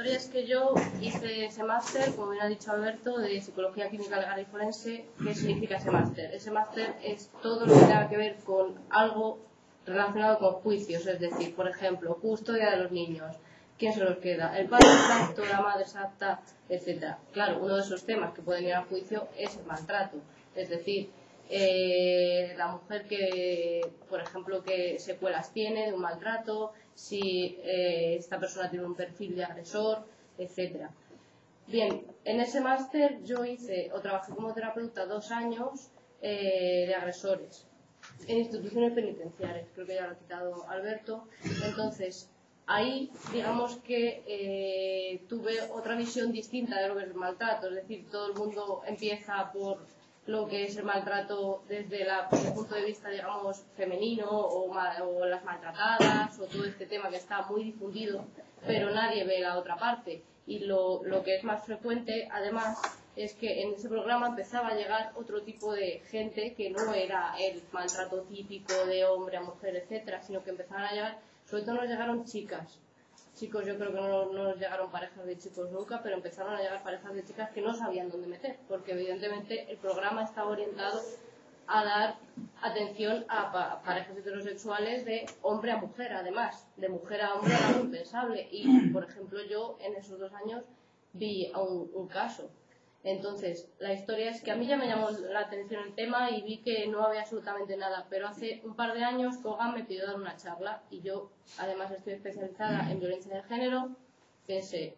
historia es que yo hice ese máster, como bien ha dicho Alberto, de Psicología Clínica Legal y Forense. ¿Qué significa ese máster? Ese máster es todo lo que tenga que ver con algo relacionado con juicios, es decir, por ejemplo, custodia de los niños, quién se los queda, el padre exacto, la madre exacta, etc. Claro, uno de esos temas que pueden ir a juicio es el maltrato, es decir, la mujer que, por ejemplo, qué secuelas tiene de un maltrato, si esta persona tiene un perfil de agresor, etc. Bien, en ese máster yo hice o trabajé como terapeuta 2 años de agresores en instituciones penitenciarias, creo que ya lo ha quitado Alberto. Entonces, ahí digamos que tuve otra visión distinta de lo que es el maltrato, es decir, todo el mundo empieza por lo que es el maltrato desde el punto de vista, digamos, femenino o las maltratadas o todo este tema que está muy difundido, pero nadie ve la otra parte. Y lo que es más frecuente, además, es que en ese programa empezaba a llegar otro tipo de gente que no era el maltrato típico de hombre a mujer, etcétera, sino que empezaban a llegar, sobre todo nos llegaron chicas. Chicos, yo creo que no nos llegaron parejas de chicos nunca, pero empezaron a llegar parejas de chicas que no sabían dónde meter, porque evidentemente el programa estaba orientado a dar atención a parejas heterosexuales de hombre a mujer, además, de mujer a hombre era impensable. Y, por ejemplo, yo en esos 2 años vi un caso. Entonces, la historia es que a mí ya me llamó la atención el tema y vi que no había absolutamente nada, pero hace un par de años Kogan me pidió dar una charla y yo, además, estoy especializada en violencia de género. Pensé,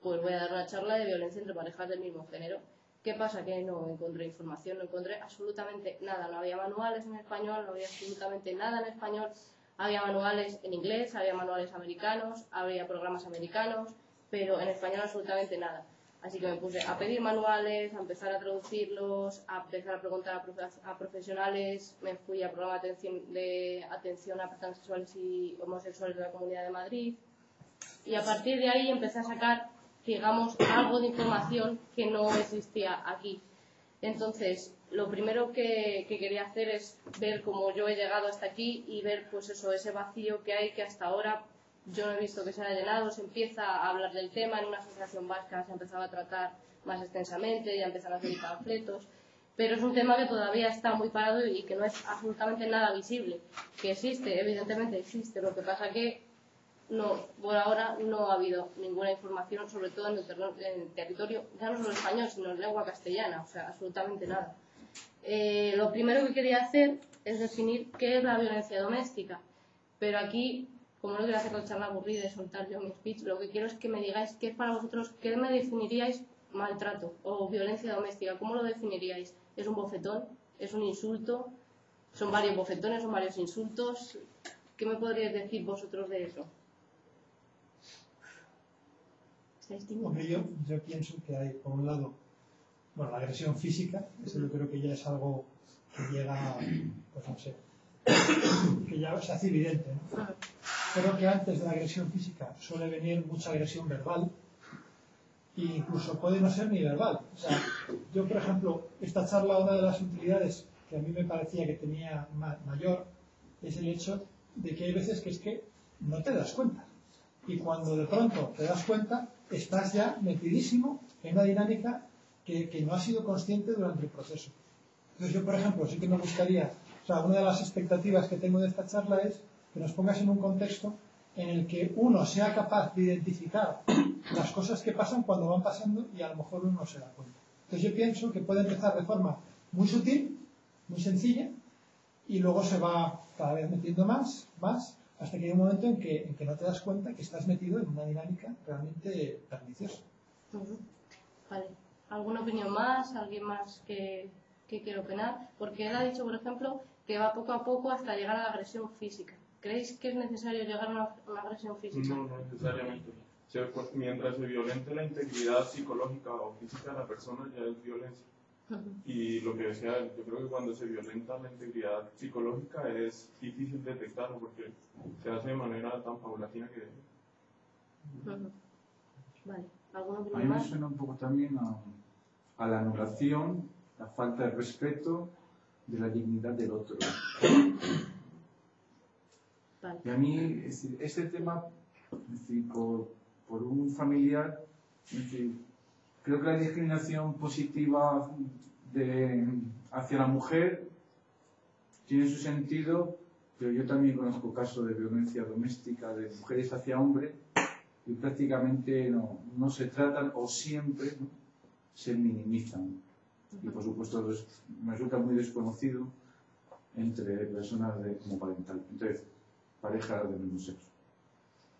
pues voy a dar una charla de violencia entre parejas del mismo género. ¿Qué pasa? Que no encontré información, no encontré absolutamente nada. No había manuales en español, no había absolutamente nada en español. Había manuales en inglés, había manuales americanos, había programas americanos, pero en español absolutamente nada. Así que me puse a pedir manuales, a empezar a traducirlos, a empezar a preguntar a profesionales. Me fui a programa de atención a transexuales y homosexuales de la Comunidad de Madrid. Y a partir de ahí empecé a sacar, digamos, algo de información que no existía aquí. Entonces, lo primero que quería hacer es ver cómo yo he llegado hasta aquí y ver, pues eso, ese vacío que hay, que hasta ahora yo no he visto que se haya llenado. Se empieza a hablar del tema, en una asociación vasca se ha empezado a tratar más extensamente, ya empezaron a hacer panfletos, pero es un tema que todavía está muy parado y que no es absolutamente nada visible. Que existe, evidentemente existe, lo que pasa que no, por ahora no ha habido ninguna información, sobre todo en el territorio, ya no solo español, sino en lengua castellana, o sea, absolutamente nada. Lo primero que quería hacer es definir qué es la violencia doméstica, pero aquí, como no quiero hacer la charla aburrida y soltar yo mi speech, lo que quiero es que me digáis qué es para vosotros, qué me definiríais maltrato o violencia doméstica, ¿cómo lo definiríais? ¿Es un bofetón? ¿Es un insulto? ¿Son varios bofetones? ¿Son varios insultos? ¿Qué me podríais decir vosotros de eso? Hombre, yo pienso que hay, por un lado, bueno, la agresión física, eso yo creo que ya es algo que llega, pues no sé, que ya se hace evidente, ¿no? Creo que antes de la agresión física suele venir mucha agresión verbal e incluso puede no ser ni verbal. O sea, yo, por ejemplo, esta charla, una de las utilidades que a mí me parecía que tenía mayor es el hecho de que hay veces que es que no te das cuenta. Y cuando de pronto te das cuenta, estás ya metidísimo en una dinámica que no has sido consciente durante el proceso. Entonces yo, por ejemplo, sí que me gustaría, o sea, una de las expectativas que tengo de esta charla es que nos pongas en un contexto en el que uno sea capaz de identificar las cosas que pasan cuando van pasando y a lo mejor uno no se da cuenta. Entonces yo pienso que puede empezar de forma muy sutil, muy sencilla, y luego se va cada vez metiendo más, hasta que hay un momento en que no te das cuenta que estás metido en una dinámica realmente perniciosa. Vale. ¿Alguna opinión más? ¿Alguien más que quiera opinar? Porque él ha dicho, por ejemplo, que va poco a poco hasta llegar a la agresión física. ¿Creéis que es necesario llegar a una agresión física? No, no necesariamente. O sea, mientras se violente la integridad psicológica o física de la persona, ya es violencia. Y lo que decía, yo creo que cuando se violenta la integridad psicológica es difícil detectarlo porque se hace de manera tan paulatina que... Vale. ¿Alguna A mí opinión me más? suena un poco también a la anulación, la falta de respeto de la dignidad del otro. Vale. Y a mí este tema, es decir, por por un familiar. Es decir, creo que la discriminación positiva hacia la mujer tiene su sentido, pero yo también conozco casos de violencia doméstica de mujeres hacia hombres y prácticamente no se tratan o siempre, ¿no?, se minimizan. Y por supuesto me resulta muy desconocido entre personas como parental, entonces parejas del mismo sexo.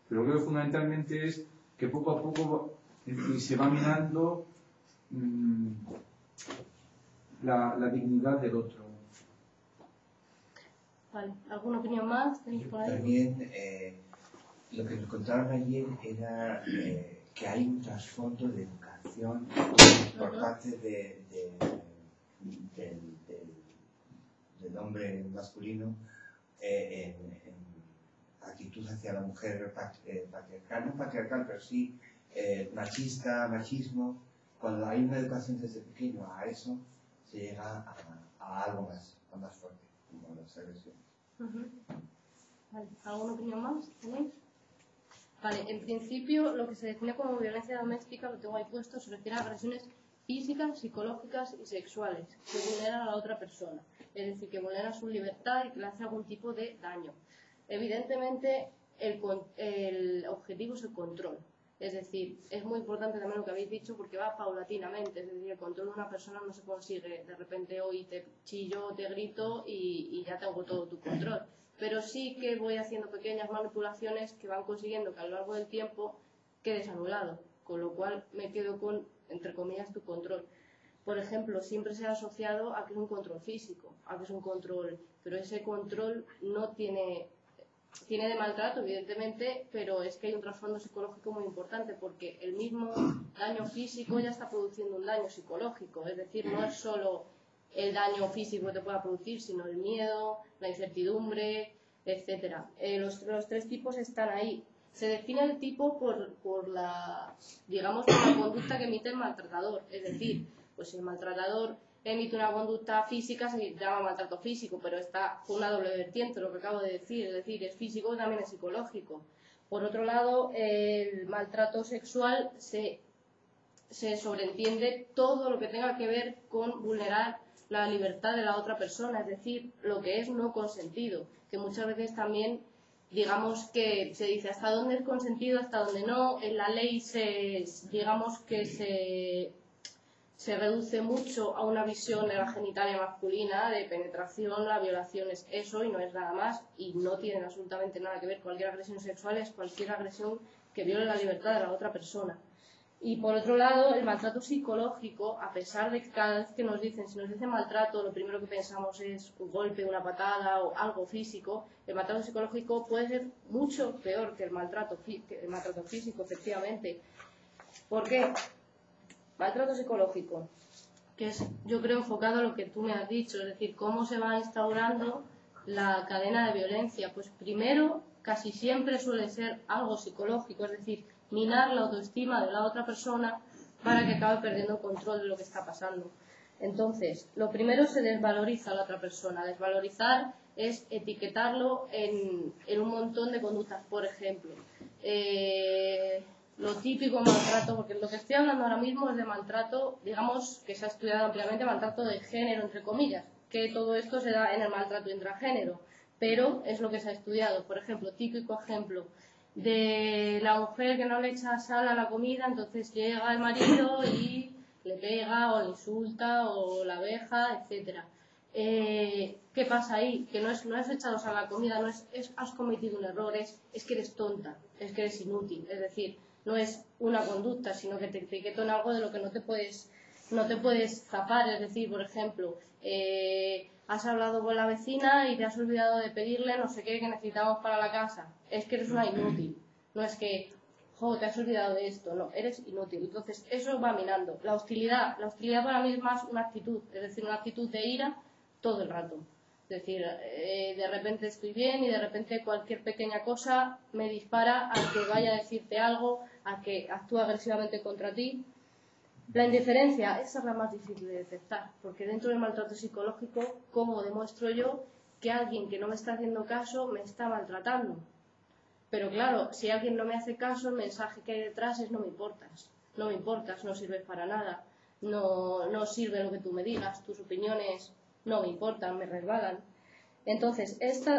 Pero creo que fundamentalmente es que poco a poco se va minando la dignidad del otro. Vale, ¿alguna opinión más tenéis por ahí? También lo que nos contaron ayer era que hay un trasfondo de educación por parte del hombre masculino en actitud hacia la mujer patriarcal, no patriarcal, pero sí machista, machismo. Cuando hay una educación desde pequeño a eso, se llega a algo más fuerte, como las agresiones. Vale, ¿alguna opinión más tenéis? Vale, en principio lo que se define como violencia doméstica, lo tengo ahí puesto, se refiere a agresiones físicas, psicológicas y sexuales que vulneran a la otra persona, es decir, que vulneran su libertad y que le hace algún tipo de daño. Evidentemente el objetivo es el control, es decir, es muy importante también lo que habéis dicho porque va paulatinamente, es decir, el control de una persona no se consigue de repente hoy te chillo, te grito y ya tengo todo tu control. Pero sí que voy haciendo pequeñas manipulaciones que van consiguiendo que a lo largo del tiempo quedes anulado, con lo cual me quedo con, entre comillas, tu control. Por ejemplo, siempre se ha asociado a que es un control físico, a que es un control, pero ese control no tiene de maltrato, evidentemente, pero es que hay un trasfondo psicológico muy importante porque el mismo daño físico ya está produciendo un daño psicológico, es decir, no es solo el daño físico que te pueda producir, sino el miedo, la incertidumbre, etcétera. Los tres tipos están ahí. Se define el tipo por la conducta que emite el maltratador. Es decir, pues si el maltratador emite una conducta física, se llama maltrato físico, pero está con una doble vertiente, lo que acabo de decir. Es decir, es físico y también es psicológico. Por otro lado, el maltrato sexual se sobreentiende todo lo que tenga que ver con vulnerar la libertad de la otra persona, es decir, lo que es no consentido, que muchas veces también, digamos que se dice hasta dónde es consentido, hasta dónde no, en la ley digamos que se reduce mucho a una visión de la genitalia masculina, de penetración, la violación es eso y no es nada más, y no tienen absolutamente nada que ver. Cualquier agresión sexual es cualquier agresión que viole la libertad de la otra persona. Y por otro lado, el maltrato psicológico, a pesar de que cada vez que nos dicen, si nos dicen maltrato, lo primero que pensamos es un golpe, una patada o algo físico, el maltrato psicológico puede ser mucho peor que el maltrato físico, efectivamente. ¿Por qué? Maltrato psicológico, que es, yo creo, enfocado a lo que tú me has dicho, es decir, cómo se va instaurando la cadena de violencia. Pues primero, casi siempre suele ser algo psicológico, es decir, minar la autoestima de la otra persona para que acabe perdiendo el control de lo que está pasando. Entonces, lo primero se desvaloriza a la otra persona. Desvalorizar es etiquetarlo en un montón de conductas. Por ejemplo, lo típico maltrato, porque lo que estoy hablando ahora mismo es de maltrato, digamos, que se ha estudiado ampliamente, maltrato de género, entre comillas, que todo esto se da en el maltrato intragénero, pero es lo que se ha estudiado. Por ejemplo, típico ejemplo de la mujer que no le echa sal a la comida, entonces llega el marido y le pega o le insulta o la veja, etcétera. ¿Qué pasa ahí? Que no es echado sal a la comida, no es has cometido un error, es que eres tonta, es que eres inútil, es decir, no es una conducta, sino que te etiqueto en algo de lo que no te puedes zafar. Es decir, por ejemplo, has hablado con la vecina y te has olvidado de pedirle no sé qué que necesitamos para la casa. Es que eres una inútil. No es que, te has olvidado de esto. No, eres inútil. Entonces, eso va minando. La hostilidad para mí es más una actitud. Es decir, una actitud de ira todo el rato. Es decir, de repente estoy bien y de repente cualquier pequeña cosa me dispara a que vaya a decirte algo, a que actúe agresivamente contra ti. La indiferencia, esa es la más difícil de detectar, porque dentro del maltrato psicológico, ¿cómo demuestro yo que alguien que no me está haciendo caso me está maltratando? Pero claro, si alguien no me hace caso, el mensaje que hay detrás es no me importas, no sirves para nada, no sirve lo que tú me digas, tus opiniones no me importan, me resbalan. Entonces,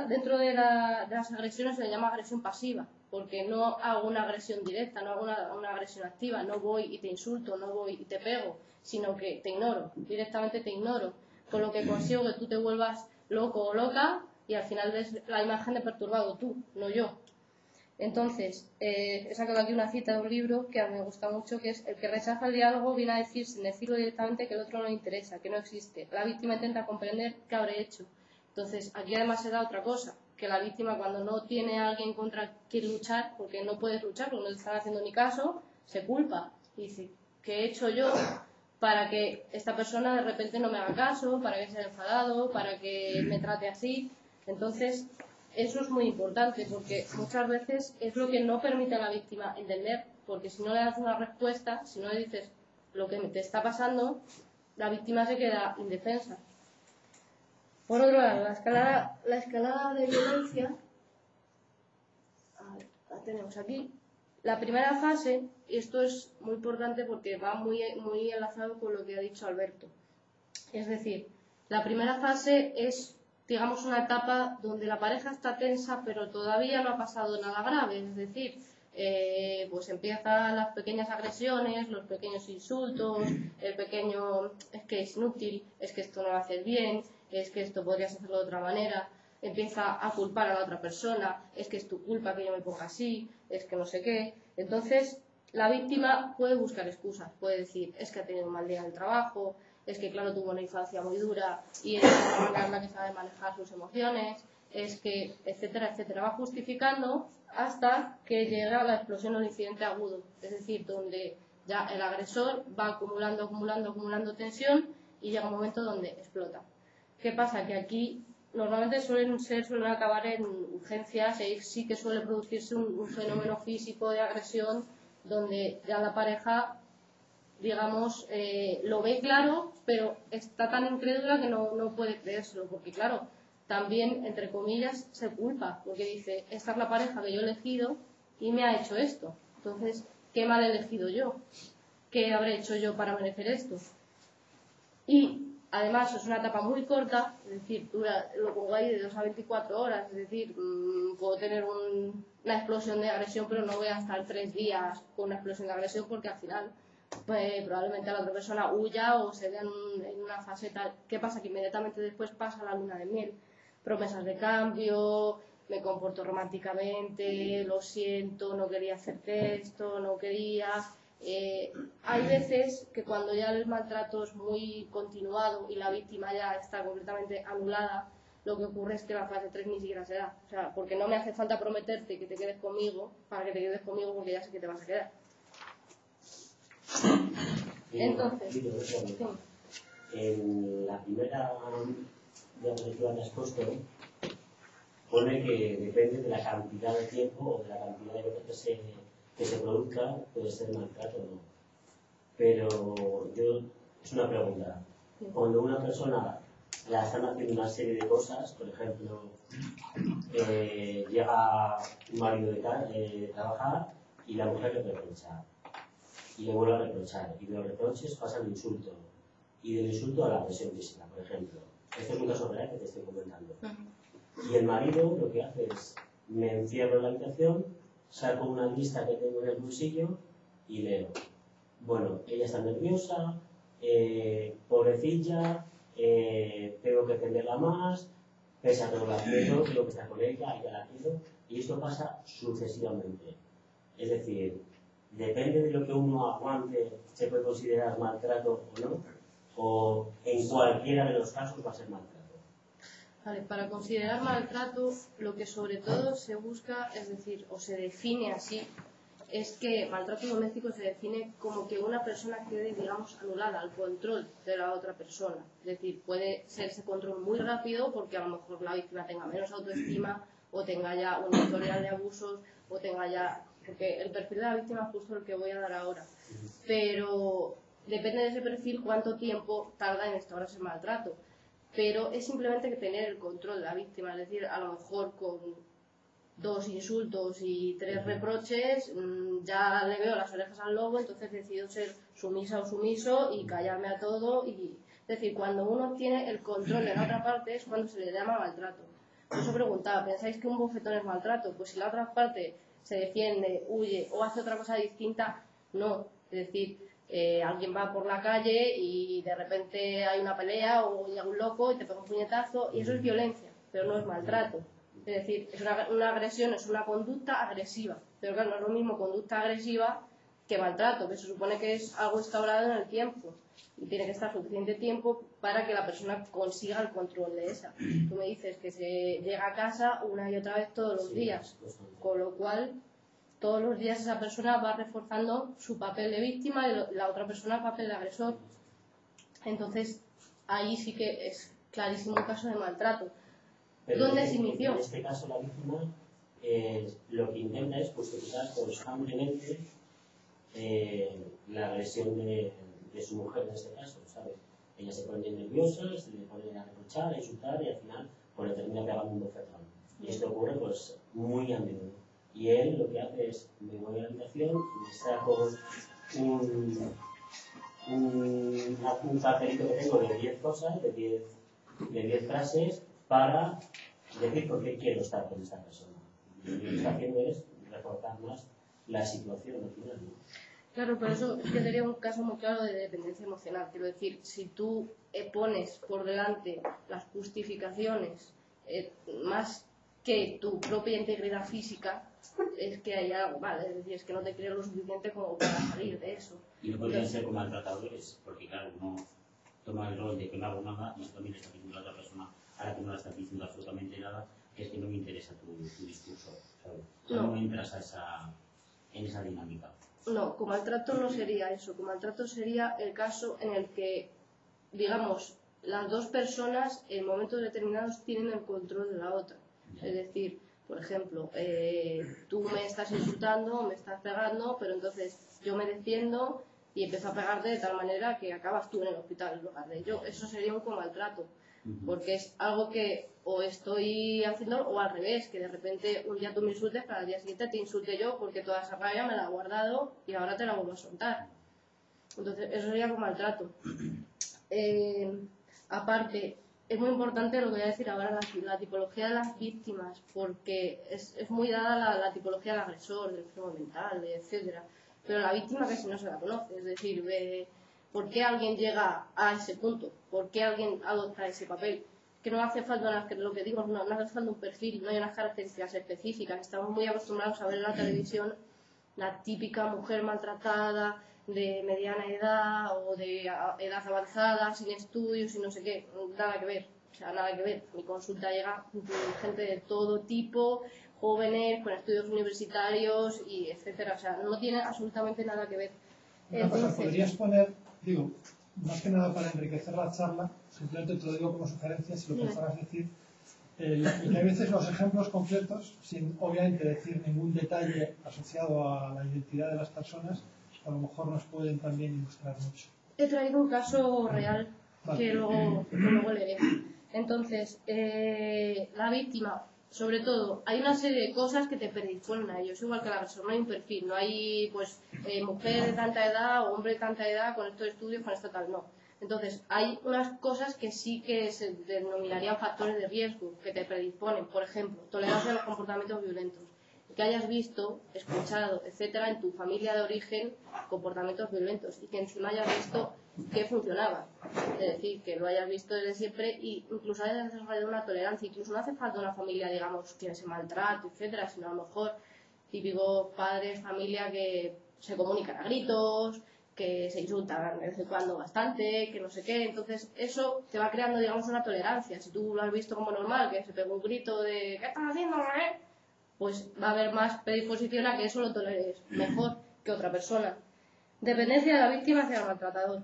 dentro de las agresiones se le llama agresión pasiva, porque no hago una agresión directa, no hago una agresión activa, no voy y te insulto, no voy y te pego, sino que te ignoro, directamente te ignoro, con lo que consigo que tú te vuelvas loco o loca y al final ves la imagen de perturbado tú, no yo. Entonces, he sacado aquí una cita de un libro que a mí me gusta mucho, que es: el que rechaza el diálogo viene a decir, sin decirlo directamente, que el otro no le interesa, que no existe. La víctima intenta comprender qué habré hecho. Entonces, aquí además se da otra cosa, que la víctima, cuando no tiene a alguien contra quien luchar, porque no puedes luchar, porque no te están haciendo ni caso, se culpa. Y dice, ¿qué he hecho yo para que esta persona de repente no me haga caso, para que sea enfadado, para que me trate así? Entonces, eso es muy importante, porque muchas veces es lo que no permite a la víctima entender, porque si no le das una respuesta, si no le dices lo que te está pasando, la víctima se queda indefensa. Por otro lado, la escalada de violencia, a ver, la tenemos aquí. La primera fase, y esto es muy importante porque va muy enlazado con lo que ha dicho Alberto, es decir, la primera fase es, digamos, una etapa donde la pareja está tensa, pero todavía no ha pasado nada grave, es decir, pues empiezan las pequeñas agresiones, los pequeños insultos, el pequeño es que es inútil, es que esto no lo haces bien, es que esto podrías hacerlo de otra manera, empieza a culpar a la otra persona, es que es tu culpa que yo me ponga así, es que no sé qué. Entonces, la víctima puede buscar excusas, puede decir, es que ha tenido un mal día en el trabajo, es que claro, tuvo una infancia muy dura y es la que sabe manejar sus emociones, es que, etcétera, etcétera. Va justificando hasta que llega la explosión o el incidente agudo, es decir, donde ya el agresor va acumulando tensión y llega un momento donde explota. ¿Qué pasa? Que aquí normalmente suelen acabar en urgencias y sí que suele producirse un fenómeno físico de agresión donde ya la pareja, digamos, lo ve claro, pero está tan incrédula que no puede creérselo, porque claro, también, entre comillas, se culpa, porque dice, esta es la pareja que yo he elegido y me ha hecho esto. Entonces, ¿qué mal he elegido yo? ¿Qué habré hecho yo para merecer esto? Y además es una etapa muy corta, es decir, lo pongo ahí de 2 a 24 horas, es decir, puedo tener una explosión de agresión, pero no voy a estar 3 días con una explosión de agresión porque al final pues, probablemente la otra persona huya o se vea en una fase tal. ¿Qué pasa? Que inmediatamente después pasa la luna de miel. Promesas de cambio, me comporto románticamente, lo siento, no quería hacerte esto, no quería... hay veces que cuando ya el maltrato es muy continuado y la víctima ya está completamente anulada, lo que ocurre es que la fase 3 ni siquiera se da. O sea, porque no me hace falta prometerte que te quedes conmigo para que te quedes conmigo porque ya sé que te vas a quedar. Entonces, sí. En la primera diapositiva que has puesto, pone que depende de la cantidad de tiempo o de la cantidad de veces que se produzca, puede ser maltrato o no. Pero es una pregunta. Cuando una persona la están haciendo una serie de cosas, por ejemplo, llega un marido de trabajar y la mujer le reprocha, y le vuelve a reprochar, y de los reproches pasa al insulto, y del insulto a la agresión física, por ejemplo. Esto es un caso real que te estoy comentando. Y el marido lo que hace es, me encierro en la habitación, saco una lista que tengo en el bolsillo y leo. Bueno, ella está nerviosa, pobrecilla, tengo que atenderla más, pese a todo la quiero, tengo que estar con ella la quiero, y esto pasa sucesivamente. Es decir, depende de lo que uno aguante, se puede considerar maltrato o no, o en cualquiera de los casos va a ser maltrato. Vale, para considerar maltrato, lo que sobre todo se busca, es decir, o se define así, es que maltrato doméstico se define como que una persona quede, digamos, anulada al control de la otra persona. Es decir, puede ser ese control muy rápido porque a lo mejor la víctima tenga menos autoestima o tenga ya un historial de abusos o tenga ya... Porque el perfil de la víctima es justo el que voy a dar ahora. Pero depende de ese perfil cuánto tiempo tarda en instaurarse el maltrato. Pero es simplemente que tener el control de la víctima, es decir, a lo mejor con 2 insultos y 3 reproches, ya le veo las orejas al lobo, entonces decido ser sumisa o sumiso y callarme a todo. Es decir, cuando uno tiene el control de la otra parte es cuando se le llama maltrato. Por eso preguntaba, ¿pensáis que un bofetón es maltrato? Pues si la otra parte se defiende, huye o hace otra cosa distinta, no. Es decir, alguien va por la calle y de repente hay una pelea o llega un loco y te pega un puñetazo y eso es violencia, pero no es maltrato. Es decir, es una agresión, es una conducta agresiva. Pero claro, no es lo mismo conducta agresiva que maltrato, que se supone que es algo instaurado en el tiempo y tiene que estar suficiente tiempo para que la persona consiga el control de esa. Tú me dices que se llega a casa una y otra vez todos los días, con lo cual todos los días esa persona va reforzando su papel de víctima y la otra persona el papel de agresor. Entonces, ahí sí que es clarísimo un caso de maltrato. Pero ¿Dónde se inició? En este caso, la víctima lo que intenta es justificar constantemente la agresión de su mujer en este caso, ¿sabes? Ella se pone nerviosa, se le pone a reprochar, a insultar y al final pues le termina pegando un bofetón. Y esto ocurre pues muy a menudo. Y él lo que hace es, me voy a la habitación, me saco un papelito que tengo de 10 cosas, de 10 frases para decir por qué quiero estar con esta persona. Y lo que está haciendo es reforzar más la situación al final, ¿no? Claro, pero eso es que sería un caso muy claro de dependencia emocional. Quiero decir, si tú pones por delante las justificaciones más que tu propia integridad física, es que hay algo mal. Es decir, es que no te crees lo suficiente como para salir de eso. Y no podrían ser como maltratadores, porque claro, uno toma el rol de que no hago nada y también le está diciendo a la otra persona, ahora que no le estás diciendo absolutamente nada, que es que no me interesa tu discurso, ¿sabes? No entras en esa dinámica. No, con maltrato no sería eso. Con maltrato sería el caso en el que, digamos, las dos personas en momentos determinados tienen el control de la otra. Es decir, por ejemplo, tú me estás insultando, me estás pegando, pero entonces yo me defiendo y empiezo a pegarte de tal manera que acabas tú en el hospital en lugar de yo. Eso sería un maltrato, porque es algo que o estoy haciendo o al revés, que de repente un día tú me insultes, pero al día siguiente te insulte yo porque toda esa rabia me la he guardado y ahora te la vuelvo a soltar. Entonces, eso sería como maltrato. Aparte, es muy importante lo que voy a decir ahora, la tipología de las víctimas, porque es muy dada la tipología del agresor, del enfermo mental, etcétera. Pero la víctima casi no se la conoce, es decir, ¿por qué alguien llega a ese punto? ¿Por qué alguien adopta ese papel? Que no hace falta, lo que digo, no hace falta un perfil, no hay unas características específicas. Estamos muy acostumbrados a ver en la televisión la típica mujer maltratada, de mediana edad o de edad avanzada, sin estudios y no sé qué, nada que ver. O sea, nada que ver. Mi consulta llega gente de todo tipo, jóvenes, con estudios universitarios y etcétera. O sea, no tiene absolutamente nada que ver. Entonces, podrías poner, digo, más que nada para enriquecer la charla, simplemente te lo digo como sugerencia, si lo pensaras decir, y que a veces los ejemplos concretos, sin obviamente decir ningún detalle asociado a la identidad de las personas, a lo mejor nos pueden también ilustrar mucho. He traído un caso real que luego leeré. Entonces, la víctima, sobre todo, hay una serie de cosas que te predisponen a ellos, igual que la persona, no hay un perfil, no hay pues mujer de tanta edad o hombre de tanta edad con estos estudios, con esto tal, no. Entonces, hay unas cosas que sí que se denominarían factores de riesgo, que te predisponen, por ejemplo, tolerancia a los comportamientos violentos. Que hayas visto, escuchado, etcétera, en tu familia de origen comportamientos violentos y que encima hayas visto que funcionaba. Es decir, que lo hayas visto desde siempre y incluso hayas desarrollado una tolerancia. Incluso no hace falta una familia, digamos, que se maltrate, etcétera, sino a lo mejor típicos padres, familia que se comunican a gritos, que se insultan de vez en cuando bastante, que no sé qué. Entonces, eso te va creando, digamos, una tolerancia. Si tú lo has visto como normal, que se pega un grito de ¿qué estás haciendo, pues va a haber más predisposición a que eso lo toleres mejor que otra persona. Dependencia de la víctima hacia el maltratador.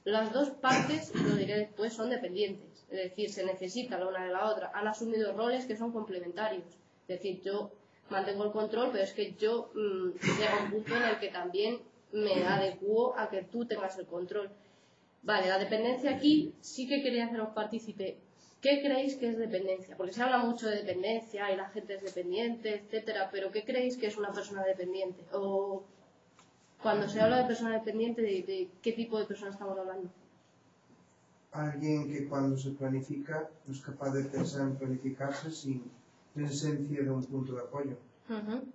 Las dos partes, y lo diré después, son dependientes. Es decir, se necesita la una de la otra. Han asumido roles que son complementarios. Es decir, yo mantengo el control, pero es que yo llego a un punto en el que también me adecuo a que tú tengas el control. Vale, la dependencia aquí sí que quería haceros partícipe ¿qué creéis que es dependencia? Porque se habla mucho de dependencia y la gente es dependiente, etcétera, pero ¿qué creéis que es una persona dependiente? O cuando se habla de persona dependiente, ¿de qué tipo de persona estamos hablando? Alguien que cuando se planifica no es capaz de pensar en planificarse sin presencia de un punto de apoyo.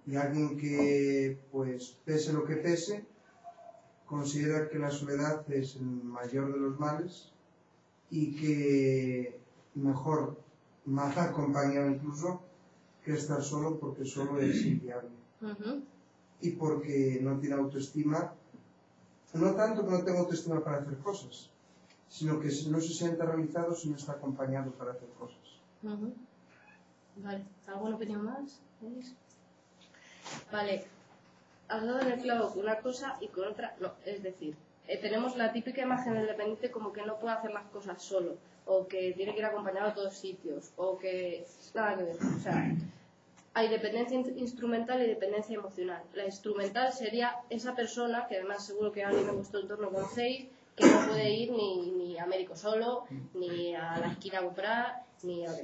Y alguien que, pues, pese lo que pese, considera que la soledad es el mayor de los males y que mejor más acompañado incluso que estar solo, porque solo es inviable. Y porque no tiene autoestima, no tanto que no tenga autoestima para hacer cosas, sino que no se sienta realizado si no está acompañado para hacer cosas. Vale, ¿alguna opinión más? ¿Veis? Vale, has dado en el clavo con una cosa y con otra no. Es decir, tenemos la típica imagen del dependiente como que no puede hacer las cosas solo, o que tiene que ir acompañado a todos sitios, o que nada que ver. O sea, hay dependencia instrumental y dependencia emocional. La instrumental sería esa persona, que además seguro que alguien en vuestro entorno conocéis, que no puede ir ni a médico solo, ni a la esquina a comprar,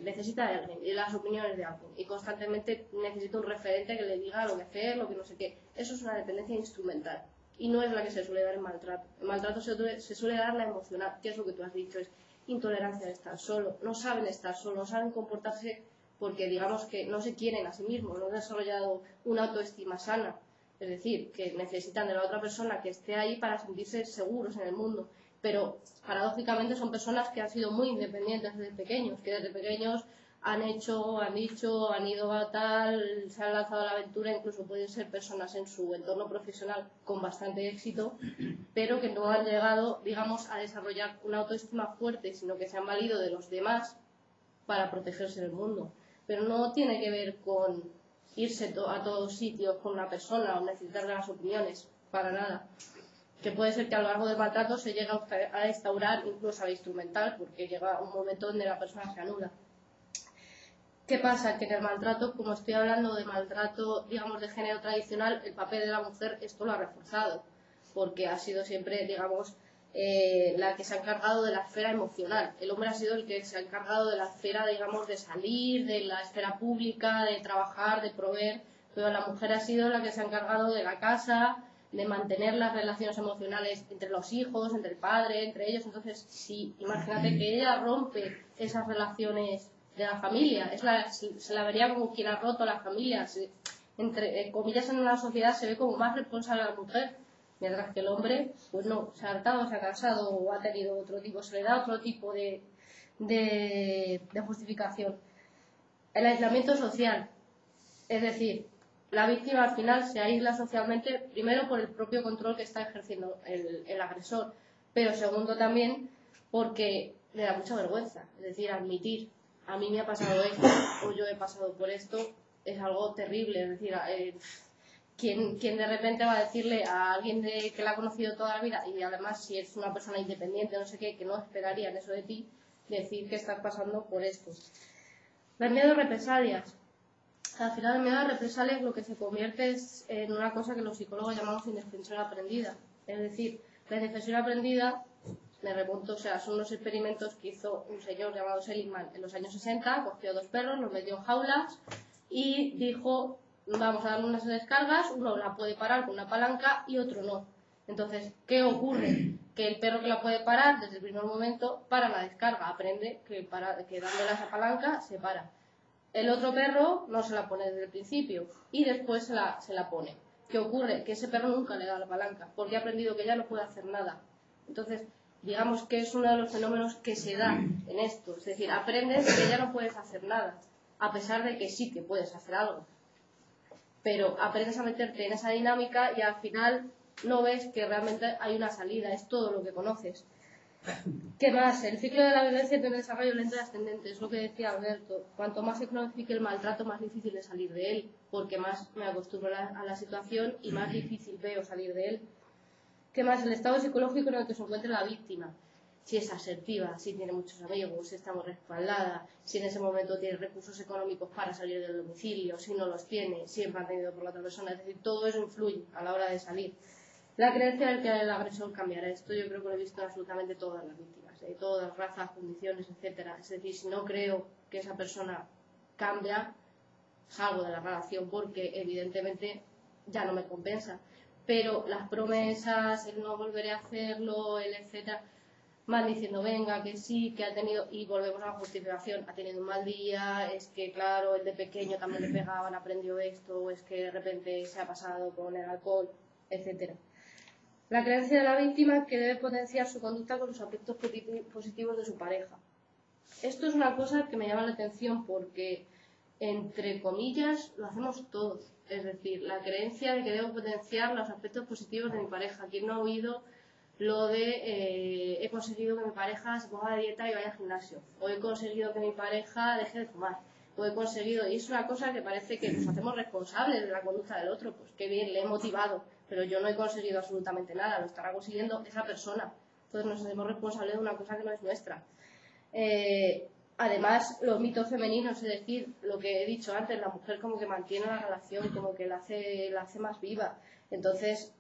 necesita de alguien, y las opiniones de alguien, y constantemente necesita un referente que le diga lo que hacer, lo que no sé qué. Eso es una dependencia instrumental, y no es la que se suele dar en maltrato. En maltrato se suele dar la emocional, que es lo que tú has dicho, es intolerancia de estar solo, no saben estar solo, no saben comportarse porque digamos que no se quieren a sí mismos, no han desarrollado una autoestima sana. Es decir, que necesitan de la otra persona que esté ahí para sentirse seguros en el mundo. Pero, paradójicamente, son personas que han sido muy independientes desde pequeños, que desde pequeños han hecho, han dicho, han ido a tal, se han lanzado a la aventura, incluso pueden ser personas en su entorno profesional con bastante éxito, pero que no han llegado, digamos, a desarrollar una autoestima fuerte, sino que se han valido de los demás para protegerse del mundo. Pero no tiene que ver con irse a todos sitios con una persona o necesitar de las opiniones, para nada. Que puede ser que a lo largo del maltrato se llegue a instaurar incluso a la instrumental, porque llega un momento donde la persona se anula. ¿Qué pasa? Que en el maltrato, como estoy hablando de maltrato, digamos, de género tradicional, el papel de la mujer esto lo ha reforzado, porque ha sido siempre, digamos, la que se ha encargado de la esfera emocional. El hombre ha sido el que se ha encargado de la esfera, digamos, de salir, de la esfera pública, de trabajar, de proveer, pero la mujer ha sido la que se ha encargado de la casa, de mantener las relaciones emocionales entre los hijos, entre el padre, entre ellos. Entonces, sí, imagínate que ella rompe esas relaciones de la familia, se la vería como quien ha roto la familia. Entre comillas, en una sociedad se ve como más responsable la mujer, mientras que el hombre, pues no, se ha hartado, se ha cansado o ha tenido otro tipo, se le da otro tipo de justificación. El aislamiento social, es decir, la víctima al final se aísla socialmente, primero por el propio control que está ejerciendo el agresor, pero segundo también porque le da mucha vergüenza, es decir, admitir, a mí me ha pasado esto o yo he pasado por esto, es algo terrible, es decir, ¿quién de repente va a decirle a alguien que la ha conocido toda la vida y además si es una persona independiente, no sé qué, que no esperarían eso de ti, decir que estás pasando por esto? El miedo a represalias. Al final el miedo a represalias lo que se convierte es en una cosa que los psicólogos llamamos indefensión aprendida. Es decir, la indefensión aprendida, me remonto, o sea, son unos experimentos que hizo un señor llamado Seligman en los años 60, cogió 2 perros, los metió en jaulas y dijo, vamos a darle unas descargas, uno la puede parar con una palanca y otro no. Entonces, ¿qué ocurre? Que el perro que la puede parar desde el primer momento para la descarga, aprende que dándole a esa palanca se para. El otro perro no se la pone desde el principio y después se la pone. ¿Qué ocurre? Que ese perro nunca le da la palanca porque ha aprendido que ya no puede hacer nada. Entonces, digamos que es uno de los fenómenos que se da en esto. Es decir, aprendes que ya no puedes hacer nada, a pesar de que sí que puedes hacer algo. Pero aprendes a meterte en esa dinámica y al final no ves que realmente hay una salida, es todo lo que conoces. ¿Qué más? El ciclo de la violencia tiene un desarrollo lento y ascendente, es lo que decía Alberto. Cuanto más se cronifique el maltrato, más difícil es salir de él, porque más me acostumbro a la situación y más difícil veo salir de él. ¿Qué más? El estado psicológico en el que se encuentra la víctima. Si es asertiva, si tiene muchos amigos, si está muy respaldada, si en ese momento tiene recursos económicos para salir del domicilio, si no los tiene, si es mantenido por la otra persona. Es decir, todo eso influye a la hora de salir. La creencia de que el agresor cambiará. Esto yo creo que lo he visto en absolutamente todas las víctimas, de todas las razas, condiciones, etcétera. Es decir, si no creo que esa persona cambia, salgo de la relación porque evidentemente ya no me compensa. Pero las promesas, el no volveré a hacerlo, el etcétera, van diciendo, venga, que sí, que ha tenido, y volvemos a la justificación, ha tenido un mal día, es que claro, el de pequeño también le pegaban, aprendió esto, o es que de repente se ha pasado con el alcohol, etcétera. La creencia de la víctima es que debe potenciar su conducta con los aspectos positivos de su pareja. Esto es una cosa que me llama la atención porque, entre comillas, lo hacemos todos. Es decir, la creencia de que debo potenciar los aspectos positivos de mi pareja. ¿Quién no ha oído lo de he conseguido que mi pareja se ponga de dieta y vaya al gimnasio? O he conseguido que mi pareja deje de fumar. O he conseguido... Y es una cosa que parece que nos hacemos responsables de la conducta del otro. Pues qué bien, le he motivado. Pero yo no he conseguido absolutamente nada, lo estará consiguiendo esa persona. Entonces nos hacemos responsables de una cosa que no es nuestra. Además, los mitos femeninos, es decir, lo que he dicho antes, la mujer como que mantiene la relación, como que la hace más viva. Entonces,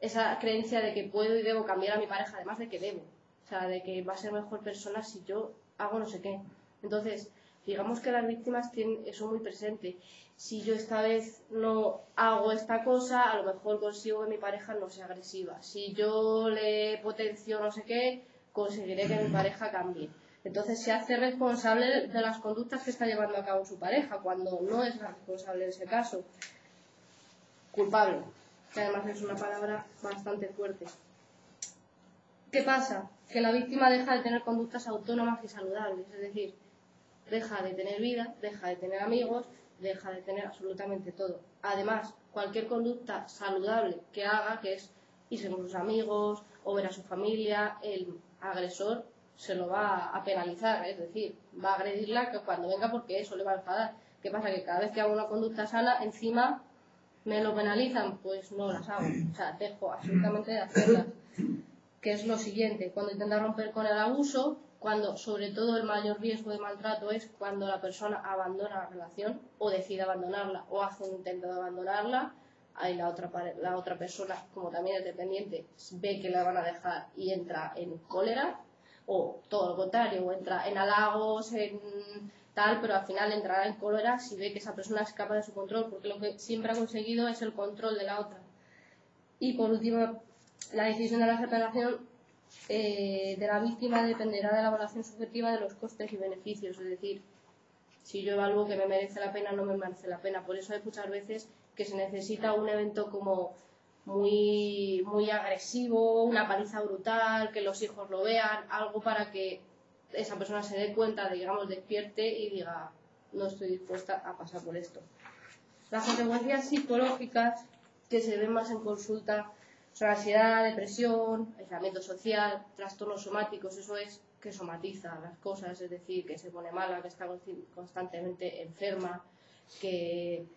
esa creencia de que puedo y debo cambiar a mi pareja, además de que debo. O sea, de que va a ser mejor persona si yo hago no sé qué. Entonces, digamos que las víctimas tienen eso muy presente. Si yo esta vez no hago esta cosa, a lo mejor consigo que mi pareja no sea agresiva. Si yo le potencio no sé qué, conseguiré que mi pareja cambie. Entonces se hace responsable de las conductas que está llevando a cabo su pareja, cuando no es la responsable en ese caso. Culpable, que además es una palabra bastante fuerte. ¿Qué pasa? Que la víctima deja de tener conductas autónomas y saludables, es decir, deja de tener vida, deja de tener amigos, deja de tener absolutamente todo. Además, cualquier conducta saludable que haga, que es irse con sus amigos o ver a su familia, el agresor se lo va a penalizar, es decir, va a agredirla que cuando venga porque eso le va a enfadar. ¿Qué pasa? Que cada vez que hago una conducta sana, encima me lo penalizan, pues no las hago. O sea, dejo absolutamente de hacerlas. Que es lo siguiente, cuando intenta romper con el abuso, cuando sobre todo el mayor riesgo de maltrato es cuando la persona abandona la relación o decide abandonarla o hace un intento de abandonarla, ahí la otra persona, como también es dependiente, ve que la van a dejar y entra en cólera, o todo lo contrario, o entra en halagos, en tal, pero al final entrará en cólera si ve que esa persona escapa de su control, porque lo que siempre ha conseguido es el control de la otra. Y por último, la decisión de la separación de la víctima dependerá de la evaluación subjetiva de los costes y beneficios, es decir, si yo evalúo que me merece la pena o no me merece la pena. Por eso hay muchas veces que se necesita un evento como muy, muy agresivo, una paliza brutal, que los hijos lo vean, algo para que esa persona se dé cuenta, digamos, despierte y diga, no estoy dispuesta a pasar por esto. Las consecuencias psicológicas que se ven más en consulta son ansiedad, depresión, aislamiento social, trastornos somáticos, eso es que somatiza las cosas, es decir, que se pone mala, que está constantemente enferma, que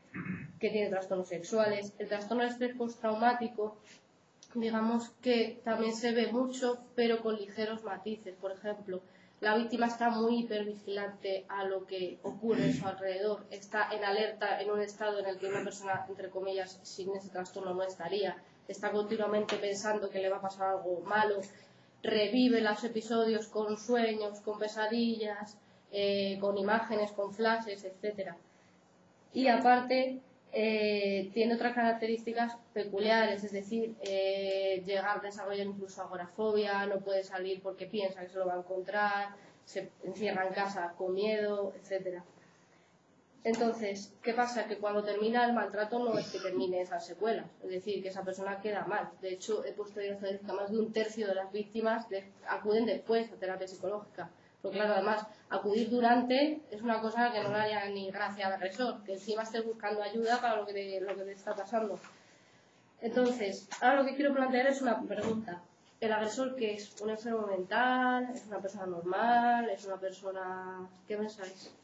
tiene trastornos sexuales. El trastorno de estrés postraumático, digamos que también se ve mucho, pero con ligeros matices. Por ejemplo, la víctima está muy hipervigilante a lo que ocurre a su alrededor, está en alerta en un estado en el que una persona, entre comillas, sin ese trastorno no estaría, está continuamente pensando que le va a pasar algo malo, revive los episodios con sueños, con pesadillas, con imágenes, con flashes, etc. Y aparte tiene otras características peculiares, es decir, llega a desarrollar incluso agorafobia, no puede salir porque piensa que se lo va a encontrar, se encierra en casa con miedo, etc. Entonces, ¿qué pasa? Que cuando termina el maltrato no es que termine esas secuelas, es decir, que esa persona queda mal. De hecho, he puesto en estadística más de un tercio de las víctimas acuden después a terapia psicológica. Porque claro, además, acudir durante es una cosa que no le haría ni gracia al agresor, que encima esté buscando ayuda para lo que te está pasando. Entonces, ahora lo que quiero plantear es una pregunta. ¿El agresor qué es? ¿Un enfermo mental? ¿Es una persona normal? ¿Es una persona...? ¿Qué pensáis?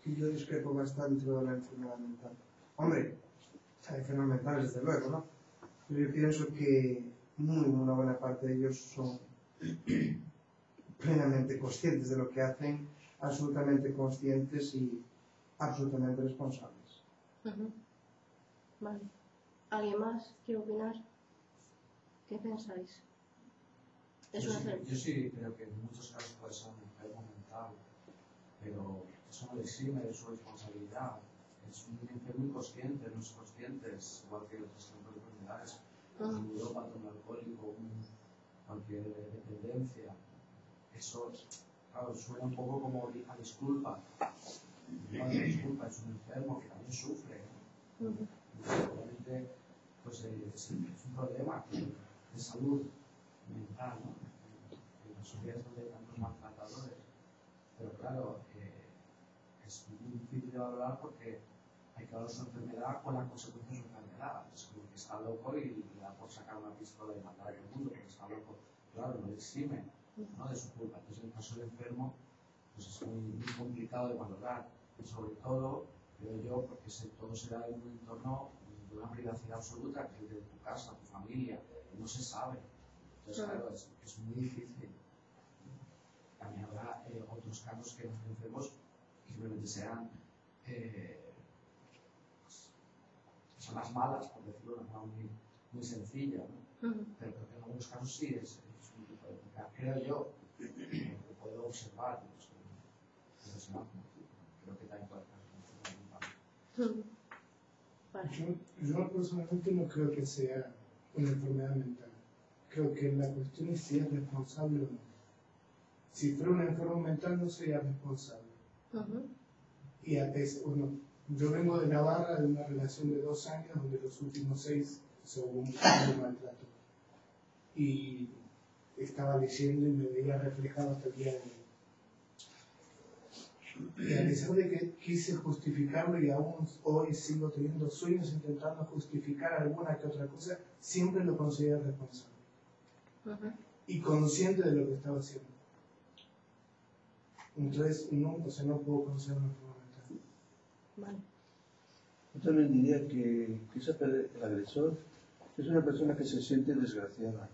Yo discrepo bastante de la enfermedad mental. Hombre, hay enfermedades mentales, desde luego, ¿no? Pero yo pienso que una buena parte de ellos son plenamente conscientes de lo que hacen, absolutamente conscientes y absolutamente responsables. Vale. ¿Alguien más quiere opinar? ¿Qué pensáis? Yo sí creo que en muchos casos puede ser un enfermo mental, pero eso no le exime de su responsabilidad. Es un enfermo inconsciente, no es consciente, es igual que otras enfermedades, un neurópata, un alcohólico, cualquier dependencia. Eso, claro, suena un poco como a disculpa. No es disculpa, es un enfermo que también sufre. Obviamente, pues es un problema de salud mental, ¿no? En las sociedades donde hay tantos maltratadores. Pero claro, es muy difícil de valorar porque hay que valorar su enfermedad con la consecuencia de su enfermedad. Es como que está loco y le da por sacar una pistola y matar a todo el mundo porque está loco. Claro, no le exime, ¿no?, de su culpa. Entonces, en el caso del enfermo, pues es muy complicado de valorar. Y sobre todo, creo yo, porque todo se da en un entorno de una privacidad absoluta, que es el de tu casa, tu familia, y no se sabe. Entonces, claro, es muy difícil. También habrá otros casos que los enfermos simplemente sean personas malas, por decirlo de una forma muy sencilla, ¿no? Pero creo que en algunos casos sí es un tipo de enfermedad. Creo yo, que puedo observar, creo que también puede ser. Yo personalmente no creo que sea una enfermedad mental. Creo que la cuestión es si es responsable o no. Si fuera un enfermo mental no sería responsable. Y a veces, bueno, yo vengo de Navarra de una relación de 2 años donde los últimos 6 hubo un maltrato. Y estaba leyendo y me veía reflejado hasta el día de hoy. Y a pesar de que quise justificarlo y aún hoy sigo teniendo sueños intentando justificar alguna que otra cosa, siempre lo considero responsable. Y consciente de lo que estaba haciendo. Entonces, no puedo considerar una enfermedad mental. Vale. Yo también diría que el agresor es una persona que se siente desgraciada,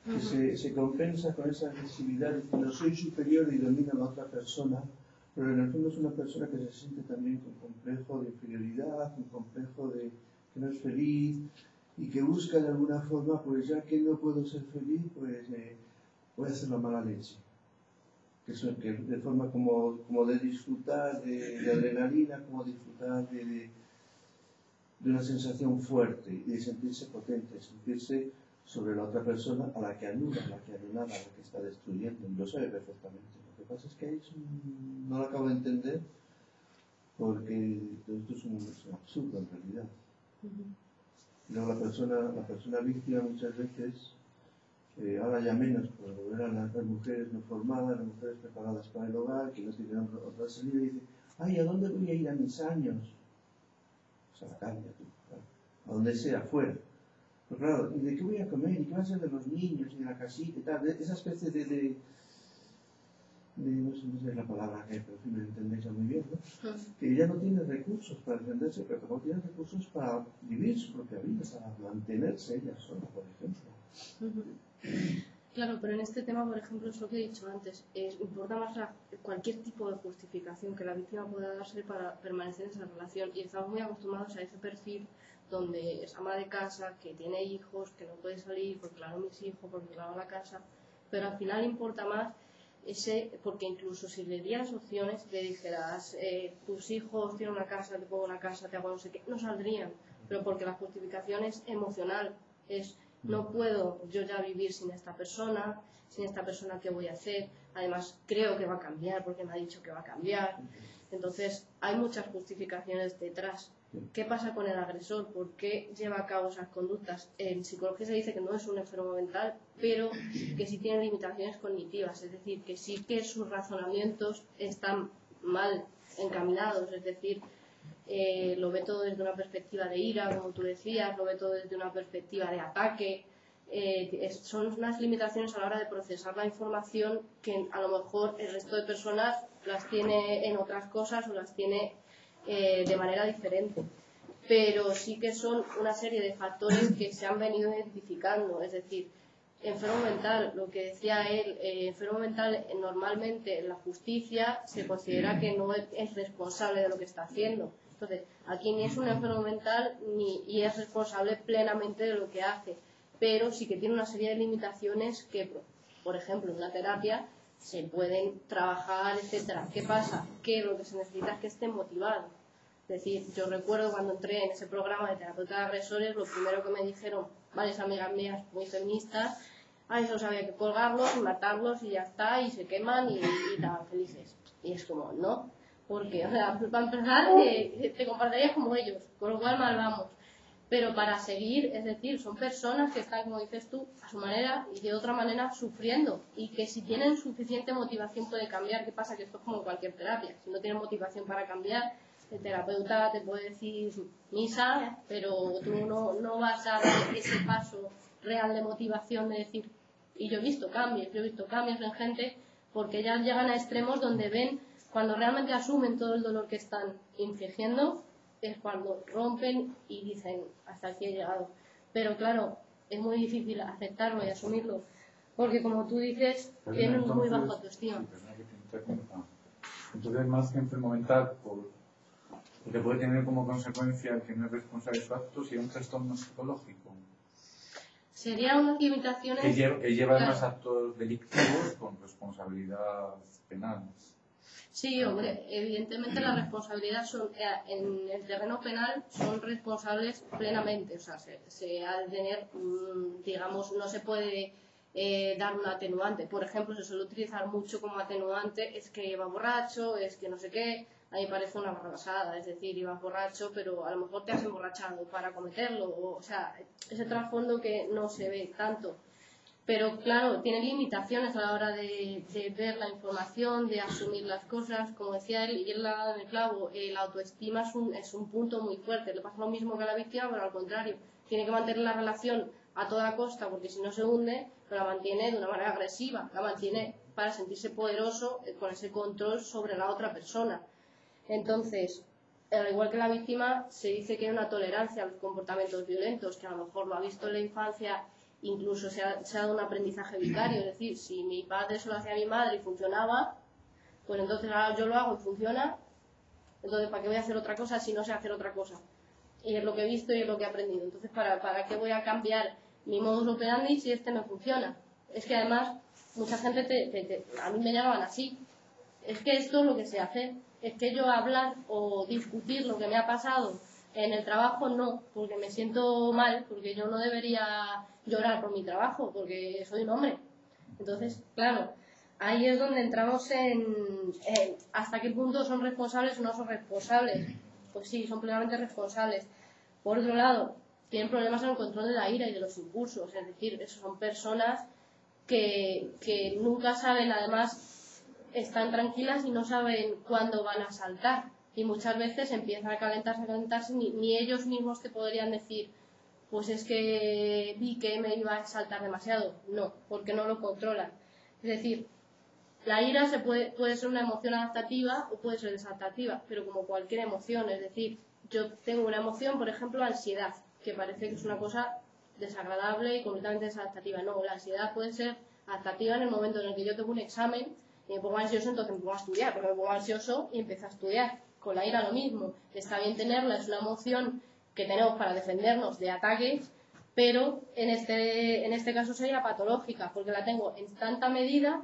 que se compensa con esa agresividad diciendo soy superior y domino a la otra persona, pero en el fondo es una persona que se siente también con complejo de inferioridad, con complejo de que no es feliz y que busca de alguna forma, pues ya que no puedo ser feliz, pues voy a hacer la mala leche. Que de forma como de disfrutar de adrenalina, como disfrutar de una sensación fuerte y de sentirse potente, sentirse sobre la otra persona a la que anula, a la que anulaba, a la que está destruyendo. Y lo sabe perfectamente. Lo que pasa es que ahí no lo acabo de entender porque esto es un absurdo en realidad. Luego la persona víctima muchas veces, ahora ya menos, porque eran las mujeres no formadas, las mujeres preparadas para el hogar, que no tienen otra salida, y dice, ay, ¿a dónde voy a ir a mis años? Pues a la calle, a donde sea, afuera. Pero claro, ¿y de qué voy a comer? ¿Y qué va a ser de los niños? ¿Y de la casita? Y tal, esa especie no sé la palabra que, pero me entendéis muy bien, ¿no? Que ya no tiene recursos para defenderse, pero tampoco tiene recursos para vivir su propia vida, para mantenerse ella sola, por ejemplo. Claro, pero en este tema, por ejemplo, es lo que he dicho antes, importa más cualquier tipo de justificación que la víctima pueda darse para permanecer en esa relación, y estamos muy acostumbrados a ese perfil donde es ama de casa, que tiene hijos, que no puede salir porque claro mis hijos, porque claro la casa, pero al final importa más porque incluso si le dieras opciones, le dijeras tus hijos tienen una casa, te pongo una casa, te hago no sé qué, no saldrían, pero porque la justificación es emocional, no puedo yo ya vivir sin esta persona ¿qué voy a hacer? Además creo que va a cambiar porque me ha dicho que va a cambiar, entonces hay muchas justificaciones detrás. ¿Qué pasa con el agresor? ¿Por qué lleva a cabo esas conductas? En psicología se dice que no es un enfermo mental, pero que sí tiene limitaciones cognitivas, es decir, que sí que sus razonamientos están mal encaminados, es decir, lo ve todo desde una perspectiva de ira, como tú decías, lo ve todo desde una perspectiva de ataque. Son unas limitaciones a la hora de procesar la información que a lo mejor el resto de personas las tiene en otras cosas o las tiene de manera diferente, pero sí que son una serie de factores que se han venido identificando, es decir, enfermo mental, lo que decía él, enfermo mental normalmente en la justicia se considera que no es responsable de lo que está haciendo, Entonces, aquí ni es un enfermo mental y es responsable plenamente de lo que hace, pero sí que tiene una serie de limitaciones que, por ejemplo, en una terapia se pueden trabajar, etcétera. ¿Qué pasa? Que lo que se necesita es que esté motivado. Es decir, yo recuerdo cuando entré en ese programa de terapeuta de agresores, lo primero que me dijeron varias amigas mías muy feministas, eso había que colgarlos y matarlos y ya está, y se queman y estaban felices. Y es como, no, porque, o sea, para empezar, te comportarías como ellos, con lo cual mal vamos. Pero para seguir, es decir, son personas que están, como dices tú, a su manera y de otra manera sufriendo, y que si tienen suficiente motivación puede cambiar. ¿Qué pasa? Que esto es como cualquier terapia, si no tienen motivación para cambiar, el terapeuta te puede decir misa, pero tú no vas a dar ese paso real de motivación de decir. Y yo he visto cambios en gente, porque ya llegan a extremos donde ven, cuando realmente asumen todo el dolor que están infligiendo, es cuando rompen y dicen, hasta aquí he llegado. Pero claro, es muy difícil aceptarlo y asumirlo, porque como tú dices, tienen muy baja autoestima. Entonces, más que enfermo mental, porque puede tener como consecuencia que no es responsable de sus actos y un trastorno psicológico. Sería unas limitaciones... Que lleva además actos delictivos con responsabilidad penal. Sí, hombre, evidentemente la responsabilidad en el terreno penal son responsables plenamente, o sea, se ha de tener, digamos, no se puede dar un atenuante. Por ejemplo, se suele utilizar mucho como atenuante, es que iba borracho, es que no sé qué, a mí me parece una barrabasada, es decir, ibas borracho, pero a lo mejor te has emborrachado para cometerlo, o sea, ese trasfondo que no se ve tanto. Pero claro, tiene limitaciones a la hora de ver la información, de asumir las cosas. Como decía él, y él ha dado en el clavo, la autoestima es un punto muy fuerte. Le pasa lo mismo que a la víctima, pero al contrario. Tiene que mantener la relación a toda costa, porque si no se hunde, pero la mantiene de una manera agresiva. La mantiene para sentirse poderoso con ese control sobre la otra persona. Entonces, al igual que la víctima, se dice que hay una tolerancia a los comportamientos violentos, que a lo mejor lo ha visto en la infancia. Incluso se ha dado un aprendizaje vicario, es decir, si mi padre se lo hacía a mi madre y funcionaba, pues entonces ahora yo lo hago y funciona, entonces ¿para qué voy a hacer otra cosa si no sé hacer otra cosa? Y es lo que he visto y es lo que he aprendido. Entonces, ¿para qué voy a cambiar mi modus operandi si este no funciona? Es que además, mucha gente a mí me llamaban así. Es que esto es lo que sé hacer. Es que yo hablar o discutir lo que me ha pasado en el trabajo no, porque me siento mal, porque yo no debería llorar por mi trabajo, porque soy un hombre. Entonces, claro, ahí es donde entramos en hasta qué punto son responsables o no son responsables. Pues sí, son plenamente responsables. Por otro lado, tienen problemas en el control de la ira y de los impulsos, es decir, son personas que nunca saben, además, están tranquilas y no saben cuándo van a saltar. Y muchas veces empiezan a calentarse, ni ellos mismos te podrían decir, pues es que vi que me iba a saltar demasiado. No, porque no lo controlan. Es decir, la ira puede ser una emoción adaptativa o puede ser desadaptativa, pero como cualquier emoción, es decir, yo tengo una emoción, por ejemplo, ansiedad, que parece que es una cosa desagradable y completamente desadaptativa. No, la ansiedad puede ser adaptativa en el momento en el que yo tengo un examen y me pongo ansioso, entonces me pongo a estudiar, porque me pongo ansioso y empiezo a estudiar. Con la ira lo mismo, está bien tenerla, es una emoción que tenemos para defendernos de ataques, pero en este caso sería patológica, porque la tengo en tanta medida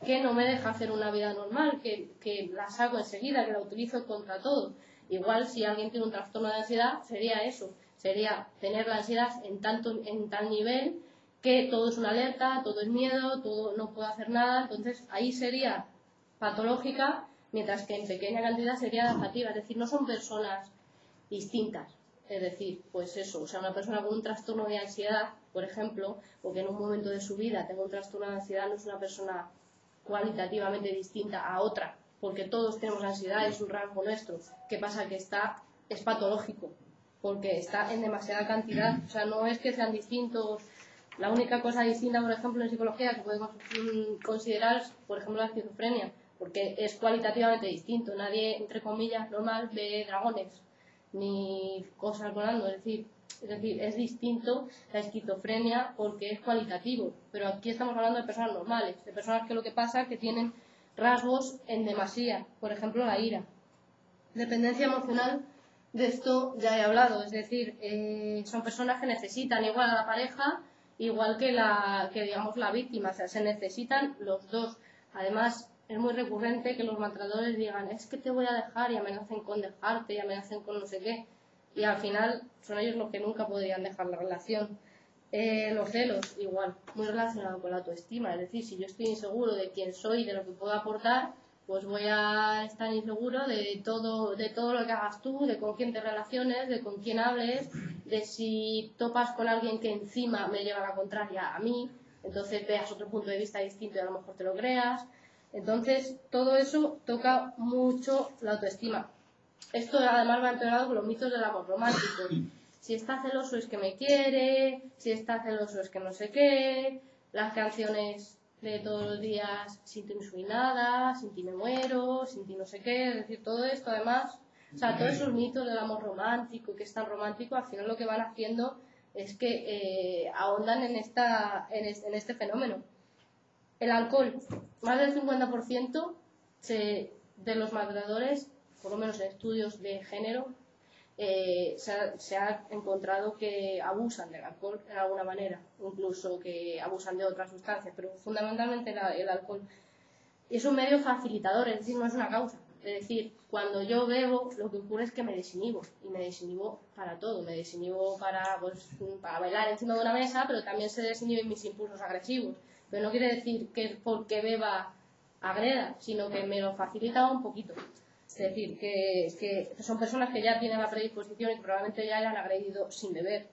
que no me deja hacer una vida normal, que la saco enseguida, que la utilizo contra todo. Igual si alguien tiene un trastorno de ansiedad, sería eso, sería tener la ansiedad en tal nivel que todo es una alerta, todo es miedo, todo no puedo hacer nada, entonces ahí sería patológica, mientras que en pequeña cantidad sería adaptativa, es decir, no son personas distintas, es decir, pues eso, o sea, una persona con un trastorno de ansiedad, por ejemplo, o que en un momento de su vida tenga un trastorno de ansiedad, no es una persona cualitativamente distinta a otra, porque todos tenemos ansiedad, es un rasgo nuestro. ¿Qué pasa? Que es patológico, porque está en demasiada cantidad, o sea, no es que sean distintos. La única cosa distinta, por ejemplo, en psicología que podemos considerar es, por ejemplo, la esquizofrenia, porque es cualitativamente distinto. Nadie, entre comillas, normal ve dragones ni cosas volando, es decir, es distinto la esquizofrenia porque es cualitativo, pero aquí estamos hablando de personas normales, de personas que lo que pasa es que tienen rasgos en demasía, por ejemplo, la ira. Dependencia emocional De esto ya he hablado, es decir, son personas que necesitan igual a la pareja, igual que digamos la víctima, o sea, se necesitan los dos. Además, es muy recurrente que los maltratadores digan, es que te voy a dejar, y amenacen con dejarte, y amenacen con no sé qué, y al final son ellos los que nunca podrían dejar la relación. Los celos, igual, muy relacionado con la autoestima, es decir, si yo estoy inseguro de quién soy, de lo que puedo aportar, pues voy a estar inseguro de todo lo que hagas tú, de con quién te relaciones, de con quién hables, de si topas con alguien que encima me lleva la contraria a mí, entonces veas otro punto de vista distinto y a lo mejor te lo creas. Entonces, todo eso toca mucho la autoestima. Esto además va empeorado con los mitos del amor romántico. Si está celoso es que me quiere, si está celoso es que no sé qué, las canciones de todos los días, sin ti no soy nada, sin ti me muero, sin ti no sé qué, es decir, todo esto además, o sea, todos esos mitos del amor romántico, que es tan romántico, al final lo que van haciendo es que ahondan en este fenómeno. El alcohol, más del 50% de los maltratadores, por lo menos en estudios de género, se ha encontrado que abusan del alcohol de alguna manera, incluso que abusan de otras sustancias, pero fundamentalmente el alcohol. Y es un medio facilitador, es decir, no es una causa. Es decir, cuando yo bebo, lo que ocurre es que me desinhibo, y me desinhibo para todo. Me desinhibo para bailar encima de una mesa, pero también se desinhiben mis impulsos agresivos. Pero no quiere decir que porque beba agreda, sino que me lo facilita un poquito. Es decir, que son personas que ya tienen la predisposición y que probablemente ya hayan agredido sin beber.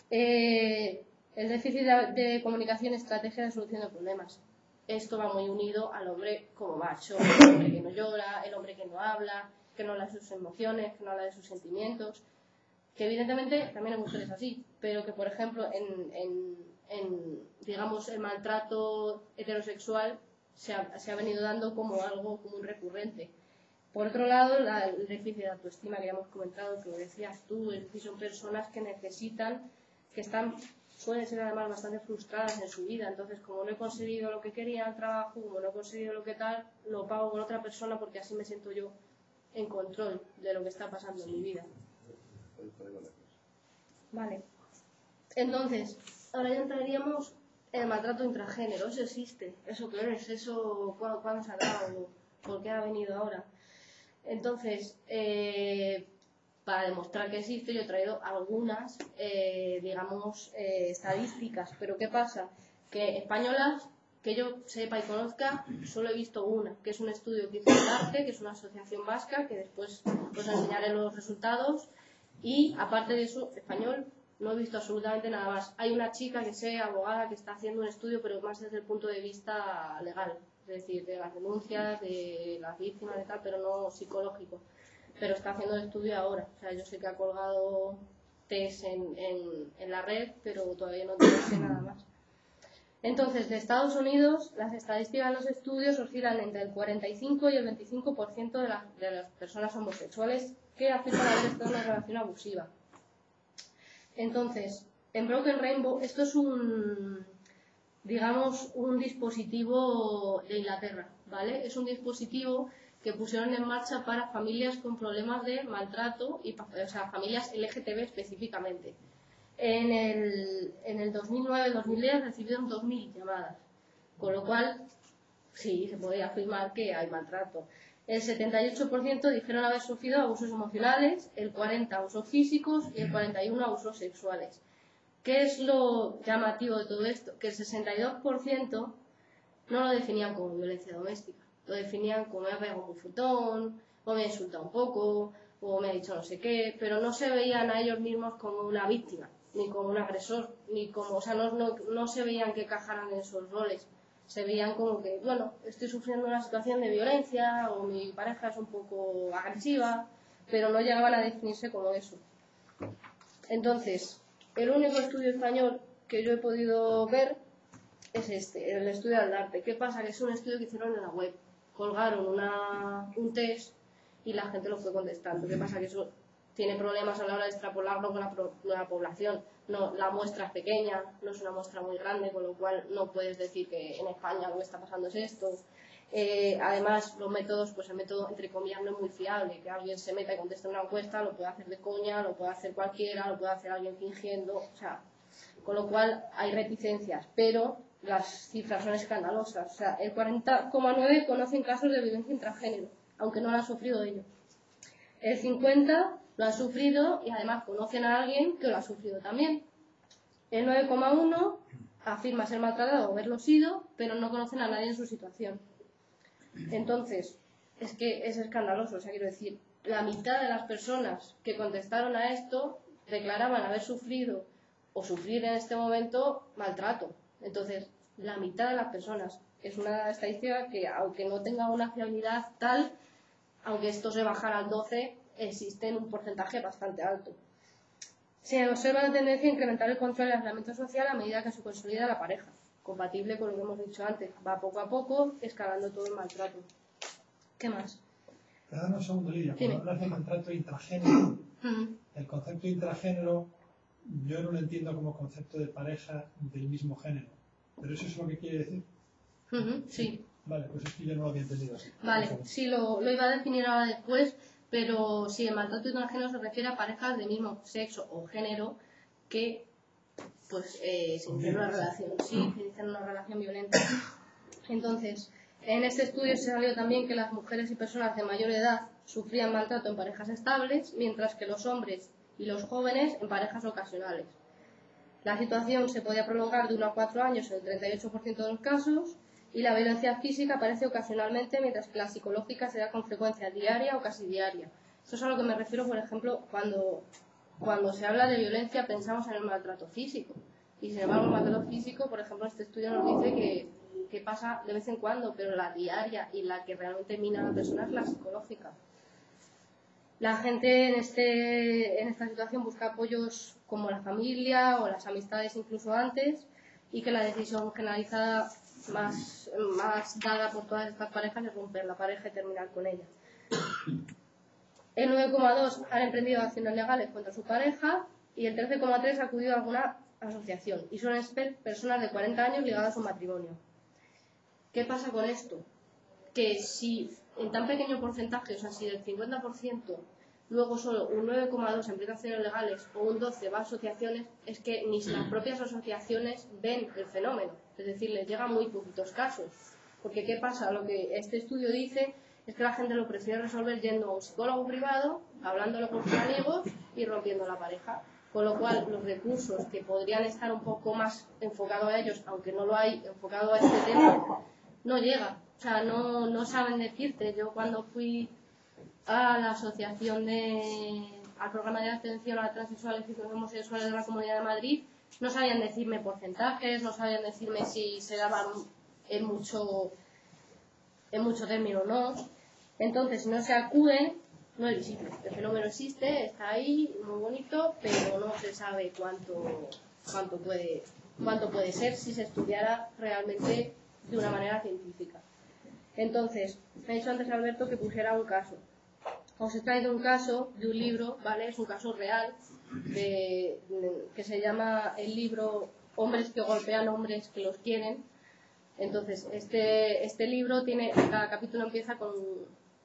El déficit de comunicación y estrategia de solución de problemas. Esto va muy unido al hombre como macho, el hombre que no llora, el hombre que no habla, que no habla de sus emociones, que no habla de sus sentimientos. Que evidentemente también hay mujeres así, pero que por ejemplo digamos, el maltrato heterosexual se ha venido dando como algo común recurrente. Por otro lado, el déficit de autoestima que ya hemos comentado, que lo decías tú, es decir, son personas que necesitan, suelen ser además bastante frustradas en su vida, entonces como no he conseguido lo que quería en el trabajo, como no he conseguido lo que tal, lo pago con otra persona porque así me siento yo en control de lo que está pasando en mi vida. Vale. Entonces, ahora ya entraríamos en el maltrato intragénero. Eso existe, eso qué es, eso cuándo se ha dado, por qué ha venido ahora. Entonces, para demostrar que existe, yo he traído algunas, digamos, estadísticas. Pero ¿qué pasa? Que españolas, que yo sepa y conozca, solo he visto una, que es un estudio que hizo el Arte, que es una asociación vasca, que después os enseñaré los resultados. Y aparte de eso, español, no he visto absolutamente nada más. Hay una chica que sé, abogada, que está haciendo un estudio, pero más desde el punto de vista legal. Es decir, de las denuncias, de las víctimas y tal, pero no psicológico. Pero está haciendo el estudio ahora. O sea, yo sé que ha colgado test en la red, pero todavía no sé nada más. Entonces, de Estados Unidos, las estadísticas de los estudios oscilan entre el 45 y el 25% de las personas homosexuales que afirman haber estado en una relación abusiva. Entonces, en Broken Rainbow, esto es digamos, un dispositivo de Inglaterra, ¿vale? Es un dispositivo que pusieron en marcha para familias con problemas de maltrato, o sea, familias LGTB específicamente. En el 2009-2010 recibieron 2.000 llamadas, con lo cual, sí, se podría afirmar que hay maltrato. El 78% dijeron haber sufrido abusos emocionales, el 40% abusos físicos y el 41% abusos sexuales. ¿Qué es lo llamativo de todo esto? Que el 62% no lo definían como violencia doméstica. Lo definían como me ha pegado un futón, o me ha insultado un poco, o me ha dicho no sé qué, pero no se veían a ellos mismos como una víctima, ni como un agresor, ni como, o sea, no se veían que encajaran en esos roles. Se veían como que, bueno, estoy sufriendo una situación de violencia, o mi pareja es un poco agresiva, pero no llegaban a definirse como eso. Entonces, el único estudio español que yo he podido ver es el estudio del Arte. ¿Qué pasa? Que es un estudio que hicieron en la web. Colgaron un test y la gente lo fue contestando. ¿Qué pasa? Que eso tiene problemas a la hora de extrapolarlo con la población. No, la muestra es pequeña, no es una muestra muy grande, con lo cual no puedes decir que en España lo que está pasando es esto. Además, los métodos, pues el método entre comillas no es muy fiable, que alguien se meta y conteste una encuesta, lo puede hacer de coña, lo puede hacer cualquiera, lo puede hacer alguien fingiendo, o sea, con lo cual hay reticencias, pero las cifras son escandalosas, o sea, el 40,9% conocen casos de violencia intragénero, aunque no lo han sufrido ellos. El 50% lo han sufrido y además conocen a alguien que lo ha sufrido también. El 9,1% afirma ser maltratado o haberlo sido, pero no conocen a nadie en su situación. Entonces, es que es escandaloso, o sea, quiero decir, la mitad de las personas que contestaron a esto declaraban haber sufrido o sufrir en este momento maltrato. Entonces, la mitad de las personas. Es una estadística que, aunque no tenga una fiabilidad tal, aunque esto se bajara al 12%, existe en un porcentaje bastante alto. Se observa la tendencia a incrementar el control y el aislamiento social a medida que se consolida la pareja, compatible con lo que hemos dicho antes. Va poco a poco escalando todo el maltrato. ¿Qué más? Perdón un segundo, Lidia. Cuando hablas de maltrato intragénero, el concepto intragénero yo no lo entiendo como concepto de pareja del mismo género. ¿Pero eso es lo que quiere decir? Sí. Vale, pues es que yo no lo había entendido así. Vale, sí, lo iba a definir ahora después, pero sí, el maltrato intragénero se refiere a parejas del mismo sexo o género que pues se inician una relación, sí, que inician una relación violenta. Entonces, en este estudio se salió también que las mujeres y personas de mayor edad sufrían maltrato en parejas estables, mientras que los hombres y los jóvenes en parejas ocasionales. La situación se podía prolongar de 1 a 4 años en el 38% de los casos, y la violencia física aparece ocasionalmente, mientras que la psicológica se da con frecuencia diaria o casi diaria. Eso es a lo que me refiero, por ejemplo, cuando se habla de violencia pensamos en el maltrato físico. Y sin embargo, el maltrato físico, por ejemplo, este estudio nos dice que pasa de vez en cuando, pero la diaria y la que realmente mina a la persona es la psicológica. La gente en esta situación busca apoyos como la familia o las amistades incluso antes, y que la decisión generalizada más dada por todas estas parejas es romper la pareja y terminar con ella. El 9,2% han emprendido acciones legales contra su pareja y el 13,3% ha acudido a alguna asociación, y suelen ser personas de 40 años ligadas a un matrimonio. ¿Qué pasa con esto? Que si en tan pequeño porcentaje, o sea, si del 50%, luego solo un 9,2% empieza acciones legales o un 12% va a asociaciones, es que ni las propias asociaciones ven el fenómeno. Es decir, les llegan muy poquitos casos. Porque ¿qué pasa? Lo que este estudio dice es que la gente lo prefiere resolver yendo a un psicólogo privado, hablándolo con sus amigos y rompiendo la pareja. Con lo cual, los recursos que podrían estar un poco más enfocados a ellos, aunque no lo hay enfocado a este tema, no llegan. O sea, no saben decirte. Yo cuando fui a la asociación al programa de atención a transexuales y homosexuales de la Comunidad de Madrid, no sabían decirme porcentajes, no sabían decirme si se daban en mucho término o no. Entonces, si no se acuden, no es visible. El fenómeno existe, está ahí, muy bonito, pero no se sabe cuánto puede ser si se estudiara realmente de una manera científica. Entonces, me ha dicho antes Alberto que pusiera un caso. Os he traído un caso de un libro, ¿vale? Es un caso real que se llama el libro Hombres que golpean hombres que los quieren. Entonces, este libro cada capítulo empieza con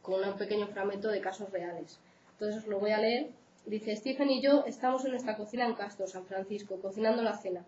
un pequeño fragmento de casos reales. Entonces os lo voy a leer. Dice: Stephen y yo estamos en nuestra cocina en Castro, San Francisco, cocinando la cena.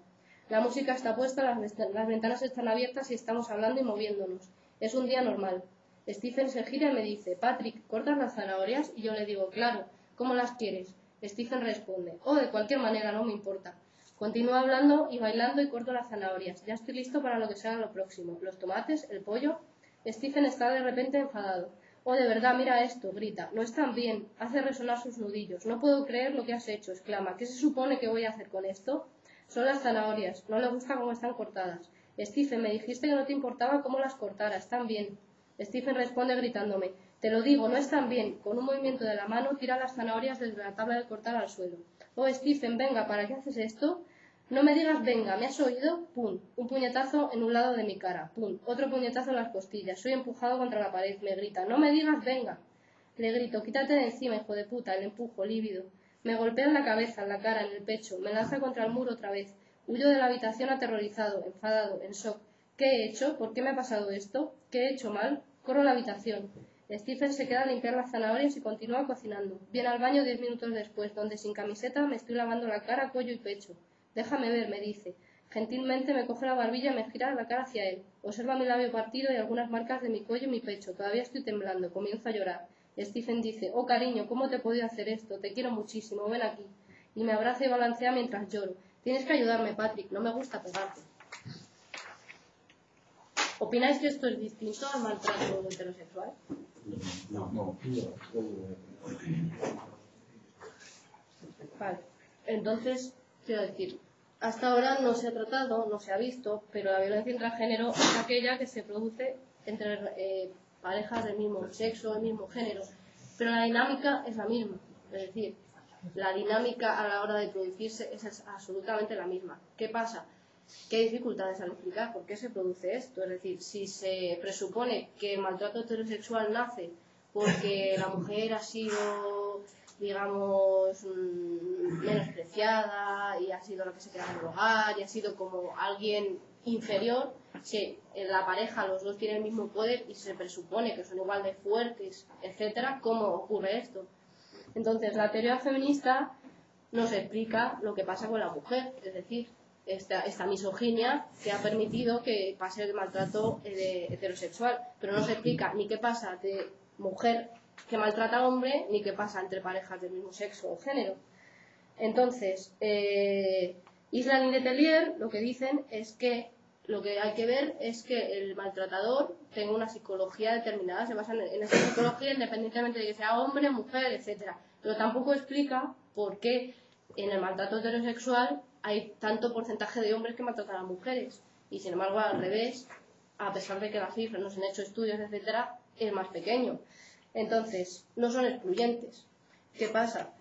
La música está puesta, las ventanas están abiertas y estamos hablando y moviéndonos. Es un día normal. Stephen se gira y me dice: Patrick, ¿cortas las zanahorias? Y yo le digo: claro, ¿cómo las quieres? Stephen responde: oh, de cualquier manera, no me importa. Continúo hablando y bailando y corto las zanahorias. Ya estoy listo para lo que sea lo próximo. ¿Los tomates? ¿El pollo? Stephen está de repente enfadado. Oh, de verdad, mira esto, grita. No están bien. Hace resonar sus nudillos. No puedo creer lo que has hecho, exclama. ¿Qué se supone que voy a hacer con esto? Son las zanahorias. No le gusta cómo están cortadas. Stephen, me dijiste que no te importaba cómo las cortara. Están bien. Stephen responde gritándome: te lo digo, no están bien. Con un movimiento de la mano tira las zanahorias desde la tabla de cortar al suelo. Oh, Stephen, venga, ¿para qué haces esto? No me digas venga, ¿me has oído? Pum. Un puñetazo en un lado de mi cara. Pum. Otro puñetazo en las costillas. Soy empujado contra la pared. Me grita: no me digas venga. Le grito: quítate de encima, hijo de puta. Le empujo, lívido. Me golpea en la cabeza, en la cara, en el pecho. Me lanza contra el muro otra vez. Huyo de la habitación aterrorizado, enfadado, en shock. ¿Qué he hecho? ¿Por qué me ha pasado esto? ¿Qué he hecho mal? Corro a la habitación. Stephen se queda a limpiar las zanahorias y continúa cocinando. Viene al baño 10 minutos después, donde sin camiseta me estoy lavando la cara, cuello y pecho. Déjame ver, me dice. Gentilmente me coge la barbilla y me gira la cara hacia él. Observa mi labio partido y algunas marcas de mi cuello y mi pecho. Todavía estoy temblando. Comienzo a llorar. Stephen dice, oh cariño, ¿cómo te he podido hacer esto? Te quiero muchísimo, ven aquí. Y me abraza y balancea mientras lloro. Tienes que ayudarme, Patrick, no me gusta pegarte. ¿Opináis que esto es distinto al maltrato heterosexual? No. Vale, entonces, quiero decir, hasta ahora no se ha tratado, no se ha visto, pero la violencia intragénero es aquella que se produce entre parejas del mismo sexo, del mismo género, pero la dinámica es la misma, es decir, la dinámica a la hora de producirse es absolutamente la misma. ¿Qué pasa? ¿Qué dificultades al explicar por qué se produce esto? Es decir, si se presupone que el maltrato heterosexual nace porque la mujer ha sido, digamos, menospreciada y ha sido la que se queda en el hogar y ha sido como alguien inferior, si en la pareja los dos tienen el mismo poder y se presupone que son igual de fuertes, etcétera, ¿cómo ocurre esto? Entonces, la teoría feminista nos explica lo que pasa con la mujer, es decir, esta misoginia que ha permitido que pase el maltrato heterosexual, pero no se explica ni qué pasa de mujer que maltrata a hombre, ni qué pasa entre parejas del mismo sexo o género. Entonces, Island y Letelier lo que dicen es que lo que hay que ver es que el maltratador tenga una psicología determinada, se basa en esa psicología independientemente de que sea hombre, mujer, etcétera. Pero tampoco explica por qué en el maltrato heterosexual hay tanto porcentaje de hombres que maltratan a mujeres y sin embargo al revés, a pesar de que las cifras no se han hecho estudios, etcétera, es más pequeño. Entonces, no son excluyentes. ¿Qué pasa?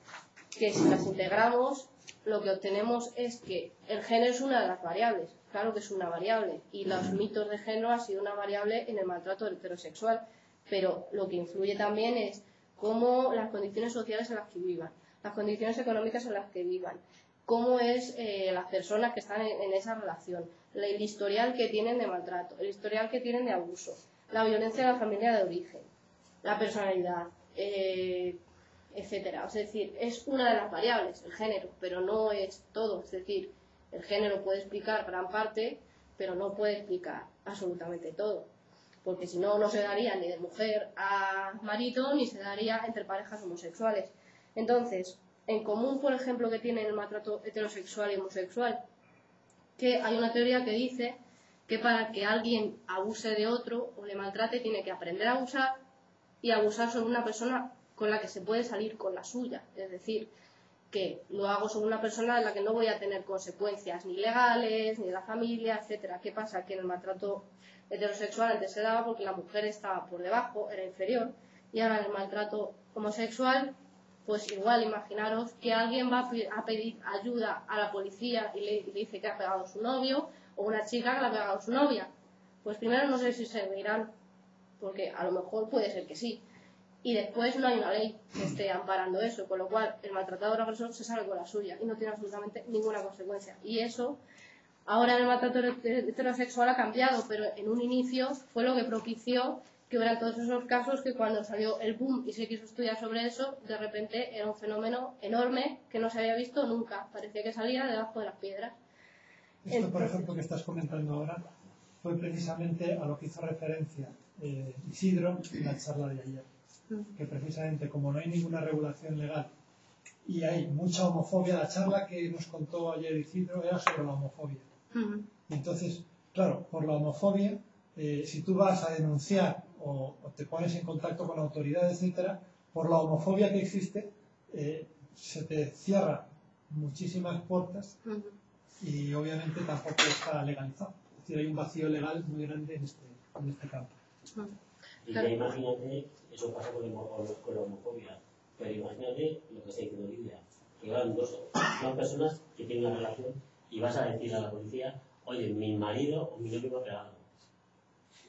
Que si las integramos, lo que obtenemos es que el género es una de las variables. Claro que es una variable y los mitos de género han sido una variable en el maltrato heterosexual, pero lo que influye también es cómo las condiciones sociales en las que vivan, las condiciones económicas en las que vivan, cómo es las personas que están en esa relación, el historial que tienen de maltrato, el historial que tienen de abuso, la violencia de la familia de origen, la personalidad, etcétera. Es decir, es una de las variables, el género, pero no es todo. Es decir, el género puede explicar gran parte, pero no puede explicar absolutamente todo. Porque si no, no se daría ni de mujer a marido, ni se daría entre parejas homosexuales. Entonces, en común, por ejemplo, que tienen el maltrato heterosexual y homosexual, que hay una teoría que dice que para que alguien abuse de otro o le maltrate, tiene que aprender a abusar y abusar sobre una persona con la que se puede salir con la suya. Es decir, que lo hago sobre una persona en la que no voy a tener consecuencias ni legales, ni de la familia, etcétera. ¿Qué pasa? Que en el maltrato heterosexual antes se daba porque la mujer estaba por debajo, era inferior, y ahora en el maltrato homosexual, pues igual imaginaros que alguien va a pedir ayuda a la policía y le dice que ha pegado a su novio, o una chica que le ha pegado a su novia. Pues primero no sé si se verán, porque a lo mejor puede ser que sí. Y después no hay una ley que esté amparando eso, con lo cual el maltratador agresor se sale con la suya y no tiene absolutamente ninguna consecuencia. Y eso, ahora en el maltrato heterosexual ha cambiado, pero en un inicio fue lo que propició que hubieran todos esos casos que cuando salió el boom y se quiso estudiar sobre eso, de repente era un fenómeno enorme que no se había visto nunca. Parecía que salía debajo de las piedras. Esto, por ejemplo, que estás comentando ahora, fue precisamente a lo que hizo referencia Isidro en la charla de ayer. Que precisamente como no hay ninguna regulación legal y hay mucha homofobia, la charla que nos contó ayer Isidro era sobre la homofobia. Y entonces, claro, por la homofobia, si tú vas a denunciar o te pones en contacto con la autoridad, etcétera, por la homofobia que existe, se te cierran muchísimas puertas y obviamente tampoco está legalizado. Es decir, hay un vacío legal muy grande en este campo. Y ya imagínate, eso pasa con la homofobia, pero imagínate lo que está diciendo Lidia, que van dos personas que tienen una relación y vas a decir a la policía, oye, mi marido o mi novio me ha pegado.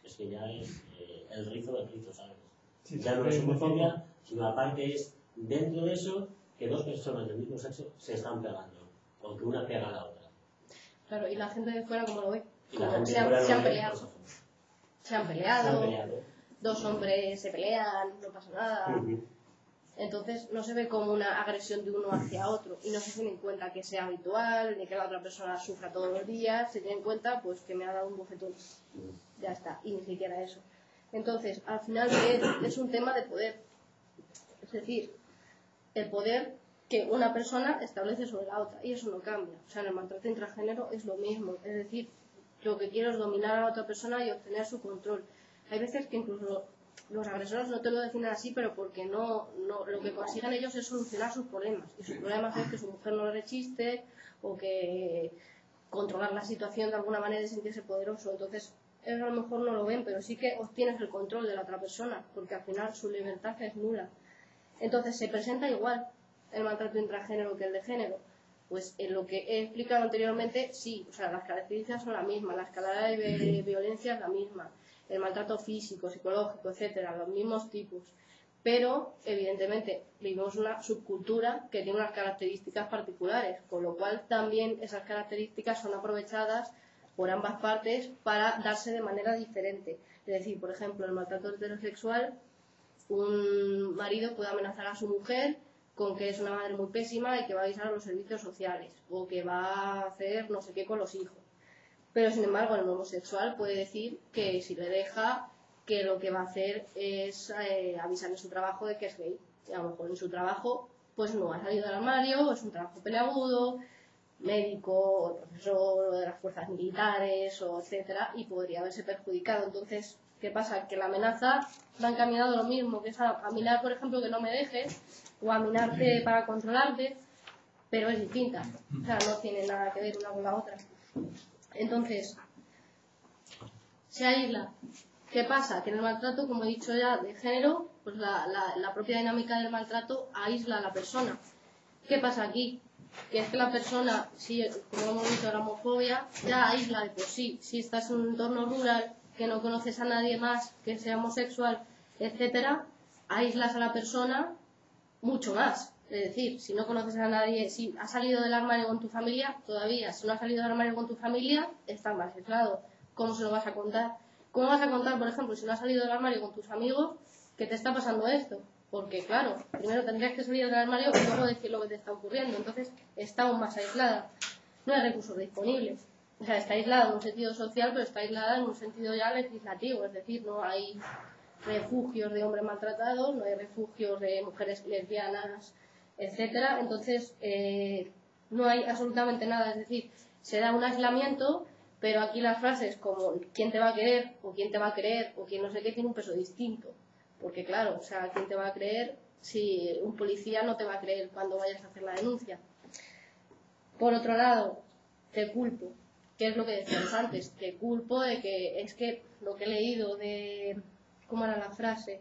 Es que ya es el rizo del rizo, ¿sabes? Sí, ya no es homofobia, sino aparte es dentro de eso que dos personas del mismo sexo se están pegando, o que una pega a la otra. Claro, y la gente de fuera, ¿cómo lo ve? Y la gente se han peleado. se han peleado, dos hombres se pelean, no pasa nada. Entonces no se ve como una agresión de uno hacia otro y no se tiene en cuenta que sea habitual, ni que la otra persona sufra todos los días, se tiene en cuenta pues que me ha dado un bofetón. Ya está, y ni siquiera eso. Entonces, al final es un tema de poder. Es decir, el poder que una persona establece sobre la otra, y eso no cambia. O sea, en el maltrato intragénero es lo mismo. Es decir, lo que quiero es dominar a la otra persona y obtener su control. Hay veces que incluso los agresores no te lo definen así, pero porque no lo que consiguen ellos es solucionar sus problemas. Y sus problemas es que su mujer no le rechiste o que controlar la situación de alguna manera y sentirse poderoso. Entonces, ellos a lo mejor no lo ven, pero sí que obtienes el control de la otra persona, porque al final su libertad es nula. Entonces, se presenta igual el maltrato intragénero que el de género. Pues en lo que he explicado anteriormente, sí, o sea, las características son las mismas, la escalada de violencia es la misma, el maltrato físico, psicológico, etcétera, los mismos tipos. Pero, evidentemente, vivimos una subcultura que tiene unas características particulares, con lo cual también esas características son aprovechadas por ambas partes para darse de manera diferente. Es decir, por ejemplo, el maltrato heterosexual, un marido puede amenazar a su mujer con que es una madre muy pésima y que va a avisar a los servicios sociales o que va a hacer no sé qué con los hijos. Pero, sin embargo, el homosexual puede decir que si le deja, que lo que va a hacer es avisar en su trabajo de que es gay. Y a lo mejor en su trabajo pues no ha salido del armario, es un trabajo peleagudo, médico, o profesor de las fuerzas militares, o etcétera, y podría haberse perjudicado. Entonces, ¿qué pasa? Que la amenaza va encaminado lo mismo, que es a minar, por ejemplo, que no me dejes, o a minarte para controlarte, pero es distinta. O sea, no tiene nada que ver una con la otra. Entonces, se aísla. ¿Qué pasa? Que en el maltrato, como he dicho ya, de género, pues la propia dinámica del maltrato aísla a la persona. ¿Qué pasa aquí? Que es que la persona, si, como hemos visto, la homofobia, ya aísla de por sí. Si estás en un entorno rural, que no conoces a nadie más que sea homosexual, etcétera, aíslas a la persona mucho más. Es decir, si no conoces a nadie, si has salido del armario con tu familia, todavía. Si no has salido del armario con tu familia, estás más aislado. ¿Cómo se lo vas a contar? ¿Cómo vas a contar, por ejemplo, si no has salido del armario con tus amigos, que te está pasando esto? Porque, claro, primero tendrías que salir del armario y luego decir lo que te está ocurriendo. Entonces, está aún más aislada. No hay recursos disponibles. O sea, está aislada en un sentido social, pero está aislada en un sentido ya legislativo. Es decir, no hay refugios de hombres maltratados, no hay refugios de mujeres lesbianas, etcétera. Entonces, no hay absolutamente nada. Es decir, se da un aislamiento, pero aquí las frases como quién te va a querer, o quién te va a creer, o quién no sé qué, tiene un peso distinto. Porque claro, o sea, ¿quién te va a creer si un policía no te va a creer cuando vayas a hacer la denuncia? Por otro lado, te culpo. ¿Qué es lo que decíamos antes? Te culpo de que es que lo que he leído de... ¿Cómo era la frase?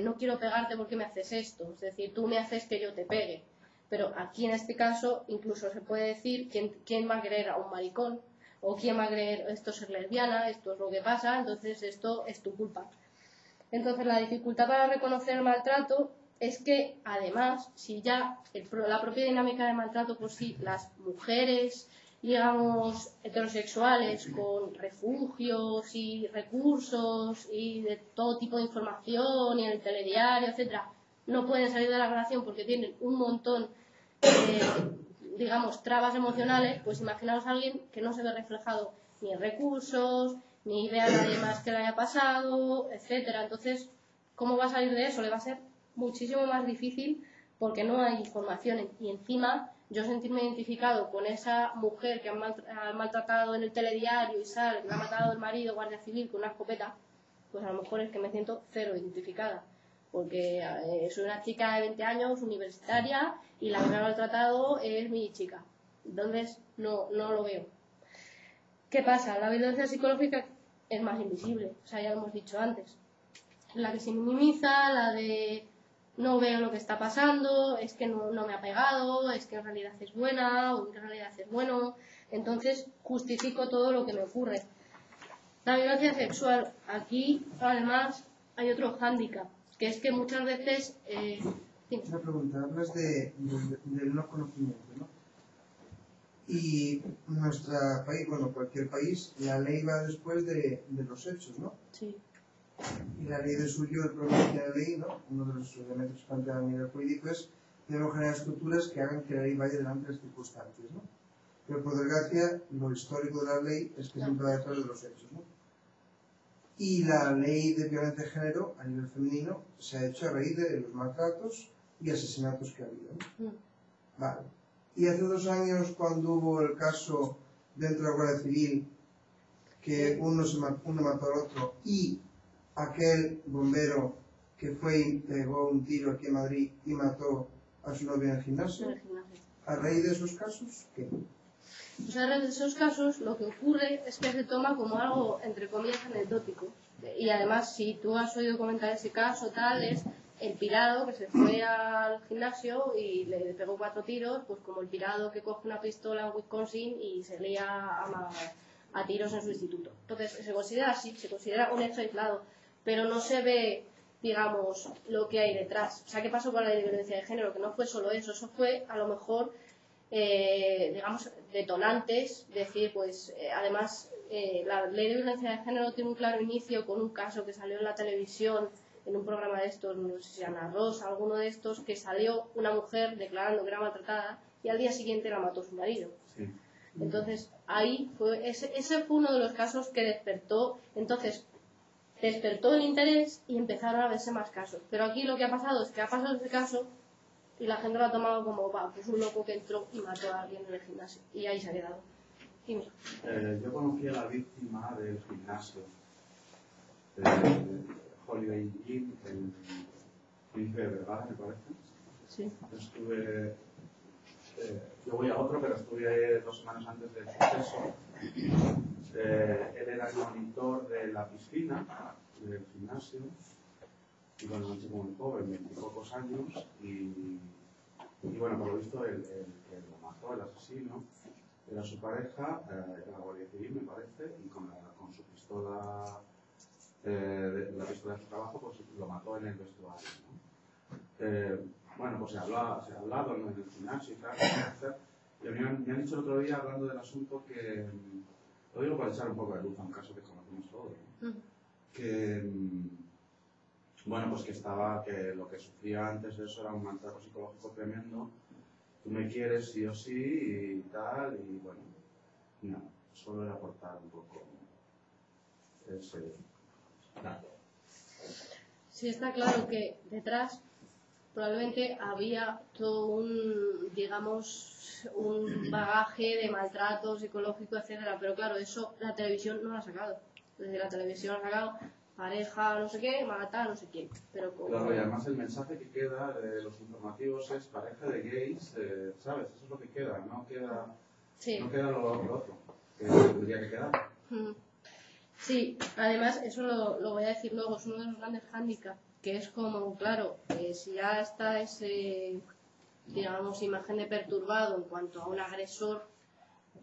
No quiero pegarte porque me haces esto. Es decir, tú me haces que yo te pegue. Pero aquí en este caso incluso se puede decir quién va a querer a un maricón o quién va a creer esto es ser lesbiana, esto es lo que pasa, entonces esto es tu culpa. Entonces la dificultad para reconocer el maltrato es que además, si ya la propia dinámica de maltrato por sí, las mujeres, digamos, heterosexuales con refugios y recursos y de todo tipo de información y en el telediario, etcétera, no pueden salir de la relación porque tienen un montón digamos, trabas emocionales, pues imaginaos a alguien que no se ve reflejado ni en recursos, ni ve a nadie más que le haya pasado, etcétera. Entonces, ¿cómo va a salir de eso? Le va a ser muchísimo más difícil porque no hay información. Y encima, yo sentirme identificado con esa mujer que ha maltratado en el telediario y sale, que le ha matado el marido, guardia civil, con una escopeta, pues a lo mejor es que me siento cero identificada. Porque soy una chica de 20 años, universitaria, y la que me ha maltratado es mi chica. Entonces, no lo veo. ¿Qué pasa? La violencia psicológica es más invisible, o sea, ya lo hemos dicho antes. La que se minimiza, la de no veo lo que está pasando, es que no me ha pegado, es que en realidad es buena, o en realidad es bueno. Entonces, justifico todo lo que me ocurre. La violencia sexual, aquí, además, hay otro hándicap, que es que muchas veces... Una pregunta, hablas del no conocimiento, ¿no? Y nuestro país, bueno, cualquier país, la ley va después de los hechos, ¿no? Sí. Y la ley de suyo, el problema que la ley, ¿no? Uno de los elementos que plantea a nivel jurídico es debemos generar estructuras que hagan que la ley vaya delante de las circunstancias, ¿no? Pero por desgracia, lo histórico de la ley es que siempre va detrás de los hechos, ¿no? Y la ley de violencia de género a nivel femenino se ha hecho a raíz de los maltratos y asesinatos que ha habido, ¿no? Vale. Y hace 2 años, cuando hubo el caso dentro de la Guardia Civil, que uno mató al otro, y aquel bombero que fue y pegó un tiro aquí en Madrid y mató a su novia en el gimnasio, a raíz de esos casos, ¿qué? Pues a raíz de esos casos, lo que ocurre es que se toma como algo, entre comillas, anecdótico. Y además, si tú has oído comentar ese caso, tal, es el pirado que se fue al gimnasio y le pegó 4 tiros, pues como el pirado que coge una pistola en Wisconsin y se lía a tiros en su instituto. Entonces, se considera así, se considera un hecho aislado, pero no se ve, digamos, lo que hay detrás. O sea, ¿qué pasó con la ley de violencia de género? Que no fue solo eso fue a lo mejor, digamos, detonantes, decir, pues, además, la ley de violencia de género tiene un claro inicio con un caso que salió en la televisión, en un programa de estos, no sé si Ana Rosa, alguno de estos, que salió una mujer declarando que era maltratada y al día siguiente la mató su marido. Sí. Entonces, ahí fue, ese fue uno de los casos que despertó el interés y empezaron a verse más casos. Pero aquí lo que ha pasado es que ha pasado ese caso y la gente lo ha tomado como, pues un loco que entró y mató a alguien en el gimnasio. Y ahí se ha quedado. Dime. Yo conocí a la víctima del gimnasio. Holiday Inn, el príncipe de Vergara, me parece. Sí. Yo voy a otro, pero estuve 2 semanas antes del suceso. Él era el monitor de la piscina del gimnasio. Y bueno, un chico muy joven, 20 y pocos años. Y bueno, por lo visto, el que lo mató, el asesino, era su pareja, era la Guardia Civil, me parece, y con su pistola. La pistola de su trabajo, pues lo mató en el vestuario, ¿no? Bueno, pues se ha hablado en el gimnasio y tal, y me han dicho el otro día, hablando del asunto, que, lo digo para echar un poco de luz a un caso que conocemos todos, ¿no? Que, bueno, pues que lo que sufría antes de eso era un maltrato psicológico tremendo, tú me quieres sí o sí y tal, y bueno, nada, solo era aportar un poco ese... Sí, está claro que detrás probablemente había todo un bagaje de maltrato psicológico, etcétera, pero claro, eso la televisión no lo ha sacado. Desde la televisión ha sacado pareja, no sé qué, mata, no sé quién. Pero como... Claro, y además el mensaje que queda de los informativos es pareja de gays, ¿sabes? Eso es lo que queda, no queda, sí. No queda lo otro que tendría que quedar. Sí, además, eso lo voy a decir luego, es uno de los grandes hándicaps, que es como, claro, si ya está ese, digamos, imagen de perturbado en cuanto a un agresor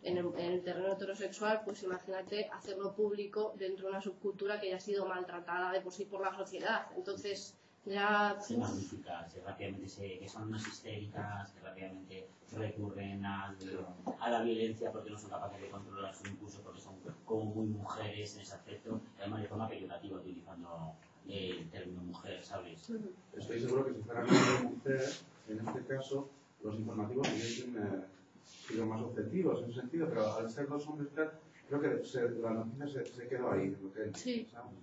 en el terreno heterosexual, pues imagínate hacerlo público dentro de una subcultura que ya ha sido maltratada de por sí por la sociedad. Entonces, ya... Se magnifica, rápidamente que son unas histéricas, que rápidamente recurren a la violencia porque no son capaces de controlar su impulso, porque son como muy mujeres en ese aspecto, además de forma peyorativa, utilizando el término mujer, ¿sabes? Estoy seguro que si fuera una mujer, en este caso, los informativos hubiesen sido más objetivos en ese sentido, pero al ser 2 hombres, creo que la noticia se quedó ahí, en lo que sí. ¿sabes?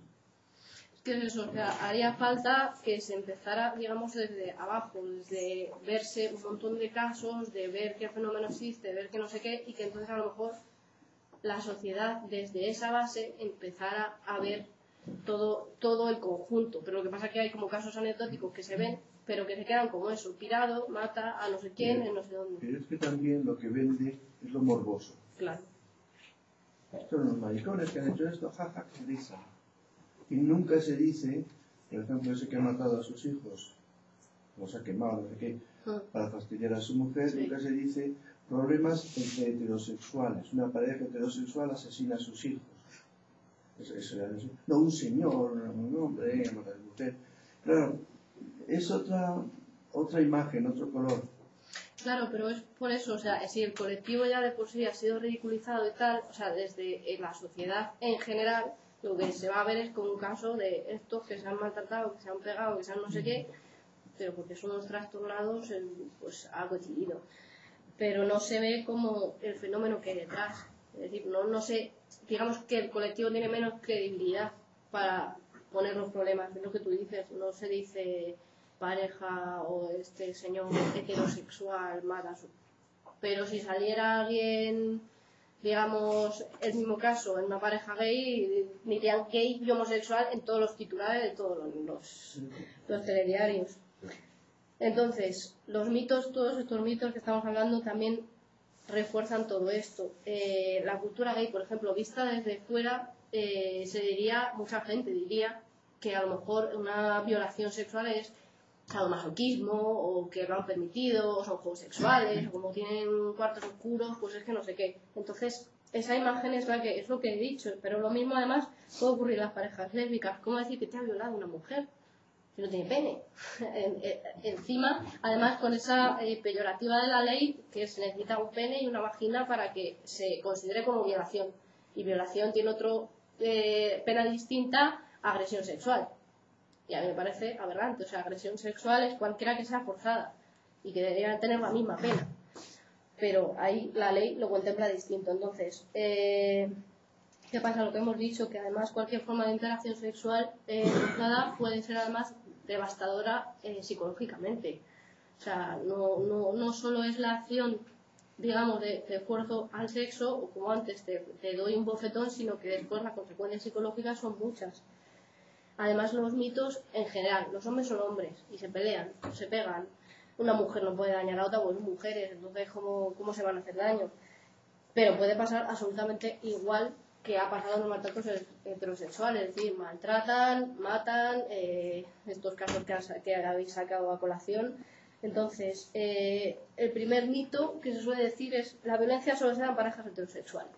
Que es eso, o sea, haría falta que se empezara, digamos, desde abajo, desde verse un montón de casos, de ver qué fenómeno existe, de ver qué no sé qué, y que entonces a lo mejor la sociedad desde esa base empezara a ver todo el conjunto. Pero lo que pasa es que hay como casos anecdóticos que se ven, pero que se quedan como eso, pirado, mata a no sé quién, en no sé dónde. Pero es que también lo que vende es lo morboso. Claro. Estos son los maricones que han hecho esto, jaja, qué risa. Y nunca se dice, por ejemplo, ese que ha matado a sus hijos, o se ha quemado, no sé qué, para fastidiar a su mujer, sí. Nunca se dice problemas entre heterosexuales. Una pareja heterosexual asesina a sus hijos. No, un señor, un hombre, mata a su mujer. Claro, es otra imagen, otro color. Claro, pero es por eso, o sea, si el colectivo ya de por sí ha sido ridiculizado y tal, o sea, desde la sociedad en general, lo que se va a ver es como un caso de estos que se han maltratado, que se han pegado, que se han no sé qué, pero porque son unos trastornados, pues ha coincidido. Pero no se ve como el fenómeno que hay detrás. Es decir, no sé, digamos que el colectivo tiene menos credibilidad para poner los problemas, es lo que tú dices, no se dice pareja o este señor heterosexual mata a su... Pero si saliera alguien, digamos, el mismo caso, en una pareja gay, dirían gay y homosexual en todos los titulares de todos los telediarios. Entonces, los mitos, todos estos mitos que estamos hablando también refuerzan todo esto. La cultura gay, por ejemplo, vista desde fuera, se diría, mucha gente diría que a lo mejor una violación sexual es sadomasoquismo, o que lo han permitido, o son juegos sexuales, o como tienen cuartos oscuros, pues es que no sé qué. Entonces, esa imagen es lo que he dicho, pero lo mismo además puede ocurrir en las parejas lésbicas. ¿Cómo decir que te ha violado una mujer si no tiene pene? Encima, además con esa peyorativa de la ley, que se necesita un pene y una vagina para que se considere como violación. Y violación tiene otro pena distinta a agresión sexual. Y a mí me parece aberrante. O sea, agresión sexual es cualquiera que sea forzada y que debería tener la misma pena. Pero ahí la ley lo contempla distinto. Entonces, ¿qué pasa? Lo que hemos dicho, que además cualquier forma de interacción sexual forzada puede ser además devastadora psicológicamente. O sea, no solo es la acción, digamos, de esfuerzo al sexo, o como antes te doy un bofetón, sino que después las consecuencias psicológicas son muchas. Además, los mitos en general, los hombres son hombres y se pelean, se pegan. Una mujer no puede dañar a otra, pues son mujeres, entonces ¿cómo se van a hacer daño? Pero puede pasar absolutamente igual que ha pasado en los maltratos heterosexuales, es decir, maltratan, matan, estos casos que habéis sacado a colación. Entonces, el primer mito que se suele decir es la violencia solo se da en parejas heterosexuales.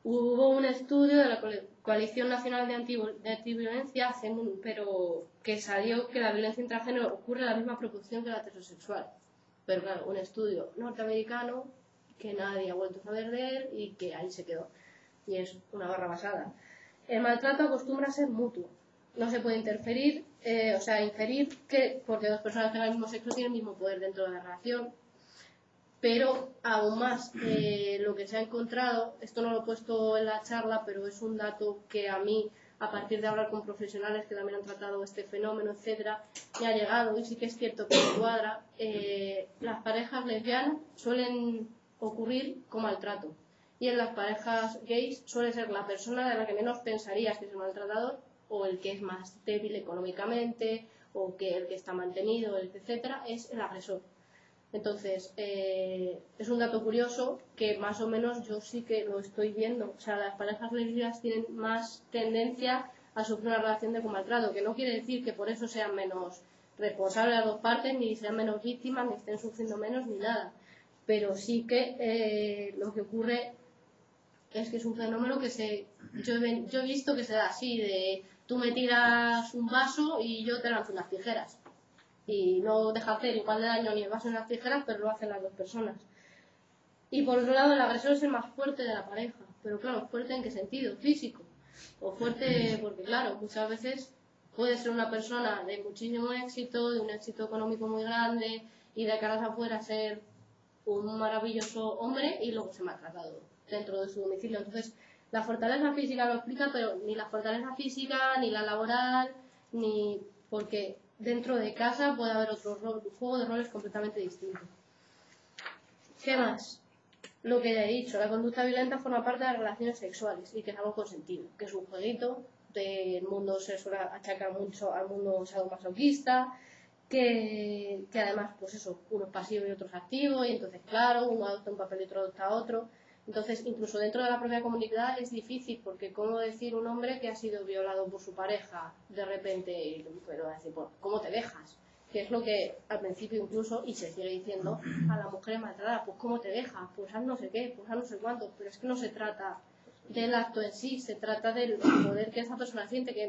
Hubo un estudio de la Coalición Nacional de Antiviolencia, pero que salió que la violencia intragénero ocurre en la misma proporción que la heterosexual. Pero claro, un estudio norteamericano que nadie ha vuelto a saber de él y que ahí se quedó. Y es una barra basada. El maltrato acostumbra a ser mutuo. No se puede inferir que porque dos personas tengan el mismo sexo tienen el mismo poder dentro de la relación. Pero aún más, lo que se ha encontrado, esto no lo he puesto en la charla, pero es un dato que a mí, a partir de hablar con profesionales que también han tratado este fenómeno, etcétera, me ha llegado, y sí que es cierto que me cuadra, las parejas lesbianas suelen ocurrir con maltrato. Y en las parejas gays suele ser la persona de la que menos pensarías que es el maltratador, o el que es más débil económicamente, o que el que está mantenido, etcétera, es el agresor. Entonces, es un dato curioso que más o menos yo sí que lo estoy viendo. O sea, las parejas lesbianas tienen más tendencia a sufrir una relación de maltrato, que no quiere decir que por eso sean menos responsables las dos partes, ni sean menos víctimas, ni estén sufriendo menos, ni nada. Pero sí que lo que ocurre es que es un fenómeno que yo he visto que se da así, de tú me tiras un vaso y yo te lanzo unas tijeras. Y no deja hacer igual de daño ni el vaso ni las tijeras, pero lo hacen las dos personas. Y por otro lado, el agresor es el más fuerte de la pareja. Pero claro, ¿fuerte en qué sentido? Físico. O fuerte porque, claro, muchas veces puede ser una persona de muchísimo éxito, de un éxito económico muy grande, y de caras afuera ser un maravilloso hombre, y luego se maltratado dentro de su domicilio. Entonces, la fortaleza física lo explica, pero ni la fortaleza física, ni la laboral, ni porque dentro de casa puede haber otro juego de roles completamente distinto. ¿Qué más? Lo que ya he dicho, la conducta violenta forma parte de las relaciones sexuales y que es algo consentido, que es un jueguito, del mundo se suele achacar mucho al mundo sadomasoquista, que además, pues eso, uno es pasivo y otro es activo, y entonces, claro, uno adopta un papel y otro adopta otro. Entonces, incluso dentro de la propia comunidad es difícil, porque ¿cómo decir un hombre que ha sido violado por su pareja de repente? Pero decir, pues, ¿cómo te dejas? Que es lo que al principio incluso, y se sigue diciendo, a la mujer maltratada, pues ¿cómo te dejas? Pues haz no sé qué, pues haz no sé cuánto. Pero es que no se trata del acto en sí, se trata del poder que esa persona siente que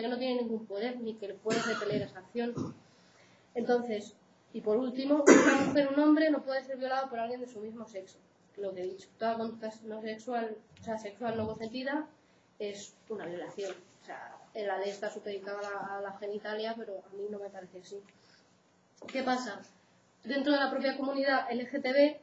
no tiene ningún poder, ni que le puede repeler esa acción. Entonces, Y por último, una mujer o un hombre no puede ser violado por alguien de su mismo sexo. Lo que he dicho, toda conducta no sexual, o sea, sexual no consentida es una violación. O sea, en la ley está supeditada a la genitalia, pero a mí no me parece así. ¿Qué pasa? Dentro de la propia comunidad LGTB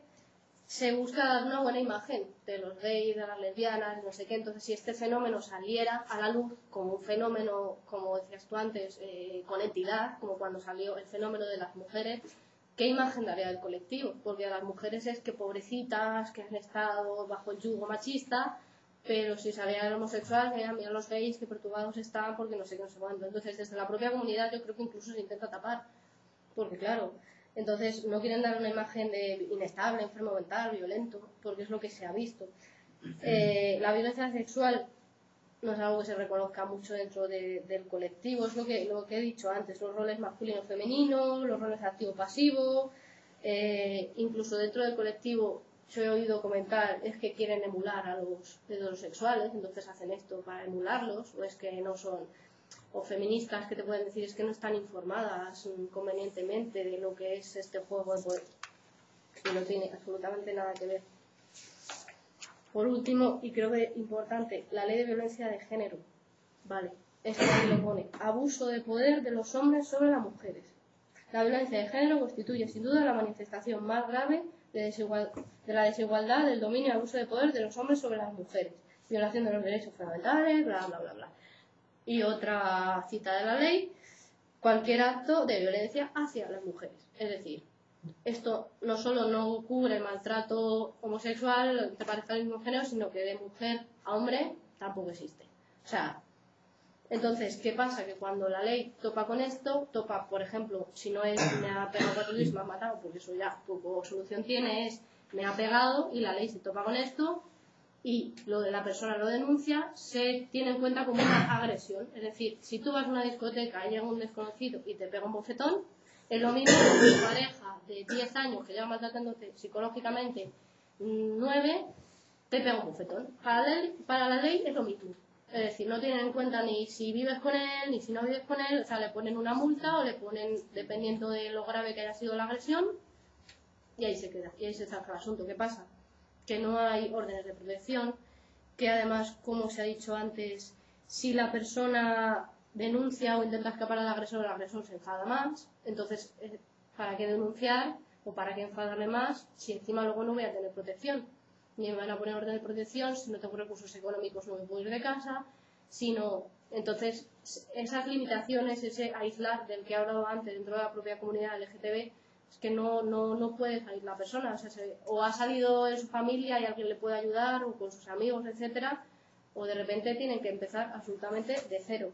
se busca dar una buena imagen de los gays, de las lesbianas, no sé qué. Entonces, si este fenómeno saliera a la luz como un fenómeno, como decías tú antes, con entidad, como cuando salió el fenómeno de las mujeres, ¿qué imagen daría del colectivo? Porque a las mujeres es que pobrecitas, que han estado bajo el yugo machista, pero si salía el homosexual, mira los gays, que perturbados están porque no sé qué, no sé cuánto. Entonces, desde la propia comunidad yo creo que incluso se intenta tapar, porque claro, entonces no quieren dar una imagen de inestable, enfermo mental, violento, porque es lo que se ha visto. La violencia sexual no es algo que se reconozca mucho dentro del colectivo, es lo que he dicho antes, los roles masculino-femenino, los roles activo-pasivo, incluso dentro del colectivo yo he oído comentar es que quieren emular a los heterosexuales, entonces hacen esto para emularlos, o es que no son, o feministas que te pueden decir es que no están informadas convenientemente de lo que es este juego de poder, que no tiene absolutamente nada que ver. Por último, y creo que importante, la ley de violencia de género. Vale, esto aquí lo pone. Abuso de poder de los hombres sobre las mujeres. La violencia de género constituye sin duda la manifestación más grave de la desigualdad, del dominio y abuso de poder de los hombres sobre las mujeres. Violación de los derechos fundamentales, bla, bla, bla, bla. Y otra cita de la ley, cualquier acto de violencia hacia las mujeres. Es decir, esto no solo no cubre el maltrato homosexual entre parejas del mismo género, sino que de mujer a hombre tampoco existe. O sea, entonces, ¿qué pasa? Que cuando la ley topa con esto, topa, por ejemplo, si no es me ha pegado 4 días y me ha matado, porque eso ya poco solución tiene, es me ha pegado y la ley se topa con esto y lo de la persona lo denuncia, se tiene en cuenta como una agresión. Es decir, si tú vas a una discoteca y llega un desconocido y te pega un bofetón, es lo mismo que tu pareja de 10 años que lleva maltratándote psicológicamente 9, te pega un bofetón. Para la ley es lo mismo. Es decir, no tienen en cuenta ni si vives con él, ni si no vives con él, o sea, le ponen una multa o le ponen, dependiendo de lo grave que haya sido la agresión, y ahí se queda, y ahí se zanja el asunto. ¿Qué pasa? Que no hay órdenes de protección, que además, como se ha dicho antes, si la persona denuncia o intenta escapar al agresor, el agresor se enfada más, entonces, ¿para qué denunciar o para qué enfadarle más si encima luego no voy a tener protección? Ni me van a poner orden de protección, si no tengo recursos económicos no me puedo ir de casa, sino, entonces, esas limitaciones, ese aislar del que he hablado antes dentro de la propia comunidad LGTB, es que no puede salir la persona, o sea, o ha salido en su familia y alguien le puede ayudar, o con sus amigos, etcétera, o de repente tienen que empezar absolutamente de cero.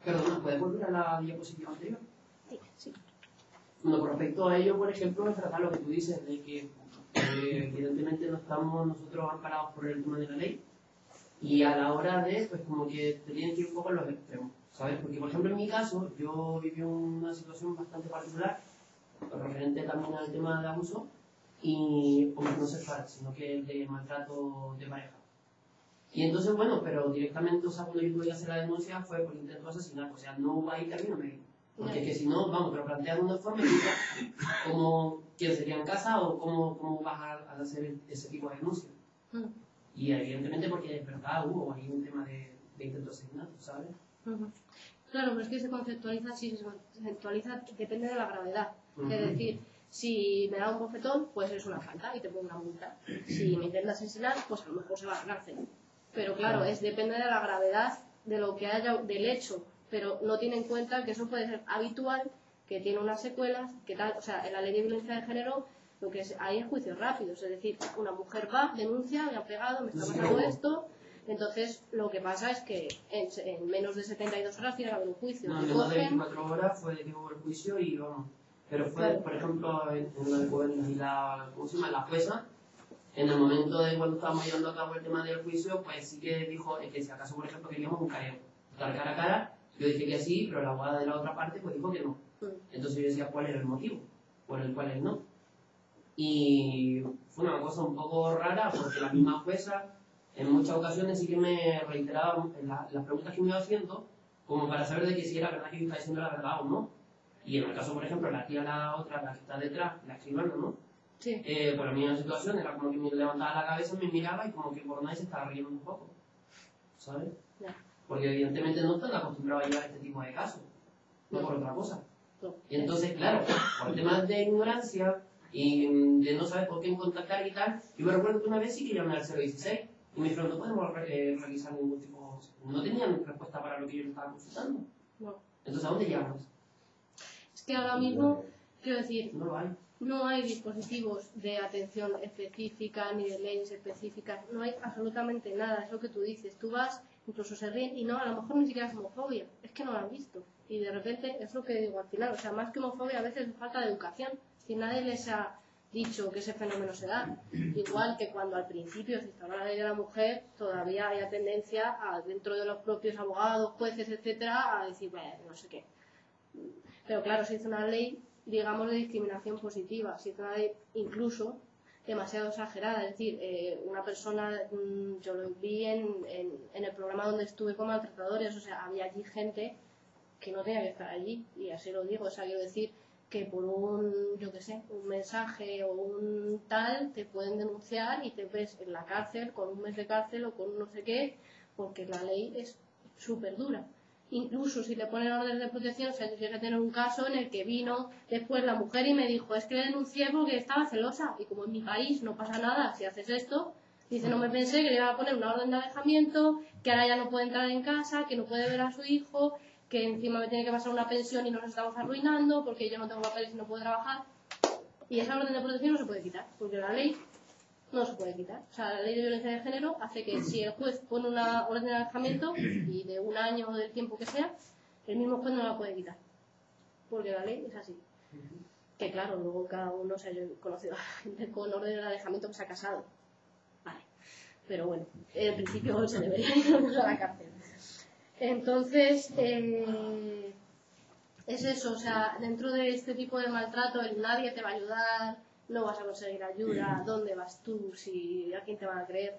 Perdona, ¿puedes volver a la diapositiva anterior? Sí. Bueno, con respecto a ello, por ejemplo, es tratar lo que tú dices, de que evidentemente no estamos nosotros amparados por el tema de la ley, y a la hora de, pues como que te tienen que ir un poco en los extremos, ¿sabes? Porque, por ejemplo, en mi caso, yo viví una situación bastante particular, referente también al tema de abuso, y pues, no sexual, sino que el de maltrato de pareja. Y entonces, bueno, pero directamente, o sea, cuando yo tuve que hacer la denuncia fue por intento de asesinato, o sea, no hubo ahí término medio. Porque es que si no, vamos, te lo planteas de una forma y dices cómo quién sería en casa o cómo vas a hacer ese tipo de denuncia. Y evidentemente porque es verdad, hubo ahí un tema de intento de asesinato, ¿sabes? Claro, pero es que se conceptualiza depende de la gravedad. Es decir, si me da un bofetón, pues es una falta y te pongo una multa. Si me intenta asesinar, pues a lo mejor se va a la cárcel. Pero claro, depende de la gravedad de lo que haya, del hecho. Pero no tiene en cuenta que eso puede ser habitual, que tiene unas secuelas, que tal, o sea, en la ley de violencia de género lo que hay es juicios rápidos, es decir, una mujer va, denuncia, me ha pegado, me está pasando esto, entonces lo que pasa es que en menos de 72 horas tiene que haber un juicio. No, en más de 24 horas fue que hubo el juicio y vamos, pero fue, por ejemplo, en la jueza, en el momento de cuando estábamos llevando a cabo el tema del juicio, pues sí que dijo que si acaso, por ejemplo, queríamos un careo, estar cara a cara. Yo dije que sí, pero la abogada de la otra parte pues dijo que no. Entonces yo decía cuál era el motivo por el cual él no. Y fue una cosa un poco rara porque la misma jueza en muchas ocasiones sí que me reiteraba las preguntas que me iba haciendo como para saber de que si era verdad que yo estaba diciendo la verdad o no. Y en el caso, por ejemplo, la tía, la otra, la que está detrás, la escribana, ¿no? Sí. Por la misma situación, era como que me levantaba la cabeza, me miraba y como que por nadie se estaba riendo un poco, ¿sabes? Ya. Porque evidentemente no están acostumbrados a llevar este tipo de casos, no por otra cosa. No. Y entonces, claro, por temas de ignorancia y de no saber por qué contactar y tal, yo me recuerdo que una vez sí que llamé al 016 y me dijeron, no podemos realizar ningún tipo, no tenían respuesta para lo que yo le estaba consultando. No. Entonces, ¿a dónde llamas? Es que ahora mismo, quiero decir, No lo hay. no hay dispositivos de atención específica ni de leyes específicas, no hay absolutamente nada, es lo que tú dices. Tú vas, incluso se ríen y no, a lo mejor ni siquiera es homofobia, es que no lo han visto. Y de repente es lo que digo al final, o sea, más que homofobia a veces es falta de educación. Si nadie les ha dicho que ese fenómeno se da, igual que cuando al principio se instauró la ley de la mujer, todavía había tendencia dentro de los propios abogados, jueces, etcétera, a decir, bueno, no sé qué. Pero claro, se hizo una ley, digamos, de discriminación positiva, se hizo una ley incluso demasiado exagerada, es decir, una persona, yo lo vi en el programa donde estuve con maltratadores, o sea, había allí gente que no tenía que estar allí, y así lo digo, o sea, quiero decir que por un, yo qué sé, un mensaje o un tal, te pueden denunciar y te ves en la cárcel con un mes de cárcel o con no sé qué, porque la ley es súper dura. Incluso si te ponen órdenes de protección, o sea, yo llegué a tener un caso en el que vino después la mujer y me dijo, es que le denuncié porque estaba celosa, y como en mi país no pasa nada si haces esto, dice, no me pensé que le iba a poner una orden de alejamiento, que ahora ya no puede entrar en casa, que no puede ver a su hijo, que encima me tiene que pasar una pensión y nos estamos arruinando porque yo no tengo papeles y no puedo trabajar. Y esa orden de protección no se puede quitar, porque la ley no se puede quitar. O sea, la ley de violencia de género hace que si el juez pone una orden de alejamiento y de un año o del tiempo que sea, el mismo juez no la puede quitar, porque la ley es así. Que claro, luego cada uno, o sea, yo he conocido a gente con orden de alejamiento que se ha casado. Vale. Pero bueno, en principio se debería ir a la cárcel. Entonces, es eso, o sea, dentro de este tipo de maltrato, nadie te va a ayudar, no vas a conseguir ayuda, ¿dónde vas tú? ¿A quién te van a creer?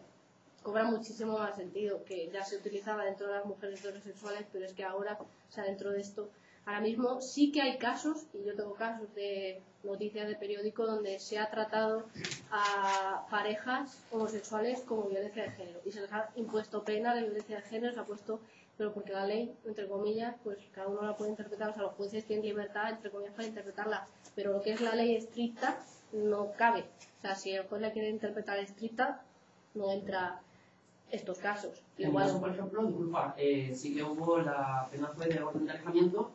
Cobra muchísimo más sentido, que ya se utilizaba dentro de las mujeres heterosexuales, pero es que ahora, o sea, dentro de esto, ahora mismo sí que hay casos, y yo tengo casos de noticias de periódico donde se ha tratado a parejas homosexuales como violencia de género, y se les ha impuesto pena de violencia de género, se ha puesto, pero porque la ley, entre comillas, pues cada uno la puede interpretar, o sea, los jueces tienen libertad, entre comillas, para interpretarla, pero lo que es la ley estricta no cabe. O sea, si el juez la quiere interpretar estricta, no entra estos casos. Igual, por ejemplo, disculpa, sí que hubo la pena fue de orden de alejamiento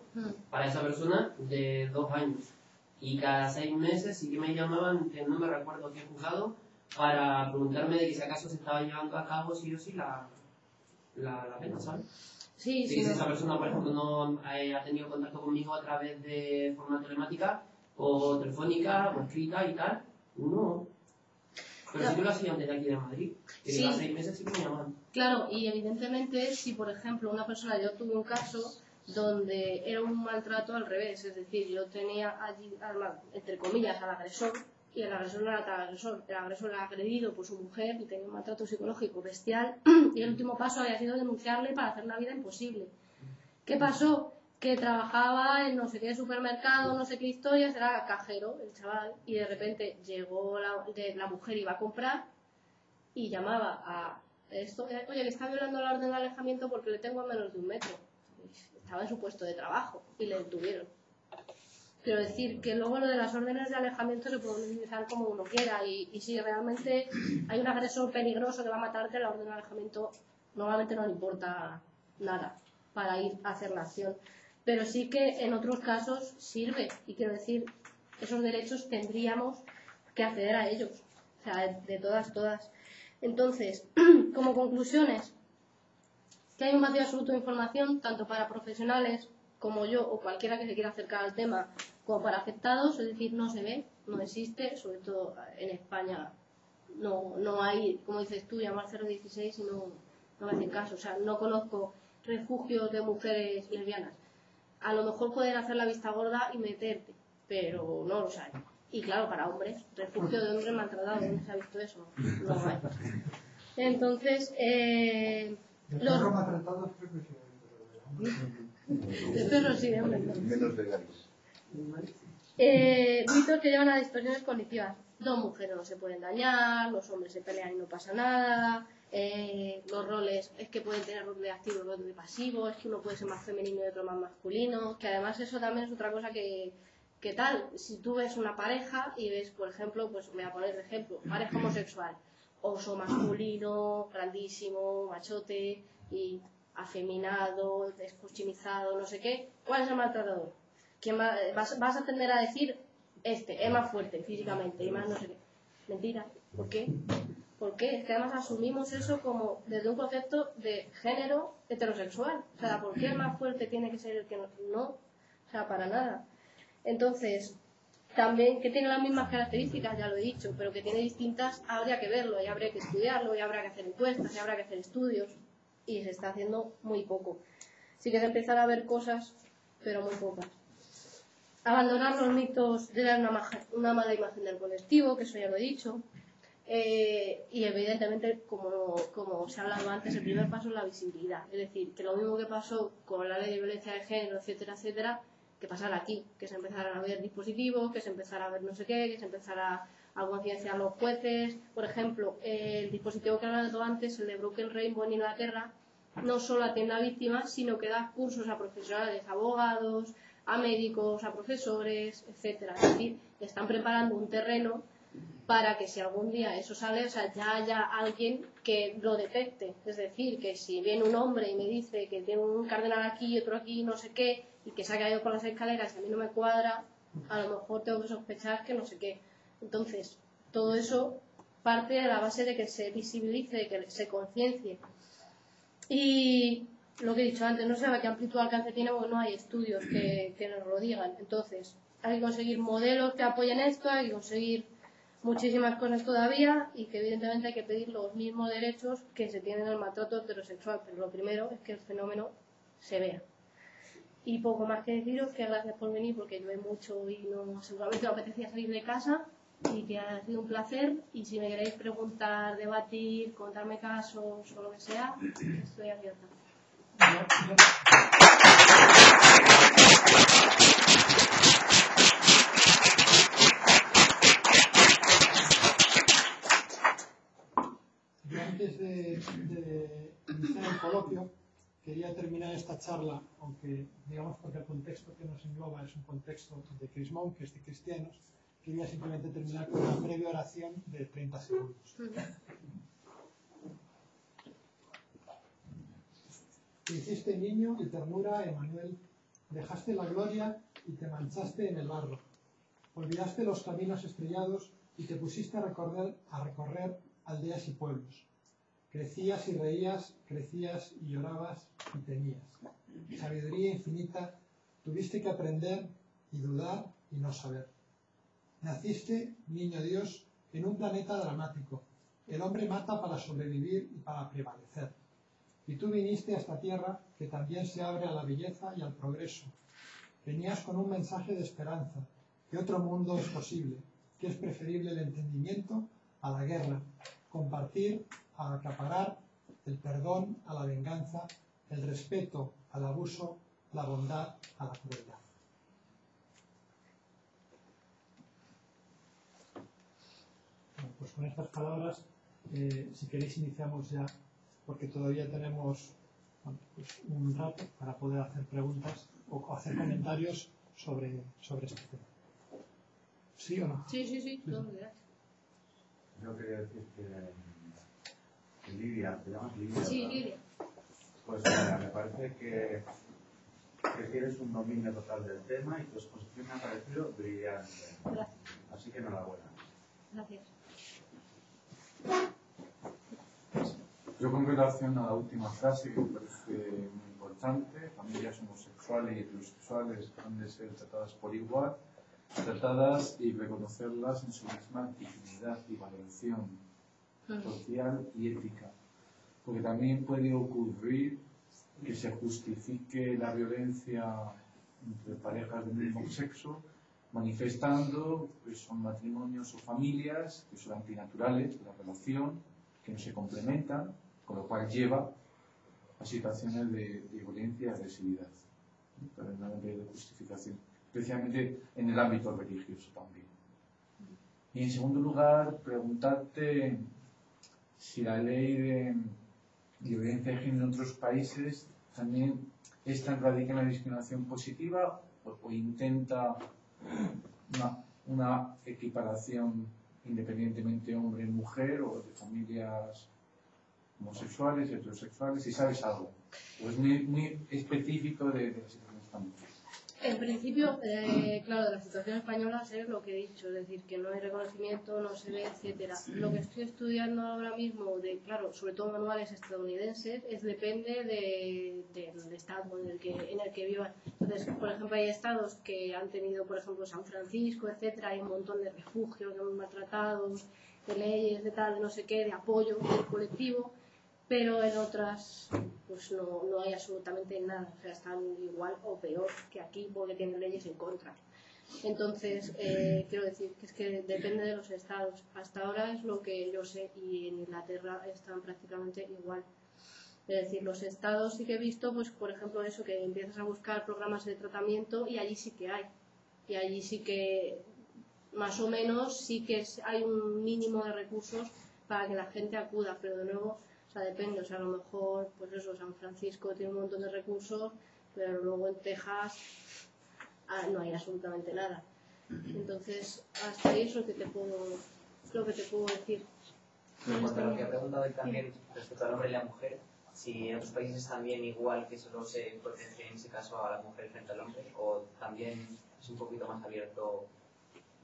para esa persona de 2 años. Y cada 6 meses sí que me llamaban, que no me recuerdo qué juzgado, para preguntarme de que si acaso se estaba llevando a cabo sí o sí la pena, ¿sabes? Sí, si esa persona, por ejemplo, no ha tenido contacto conmigo a través de forma telemática o telefónica o escrita y tal, no. Pero sí que lo hacían desde aquí de Madrid, que sí. cada 6 meses sí que me llamaban. Claro, y evidentemente si, por ejemplo, una persona, yo tuve un caso donde era un maltrato al revés, es decir, yo tenía allí, entre comillas, al agresor, y el agresor no era tal agresor, el agresor era agredido por su mujer y tenía un maltrato psicológico bestial, y el último paso había sido denunciarle para hacer una vida imposible. ¿Qué pasó? Que trabajaba en no sé qué supermercado, no sé qué historias, era cajero el chaval, y de repente llegó la mujer, iba a comprar, y llamaba a esto, oye, que está violando la orden de alejamiento porque le tengo a menos de 1 metro. Estaba en su puesto de trabajo y le detuvieron. Quiero decir que luego lo de las órdenes de alejamiento se puede utilizar como uno quiera, y si realmente hay un agresor peligroso que va a matarte, la orden de alejamiento normalmente no le importa nada para ir a hacer la acción. Pero sí que en otros casos sirve, y quiero decir, esos derechos tendríamos que acceder a ellos, o sea, de todas. Entonces, como conclusiones, que hay un vacío absoluto de información, tanto para profesionales como yo o cualquiera que se quiera acercar al tema, como para afectados, es decir, no se ve, no existe, sobre todo en España no hay, como dices tú, llamar 016 y no me hacen caso, o sea, no conozco refugios de mujeres lesbianas. A lo mejor pueden hacer la vista gorda y meterte, pero no los hay. Y claro, para hombres, refugio de hombres maltratados, ¿dónde se ha visto eso? No hay. Entonces, los perros maltratados creo que sí. De perros sí, de hombres no. Menos legales. Mitos que llevan a distorsiones cognitivas. Dos mujeres no se pueden dañar, los hombres se pelean y no pasa nada, los roles es que pueden tener rol de activo y rol de pasivo, es que uno puede ser más femenino y otro más masculino, que además eso también es otra cosa que tal, si tú ves una pareja y ves, por ejemplo, pues voy a poner de ejemplo, pareja homosexual, oso masculino, grandísimo, machote y afeminado, descuchimizado, no sé qué, ¿cuál es el maltratador? ¿Quién vas a tender a decir es más fuerte físicamente y más no sé qué? Mentira. ¿Por qué? ¿Por qué? Es que además asumimos eso como desde un concepto de género heterosexual. O sea, ¿por qué el más fuerte tiene que ser el que no? No. O sea, para nada. Entonces, también que tiene las mismas características, ya lo he dicho, pero que tiene distintas, habría que verlo y habría que estudiarlo y habrá que hacer encuestas y habrá que hacer estudios y se está haciendo muy poco. Sí que se empezar a ver cosas, pero muy pocas. Abandonar los mitos de dar una mala imagen del colectivo, que eso ya lo he dicho. Y evidentemente, como se ha hablado antes, el primer paso es la visibilidad. Es decir, que lo mismo que pasó con la ley de violencia de género, etcétera, etcétera, que pasara aquí, que se empezaran a ver dispositivos, que se empezara a ver no sé qué, que se empezara a concienciar los jueces. Por ejemplo, el dispositivo que he hablado antes, el de Broken Rainbow en Inglaterra, no solo atiende a víctimas, sino que da cursos a profesionales, abogados, a médicos, a profesores, etcétera. Es decir, están preparando un terreno para que si algún día eso sale, o sea, ya haya alguien que lo detecte. Es decir, que si viene un hombre y me dice que tiene un cardenal aquí y otro aquí, no sé qué, y que se ha caído por las escaleras y a mí no me cuadra, a lo mejor tengo que sospechar que no sé qué. Entonces, todo eso parte de la base de que se visibilice, de que se conciencie. Y lo que he dicho antes, no se sabe qué amplitud de alcance tiene porque no hay estudios que nos lo digan. Entonces, hay que conseguir modelos que apoyen esto, hay que conseguir muchísimas cosas todavía y que evidentemente hay que pedir los mismos derechos que se tienen en el maltrato heterosexual. Pero lo primero es que el fenómeno se vea. Y poco más que deciros, que gracias por venir porque llueve mucho y no, seguramente me apetecía salir de casa y que ha sido un placer. Y si me queréis preguntar, debatir, contarme casos o lo que sea, estoy abierta. Yo antes de iniciar el coloquio quería terminar esta charla, aunque digamos porque el contexto que nos engloba es un contexto de crismón, que es de cristianos, quería simplemente terminar con una breve oración de 30 segundos. Te hiciste niño y ternura, Emanuel, dejaste la gloria y te manchaste en el barro. Olvidaste los caminos estrellados y te pusiste a recorrer aldeas y pueblos. Crecías y reías, crecías y llorabas y temías. Sabiduría infinita, tuviste que aprender y dudar y no saber. Naciste, niño Dios, en un planeta dramático. El hombre mata para sobrevivir y para prevalecer. Y tú viniste a esta tierra que también se abre a la belleza y al progreso. Venías con un mensaje de esperanza, que otro mundo es posible, que es preferible el entendimiento a la guerra, compartir a acaparar, el perdón a la venganza, el respeto al abuso, la bondad a la crueldad. Bueno, pues con estas palabras, si queréis iniciamos ya, porque todavía tenemos pues un rato para poder hacer preguntas o hacer comentarios sobre este tema. ¿Sí o no? Sí. Todo bien. Yo quería decir que Lidia, ¿te llamas Lidia? Sí, ¿verdad? Lidia. Pues mira, me parece que tienes un dominio total del tema y tu exposición me ha parecido brillante. Gracias. Así que enhorabuena. Gracias. Yo con relación a la última frase, que me parece muy importante, familias homosexuales y heterosexuales han de ser tratadas por igual, tratadas y reconocerlas en su misma dignidad y valoración social y ética. Porque también puede ocurrir que se justifique la violencia entre parejas del mismo sexo manifestando que son matrimonios o familias que son antinaturales de la relación, que no se complementan, con lo cual lleva a situaciones de violencia y agresividad. Pero no hay de justificación. especialmente en el ámbito religioso también. Y en segundo lugar, preguntarte si la ley de violencia de género en otros países también radica en la discriminación positiva o intenta una equiparación independientemente hombre-mujer o de familias homosexuales, heterosexuales, si sabes algo. O es muy específico de la situación española. En principio, claro, de la situación española es lo que he dicho, es decir, que no hay reconocimiento, no se ve, etcétera. Lo que estoy estudiando ahora mismo, claro, sobre todo manuales estadounidenses, depende del estado en el que vivan. Entonces, por ejemplo, hay estados que han tenido, por ejemplo, San Francisco, etcétera, hay un montón de refugios, de maltratados, de leyes, de tal, de no sé qué, de apoyo del colectivo, pero en otras pues no hay absolutamente nada, o sea, están igual o peor que aquí porque tienen leyes en contra. Entonces, quiero decir que es que depende de los estados. Hasta ahora es lo que yo sé y en Inglaterra están prácticamente igual. Es decir, los estados sí que he visto, pues por ejemplo eso, que empiezas a buscar programas de tratamiento y allí sí que hay. Y allí sí que, más o menos, sí que hay un mínimo de recursos para que la gente acuda, pero de nuevo, o sea, depende, o sea, a lo mejor, pues eso, San Francisco tiene un montón de recursos, pero luego en Texas no hay absolutamente nada. Entonces, hasta ahí es lo que te puedo decir. En cuanto a lo que ha preguntado él también respecto al hombre y la mujer, si en otros países también igual que solo se potencia en ese caso a la mujer frente al hombre, o también es un poquito más abierto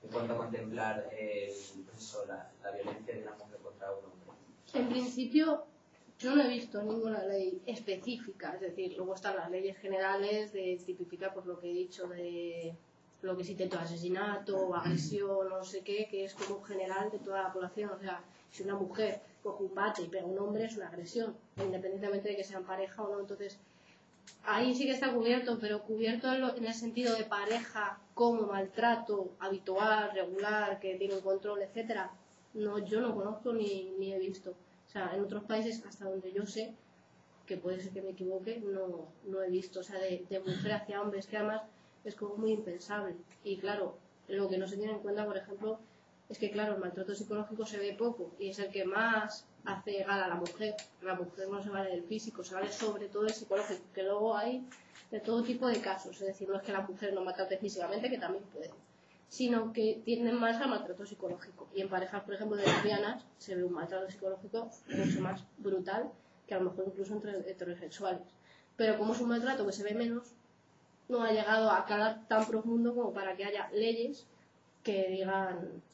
en cuanto a contemplar la violencia de una mujer contra un hombre. En principio, yo no he visto ninguna ley específica, es decir, luego están las leyes generales de tipificar por lo que he dicho de lo que es intento de asesinato o agresión, no sé qué, que es como general de toda la población. O sea, si una mujer coge un bate y pega a un hombre es una agresión, independientemente de que sean pareja o no. Entonces, ahí sí que está cubierto, pero cubierto en el sentido de pareja como maltrato habitual, regular, que tiene un control, etcétera. No, yo no conozco ni he visto. O sea, en otros países, hasta donde yo sé, que puede ser que me equivoque, no he visto. O sea, de mujer hacia hombres, que además es como muy impensable. Y claro, lo que no se tiene en cuenta, por ejemplo, es que claro, el maltrato psicológico se ve poco y es el que más hace gala a la mujer. La mujer no se vale del físico, se vale sobre todo del psicológico, que luego hay de todo tipo de casos. Es decir, no es que la mujer no maltrate físicamente, que también puede, sino que tienden más al maltrato psicológico. Y en parejas, por ejemplo, de lesbianas, se ve un maltrato psicológico mucho más brutal que a lo mejor incluso entre heterosexuales. Pero como es un maltrato que se ve menos, no ha llegado a calar tan profundo como para que haya leyes que digan...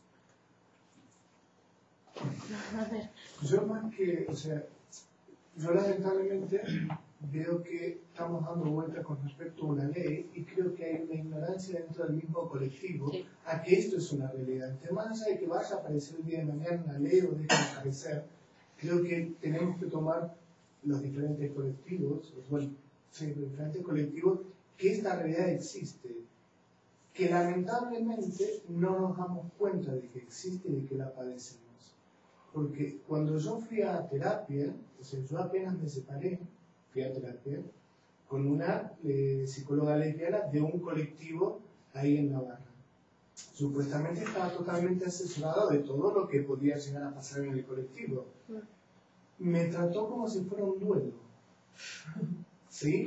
Yo más que, o sea, yo lamentablemente veo que estamos dando vueltas con respecto a una ley y creo que hay una ignorancia dentro del mismo colectivo a que esto es una realidad. Entonces, más allá de que vaya a aparecer el día de mañana una ley o deje de aparecer, creo que tenemos que tomar los diferentes colectivos, los diferentes colectivos, que esta realidad existe, que lamentablemente no nos damos cuenta de que existe y de que la padecemos. Porque cuando yo fui a terapia, o sea, yo apenas me separé, fui a terapia con una psicóloga lesbiana de un colectivo ahí en Navarra. Supuestamente estaba totalmente asesorada de todo lo que podía llegar a pasar en el colectivo. Me trató como si fuera un duelo. ¿Sí?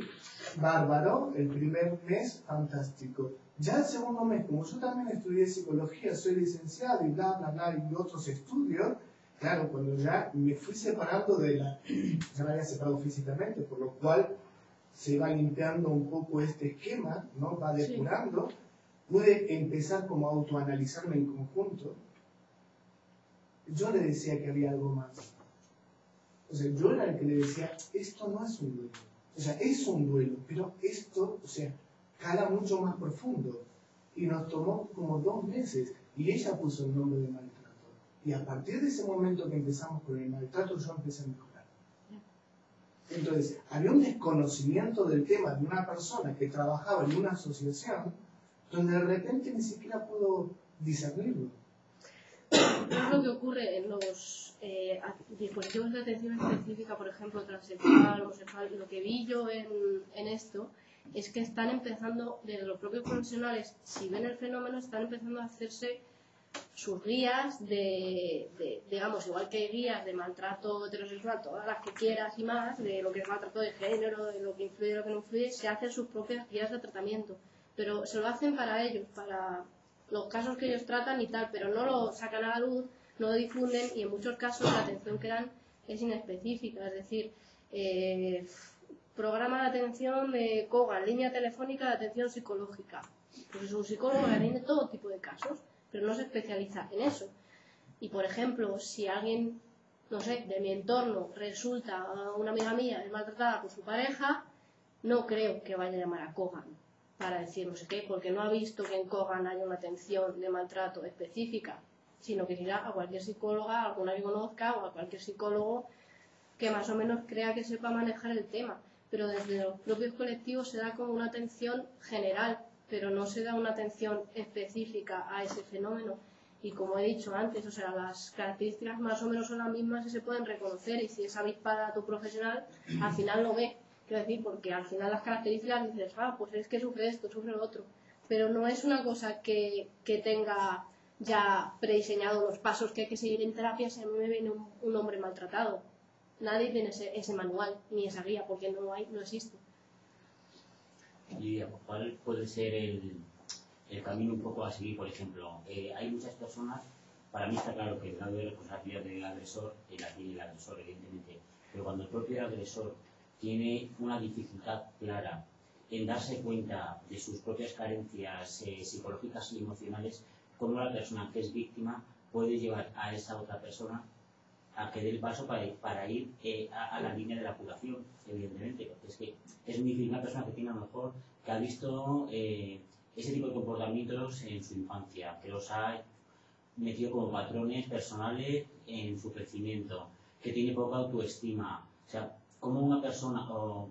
Bárbaro, el primer mes, fantástico. Ya el segundo mes, como yo también estudié psicología, soy licenciado y bla, bla, bla, y otros estudios, claro, cuando ya me fui separando ya me había separado físicamente, por lo cual se va limpiando un poco este esquema, ¿no? Va depurando. Pude empezar como a autoanalizarme en conjunto. Yo le decía que había algo más. O sea, yo era el que le decía, esto no es un duelo. O sea, es un duelo, pero esto, o sea, cala mucho más profundo. Y nos tomó como 2 meses. Y ella puso el nombre de maltrato. Y a partir de ese momento que empezamos con el maltrato, yo empecé a mejorar. Entonces, había un desconocimiento del tema de una persona que trabajaba en una asociación donde de repente ni siquiera pudo discernirlo. Es lo que ocurre en los dispositivos de atención específica, por ejemplo, transexual, homosexual. Lo que vi yo en esto es que están empezando, desde los propios profesionales, si ven el fenómeno, están empezando a hacerse sus guías digamos, igual que hay guías de maltrato heterosexual, todas las que quieras y más, de lo que es maltrato de género, de lo que influye y lo que no influye, se hacen sus propias guías de tratamiento. Pero se lo hacen para ellos, para los casos que ellos tratan y tal, pero no lo sacan a la luz, no lo difunden y en muchos casos la atención que dan es inespecífica, es decir, programa de atención de COGA, línea telefónica de atención psicológica. Pues es un psicólogo que atiende todo tipo de casos, pero no se especializa en eso. Y por ejemplo, si alguien, no sé, de mi entorno resulta una amiga mía es maltratada por su pareja, no creo que vaya a llamar a Kogan para decir no sé qué, porque no ha visto que en Kogan haya una atención de maltrato específica, sino que irá a cualquier psicóloga, alguna que conozca, o a cualquier psicólogo que más o menos crea que sepa manejar el tema. Pero desde los propios colectivos se da como una atención general, pero no se da una atención específica a ese fenómeno. Y como he dicho antes, o sea, las características más o menos son las mismas y se pueden reconocer, y si es avispada tu profesional, al final lo ve. Quiero decir, porque al final las características dices, pues es que sufre esto, sufre lo otro. Pero no es una cosa que tenga ya prediseñado los pasos que hay que seguir en terapia si a mí me viene un hombre maltratado. Nadie tiene ese manual ni esa guía, porque no existe. Y ¿cuál puede ser el camino un poco a seguir? Por ejemplo, hay muchas personas, para mí está claro que el grado de responsabilidad del agresor la tiene el agresor, evidentemente, pero cuando el propio agresor tiene una dificultad clara en darse cuenta de sus propias carencias psicológicas y emocionales, cómo la persona que es víctima puede llevar a esa otra persona a que dé el paso para ir a la línea de la curación, evidentemente, porque es que es muy difícil una persona que tiene a lo mejor, que ha visto ese tipo de comportamientos en su infancia, que los ha metido como patrones personales en su crecimiento, que tiene poca autoestima. O sea, como una persona, o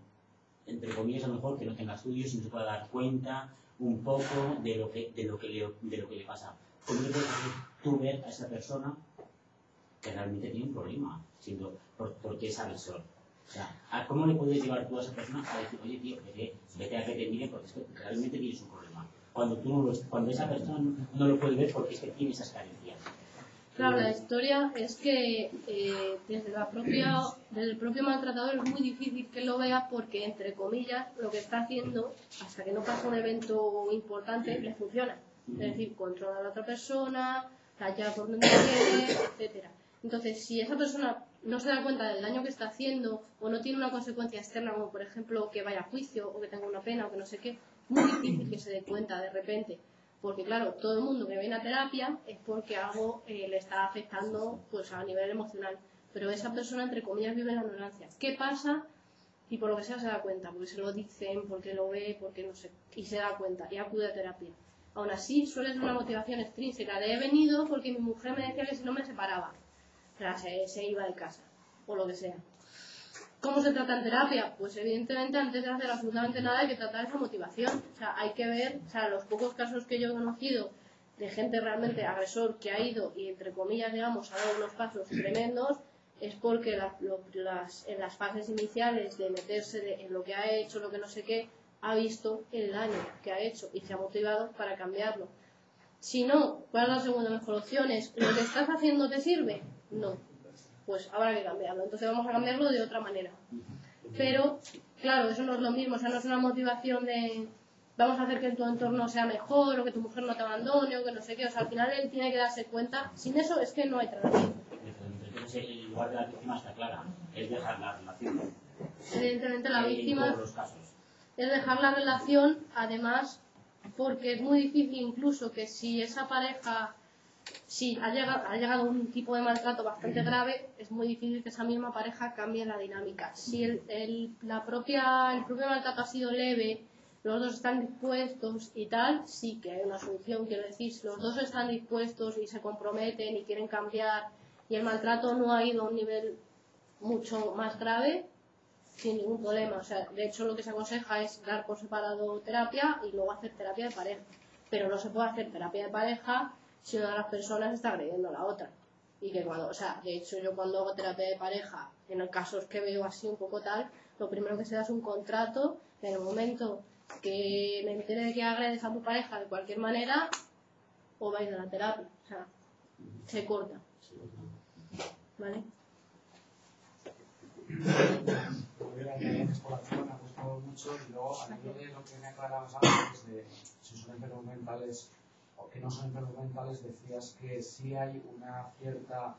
entre comillas a lo mejor, que no tenga estudios y no se pueda dar cuenta un poco de lo que le pasa. ¿Cómo le puedes hacer tú ver a esa persona que realmente tiene un problema, porque es agresor? O sea, ¿cómo le puedes llevar tú a esa persona a decir, oye tío, vete a que te mire porque es que realmente tienes un problema? Cuando esa persona no lo puede ver porque es que tiene esas carencias. Claro, la historia es que desde el propio maltratador es muy difícil que lo vea porque, entre comillas, lo que está haciendo, hasta que no pasa un evento importante, le funciona. Es decir, controla a la otra persona, la lleva por donde quiere, etcétera. Entonces, si esa persona no se da cuenta del daño que está haciendo o no tiene una consecuencia externa, como por ejemplo que vaya a juicio o que tenga una pena o que no sé qué, es muy difícil que se dé cuenta de repente. Porque claro, todo el mundo que viene a terapia es porque algo le está afectando pues a nivel emocional. Pero esa persona, entre comillas, vive en la ignorancia. ¿Qué pasa? Y por lo que sea se da cuenta, porque se lo dicen, porque lo ve, porque no sé, y se da cuenta y acude a terapia. Aún así, suele ser una motivación extrínseca de he venido porque mi mujer me decía que si no me separaba. O sea, se iba de casa, o lo que sea. ¿Cómo se trata en terapia? Pues evidentemente antes de hacer absolutamente nada hay que tratar esa motivación. O sea, hay que ver, o sea, los pocos casos que yo he conocido de gente realmente agresor que ha ido y, entre comillas, digamos, ha dado unos pasos tremendos, es porque en las fases iniciales de meterse en lo que ha hecho, lo que no sé qué, ha visto el daño que ha hecho y se ha motivado para cambiarlo. Si no, ¿cuál es la segunda mejor opción? ¿Es lo que estás haciendo te sirve? No. Pues habrá que cambiarlo. Entonces vamos a cambiarlo de otra manera. Pero, claro, eso no es lo mismo. O sea, no es una motivación de vamos a hacer que tu entorno sea mejor o que tu mujer no te abandone o que no sé qué. O sea, al final él tiene que darse cuenta. Sin eso es que no hay tratamiento. Entonces, el lugar de la víctima está clara. Es dejar la relación. Evidentemente la víctima en todos los casos. Es dejar la relación, además, porque es muy difícil incluso que si esa pareja... Si ha llegado un tipo de maltrato bastante grave, es muy difícil que esa misma pareja cambie la dinámica. Si el propio maltrato ha sido leve, los dos están dispuestos y tal, sí que hay una solución. Quiero decir, si los dos están dispuestos y se comprometen y quieren cambiar y el maltrato no ha ido a un nivel mucho más grave, sin ningún problema. O sea, de hecho lo que se aconseja es dar por separado terapia y luego hacer terapia de pareja. Pero no se puede hacer terapia de pareja si una de las personas está agrediendo a la otra. Y que cuando, o sea, de hecho yo cuando hago terapia de pareja, en el caso que veo así un poco tal, lo primero que se da es un contrato, en el momento que me entere de que agredes a tu pareja de cualquier manera, o vais a la terapia. O sea, se corta. ¿Vale? Gracias por la charla, me ha gustado mucho. Y luego, a nivel de lo que me aclarabas antes, de si son enfermos mentales o que no son enfermos mentales, decías que sí hay una cierta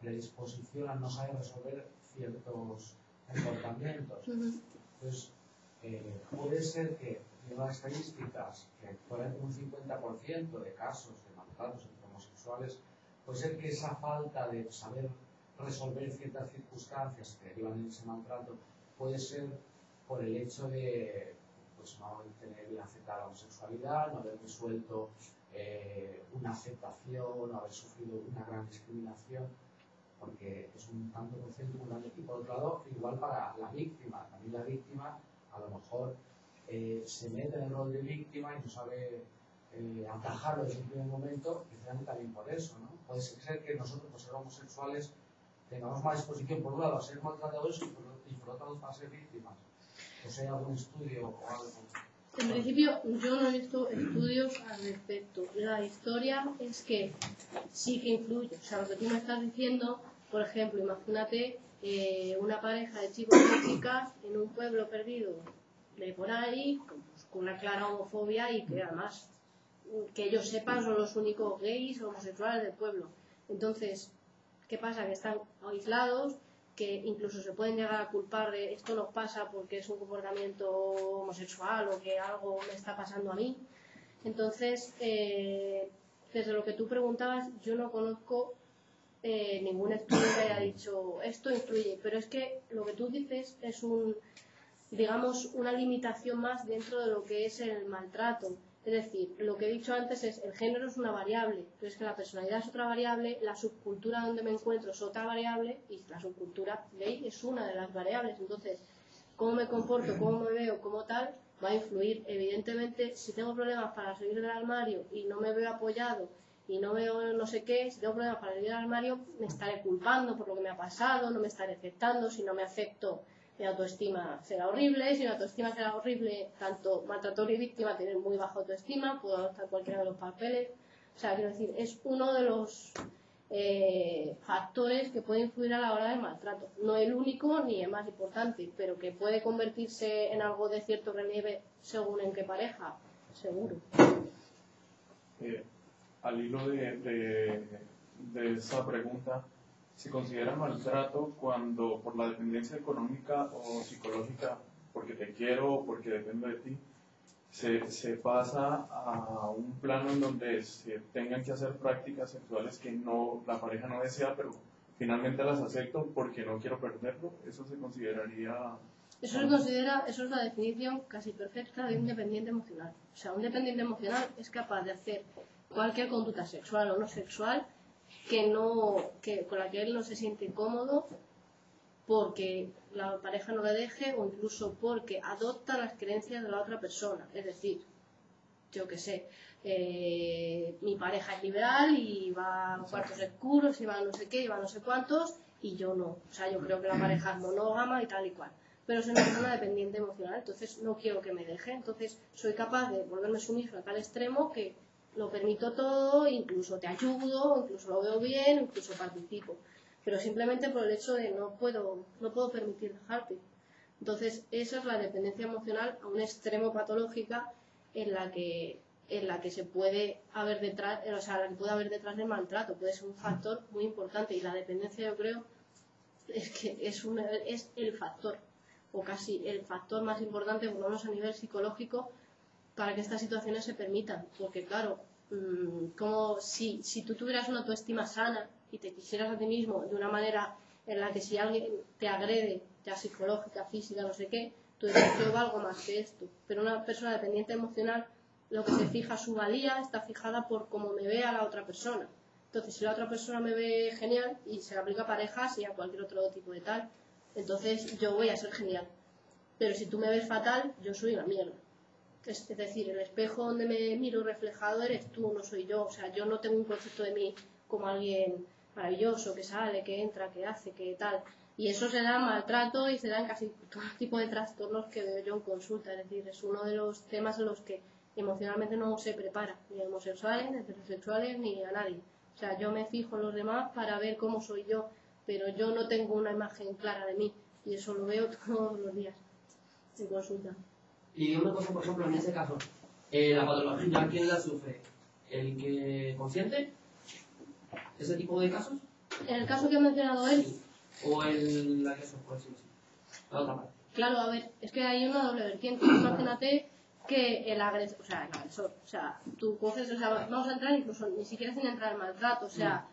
predisposición a no saber resolver ciertos comportamientos. Entonces, puede ser que, en las estadísticas, que por ejemplo un 50% de casos de maltratos entre homosexuales, puede ser que esa falta de saber resolver ciertas circunstancias que derivan en ese maltrato puede ser por el hecho de pues, no tener bien aceptada la homosexualidad, no haber resuelto una aceptación, no haber sufrido una gran discriminación, porque es un tanto por ciento muy grande. Y por otro lado, igual para la víctima, también la víctima a lo mejor se mete en el rol de víctima y no sabe atajarlo desde el primer momento, precisamente también por eso, ¿no? Puede ser que nosotros, por ser homosexuales, tengamos más disposición por un lado a ser maltratadores y por otro lado a ser víctimas. O sea, algún estudio o algo. En principio, yo no he visto estudios al respecto. La historia es que sí que influye. O sea, lo que tú me estás diciendo, por ejemplo, imagínate una pareja de chicos y chicas en un pueblo perdido de por ahí, pues, con una clara homofobia y que además, que ellos sepan, son los únicos gays o homosexuales del pueblo. Entonces, ¿qué pasa? Que están aislados, que incluso se pueden llegar a culpar de esto nos pasa porque es un comportamiento homosexual o que algo me está pasando a mí. Entonces, desde lo que tú preguntabas, yo no conozco ningún estudio que haya dicho esto influye, pero es que lo que tú dices es digamos, una limitación más dentro de lo que es el maltrato. Es decir, lo que he dicho antes es el género es una variable, pero es que la personalidad es otra variable, la subcultura donde me encuentro es otra variable y la subcultura gay es una de las variables. Entonces, cómo me comporto, cómo me veo, como tal, va a influir. Evidentemente, si tengo problemas para salir del armario y no me veo apoyado y no veo no sé qué, si tengo problemas para salir del armario, me estaré culpando por lo que me ha pasado, no me estaré aceptando, si no me acepto, mi autoestima será horrible, si mi autoestima será horrible, tanto maltratador y víctima tienen muy baja autoestima, puedo adoptar cualquiera de los papeles. O sea, quiero decir, es uno de los factores que puede influir a la hora del maltrato. No el único ni el más importante, pero que puede convertirse en algo de cierto relieve según en qué pareja, seguro. Al hilo de esa pregunta, ¿se considera maltrato cuando por la dependencia económica o psicológica, porque te quiero o porque dependo de ti, se pasa a un plano en donde se tengan que hacer prácticas sexuales que la pareja no desea, pero finalmente las acepto porque no quiero perderlo? ¿Eso se consideraría...? Eso es la definición casi perfecta de un dependiente emocional. O sea, un dependiente emocional es capaz de hacer cualquier conducta sexual o no sexual con la que él no se siente cómodo porque la pareja no le deje o incluso porque adopta las creencias de la otra persona. Es decir, yo qué sé, mi pareja es liberal y va a cuartos oscuros y va a no sé qué y va a no sé cuántos y yo no. O sea, yo creo que la pareja es monógama y tal y cual. Pero soy una persona dependiente emocional, entonces no quiero que me deje. Entonces soy capaz de volverme sumisa a tal extremo que lo permito todo, incluso te ayudo, incluso lo veo bien, incluso participo. Pero simplemente por el hecho de no puedo permitir dejarte. Entonces, esa es la dependencia emocional a un extremo patológica en la que se puede haber detrás, o sea, la que puede haber detrás del maltrato. Puede ser un factor muy importante y la dependencia, yo creo, es que es el factor, o casi el factor más importante, por lo menos a nivel psicológico, para que estas situaciones se permitan. Porque claro, como si tú tuvieras una autoestima sana y te quisieras a ti mismo de una manera en la que si alguien te agrede, ya psicológica, física, no sé qué, tú dices, yo valgo más que esto. Pero una persona dependiente emocional, lo que se fija, su valía, está fijada por cómo me ve a la otra persona. Entonces, si la otra persona me ve genial, y se aplica a parejas y a cualquier otro tipo de tal, entonces yo voy a ser genial. Pero si tú me ves fatal, yo soy una mierda. Es decir, el espejo donde me miro reflejado eres tú, no soy yo. O sea, yo no tengo un concepto de mí como alguien maravilloso, que sale, que entra, que hace, que tal. Y eso se da en maltrato y se da en casi todo tipo de trastornos que veo yo en consulta. Es decir, es uno de los temas en los que emocionalmente no se prepara, ni a homosexuales, ni a heterosexuales, ni a nadie. O sea, yo me fijo en los demás para ver cómo soy yo, pero yo no tengo una imagen clara de mí. Y eso lo veo todos los días en consulta. Y una cosa, por ejemplo, en ese caso, la patología, ¿quién la sufre? ¿El que consiente? ¿Ese tipo de casos? En el caso que ha mencionado él. Sí. ¿O el agresor, por decirlo así? La otra parte. Claro, a ver, es que hay una doble vertiente. Imagínate que el agresor, o sea, tú coges, o sea, vamos a entrar incluso ni siquiera sin entrar en maltrato, o sea,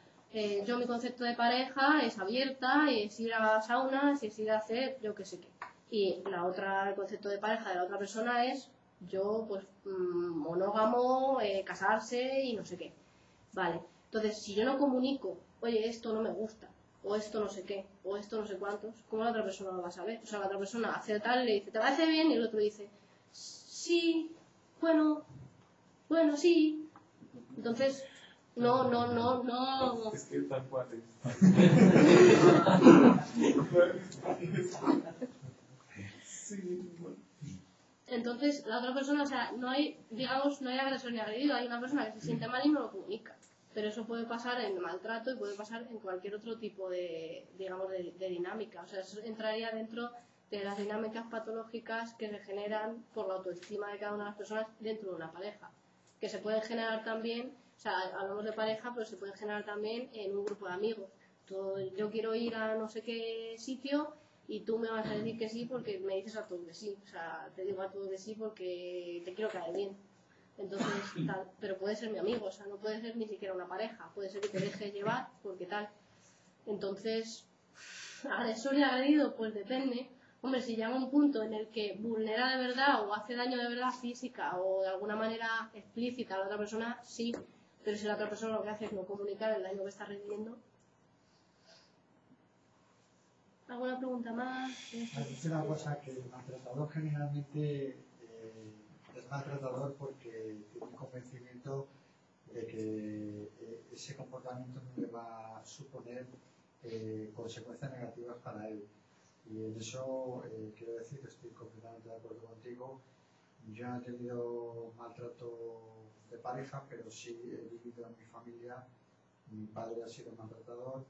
yo mi concepto de pareja es abierta, es ir a saunas, es ir a hacer yo qué sé qué. Y el concepto de pareja de la otra persona es yo, pues, monógamo, casarse y no sé qué. Vale, entonces, si yo no comunico, oye, esto no me gusta, o esto no sé qué, o esto no sé cuántos, ¿cómo la otra persona lo va a saber? O sea, la otra persona hace tal y le dice, ¿te parece bien? Y el otro dice, sí, bueno, sí. Entonces, no. Es que tal cual es. Entonces, la otra persona, o sea, no hay agresor ni agredido, hay una persona que se siente mal y no lo comunica. Pero eso puede pasar en maltrato y puede pasar en cualquier otro tipo de, digamos, de dinámica. O sea, eso entraría dentro de las dinámicas patológicas que se generan por la autoestima de cada una de las personas dentro de una pareja. Que se pueden generar también, o sea, hablamos de pareja, pero se pueden generar también en un grupo de amigos. Yo quiero ir a no sé qué sitio y tú me vas a decir que sí porque me dices a todo que sí. O sea, te digo a todo que sí porque te quiero caer bien. Entonces, tal, pero puede ser mi amigo, o sea, no puede ser ni siquiera una pareja, puede ser que te deje llevar porque tal. Entonces, agresor y agredido, pues depende. Hombre, si llega un punto en el que vulnera de verdad o hace daño de verdad física o de alguna manera explícita a la otra persona, sí. Pero si la otra persona lo que hace es no comunicar el daño que está recibiendo. ¿Alguna pregunta más? Es una cosa que el maltratador generalmente es maltratador porque tiene un convencimiento de que ese comportamiento no le va a suponer consecuencias negativas para él. Y en eso quiero decir que estoy completamente de acuerdo contigo. Yo no he tenido maltrato de pareja, pero sí he vivido en mi familia. Mi padre ha sido maltratador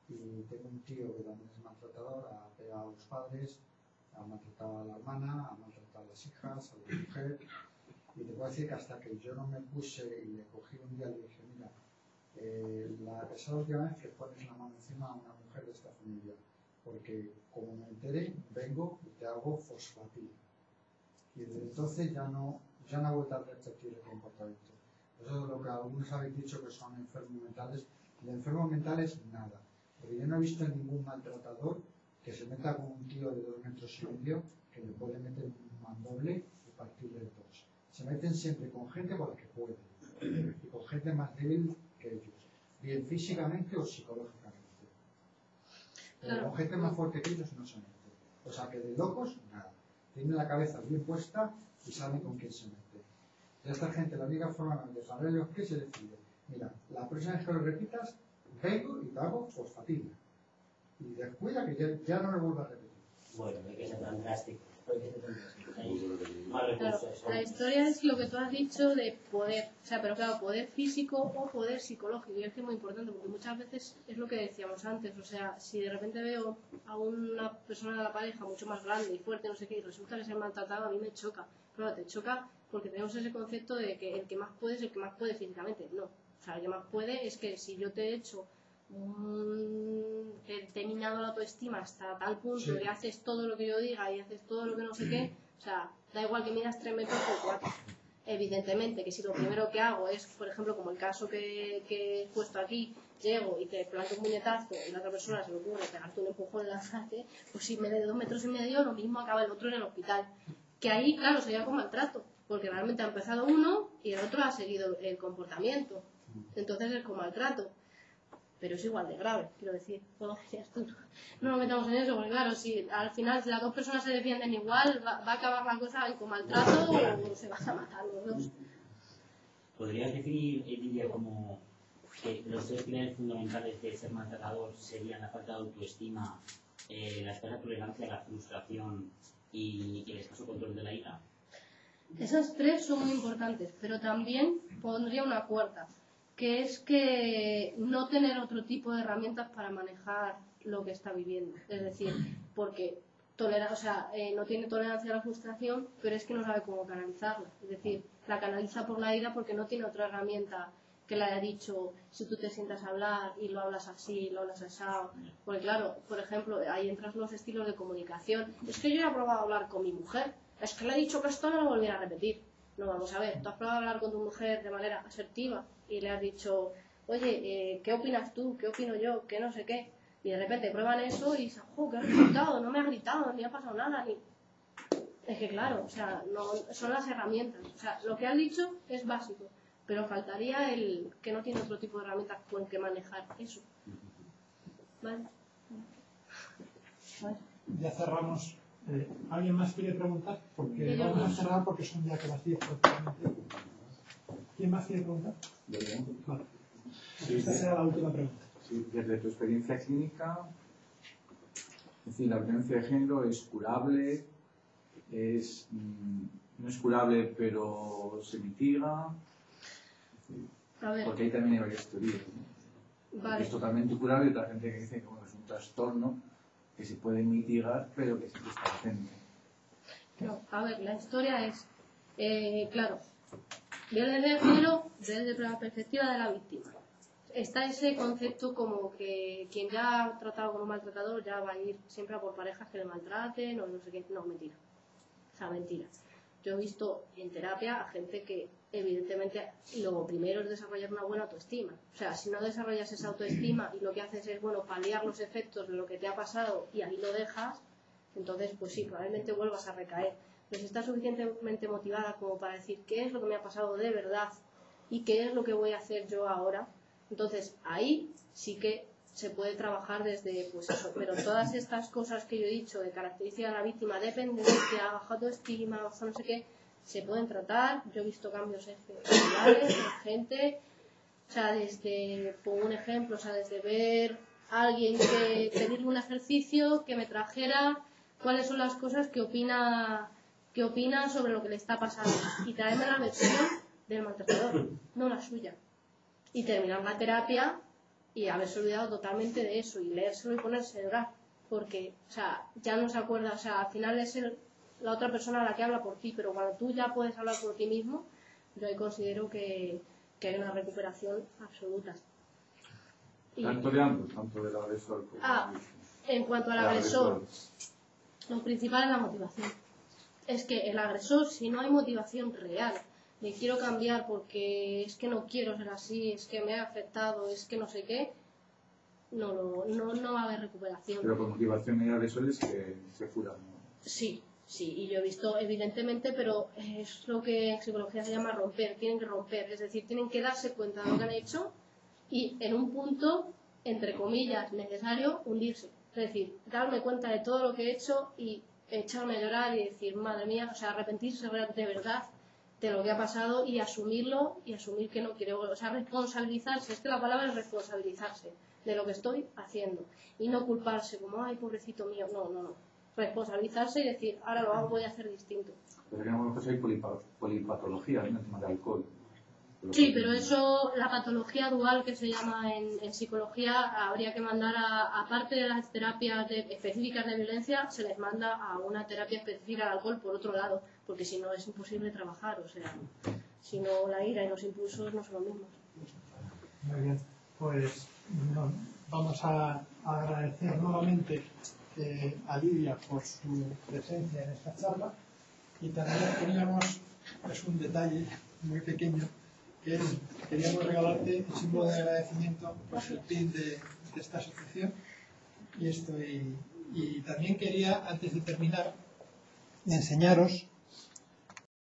y tengo un tío que también es maltratador, ha pegado a los padres, ha maltratado a la hermana, ha maltratado a las hijas, a la mujer. Y te puedo decir que hasta que yo no me puse y le cogí un día y le dije, mira, esa última vez que pones la mano encima a una mujer de esta familia, porque como me enteré, vengo y te hago fosfatina. Y desde entonces ya no he vuelto a repetir el comportamiento. Eso es lo que algunos habéis dicho que son enfermos mentales. De enfermos mentales, nada. Porque yo no he visto ningún maltratador que se meta con un tío de 2,5 metros que le puede meter un mandoble y partirle en dos. Se meten siempre con gente con la que pueden y con gente más débil que ellos, bien físicamente o psicológicamente. Pero con gente más fuerte que ellos no se meten. O sea que de locos, nada. Tienen la cabeza bien puesta y saben con quién se mete. De esta gente, la única forma de saber ellos que se decide, mira, la próxima vez que lo repitas, vengo y te hago fosfatina. Y descuida que ya no lo vuelvo a repetir. Bueno, hay que ser tan drástico. Claro, la historia es lo que tú has dicho de poder, o sea, pero claro, poder físico o poder psicológico, y es que es muy importante porque muchas veces es lo que decíamos antes, o sea, si de repente veo a una persona de la pareja mucho más grande y fuerte, no sé qué, y resulta que se ha maltratado, a mí me choca, pero te choca porque tenemos ese concepto de que el que más puede es el que más puede físicamente, no, o sea, el que más puede es que si yo te he hecho te he minado la autoestima hasta tal punto que haces todo lo que yo diga y haces todo lo que no sé qué, o sea, da igual que midas 3 metros por 4. Evidentemente que si lo primero que hago es, por ejemplo, como el caso que he puesto aquí, llego y te planto un puñetazo y la otra persona se le ocurre pegarte un empujón en la frente, pues si me de 2,5 metros, lo mismo acaba el otro en el hospital. Que ahí, claro, sería con maltrato, porque realmente ha empezado uno y el otro ha seguido el comportamiento. Entonces es con maltrato. Pero es igual de grave, quiero decir. Bueno, ya esto no nos metamos en eso, porque claro, si al final si las dos personas se defienden igual, va a acabar la cosa con maltrato o se van a matar los dos. ¿Podrías definir, Lidia, como que los 3 pilares fundamentales de ser maltratador serían la falta de autoestima, la escasa tolerancia a la frustración y el escaso control de la ira. Esas tres son muy importantes, pero también pondría una cuarta, que es que no tener otro tipo de herramientas para manejar lo que está viviendo. Es decir, porque no tiene tolerancia a la frustración, pero es que no sabe cómo canalizarla. Es decir, la canaliza por la ira porque no tiene otra herramienta que le haya dicho, si tú te sientas a hablar y lo hablas así, lo hablas asado. Porque claro, por ejemplo, ahí entran los estilos de comunicación. Es que yo ya he probado a hablar con mi mujer, es que le he dicho que esto no lo volviera a repetir. No, vamos a ver, tú has probado a hablar con tu mujer de manera asertiva y le has dicho, oye, ¿qué opinas tú? ¿Qué opino yo? ¿Qué no sé qué? Y de repente prueban eso y dicen, ¡qué resultado! No me ha gritado, ni ha pasado nada, ni... Es que claro, o sea, no, son las herramientas. O sea, lo que han dicho es básico, pero faltaría el que no tiene otro tipo de herramientas con que manejar eso. ¿Vale? Ya cerramos. ¿Alguien más quiere preguntar? Porque vamos a cerrar porque son ya que las 10 prácticamente. ¿Quién más quiere preguntar? Vale. Esta será la última pregunta. Sí, desde tu experiencia clínica, es decir, la violencia de género es curable, no es curable pero se mitiga, porque ahí también hay varias teorías, ¿no? Vale. Es totalmente curable y otra gente que dice que bueno, es un trastorno que se puede mitigar pero que siempre está presente. No, a ver, la historia es, claro, violencia de género desde la perspectiva de la víctima. Está ese concepto como que quien ya ha tratado con un maltratador ya va a ir siempre a por parejas que le maltraten o no sé qué. No, mentira. O sea, mentira. Yo he visto en terapia a gente que evidentemente lo primero es desarrollar una buena autoestima. O sea, si no desarrollas esa autoestima y lo que haces es, bueno, paliar los efectos de lo que te ha pasado y ahí lo dejas, entonces pues sí, probablemente vuelvas a recaer. Pero si estás suficientemente motivada como para decir qué es lo que me ha pasado de verdad y qué es lo que voy a hacer yo ahora, entonces ahí sí que se puede trabajar desde pues eso, pero todas estas cosas que yo he dicho de características de la víctima, dependencia, baja autoestima, baja no sé qué, se pueden tratar. Yo he visto cambios espectaculares en gente, o sea, desde, pongo un ejemplo, o sea, desde ver a alguien que pedirle un ejercicio, que me trajera cuáles son las cosas que opina sobre lo que le está pasando y traerme la versión del maltratador, no la suya. Y terminar la terapia y haberse olvidado totalmente de eso y leérselo y ponerse a llorar porque, o sea, ya no se acuerda, o sea, al final es la otra persona la que habla por ti, pero cuando tú ya puedes hablar por ti mismo, yo ahí considero que hay una recuperación absoluta. Tanto de ambos, tanto del agresor como en cuanto al agresor, lo principal es la motivación. Es que el agresor, si no hay motivación real de quiero cambiar porque es que no quiero ser así, es que me ha afectado, es que no sé qué, no va a haber recuperación. Pero por motivación hay agresores que se furan, ¿no? Sí, y yo he visto evidentemente, pero es lo que en psicología se llama romper, tienen que romper, es decir, tienen que darse cuenta de lo que han hecho y en un punto, entre comillas, necesario, hundirse. Es decir, darme cuenta de todo lo que he hecho y echarme a llorar y decir, madre mía, o sea, arrepentirse de verdad de lo que ha pasado y asumirlo y asumir que no quiero, o sea, responsabilizarse, es que la palabra es responsabilizarse de lo que estoy haciendo y no culparse como, ay, pobrecito mío, no, responsabilizarse y decir, ahora lo hago, voy a hacer distinto. Pero que no hay polipatología en el tema del alcohol. Sí, pero eso, la patología dual que se llama en psicología, habría que mandar aparte de las terapias específicas de violencia, se les manda a una terapia específica al alcohol por otro lado, porque si no es imposible trabajar, o sea, si no la ira y los impulsos no son los mismos. Muy bien, pues vamos a agradecer nuevamente a Lidia por su presencia en esta charla y también teníamos un detalle muy pequeño que es, queríamos regalarte el símbolo de agradecimiento, pues el pin de esta asociación y también quería, antes de terminar, enseñaros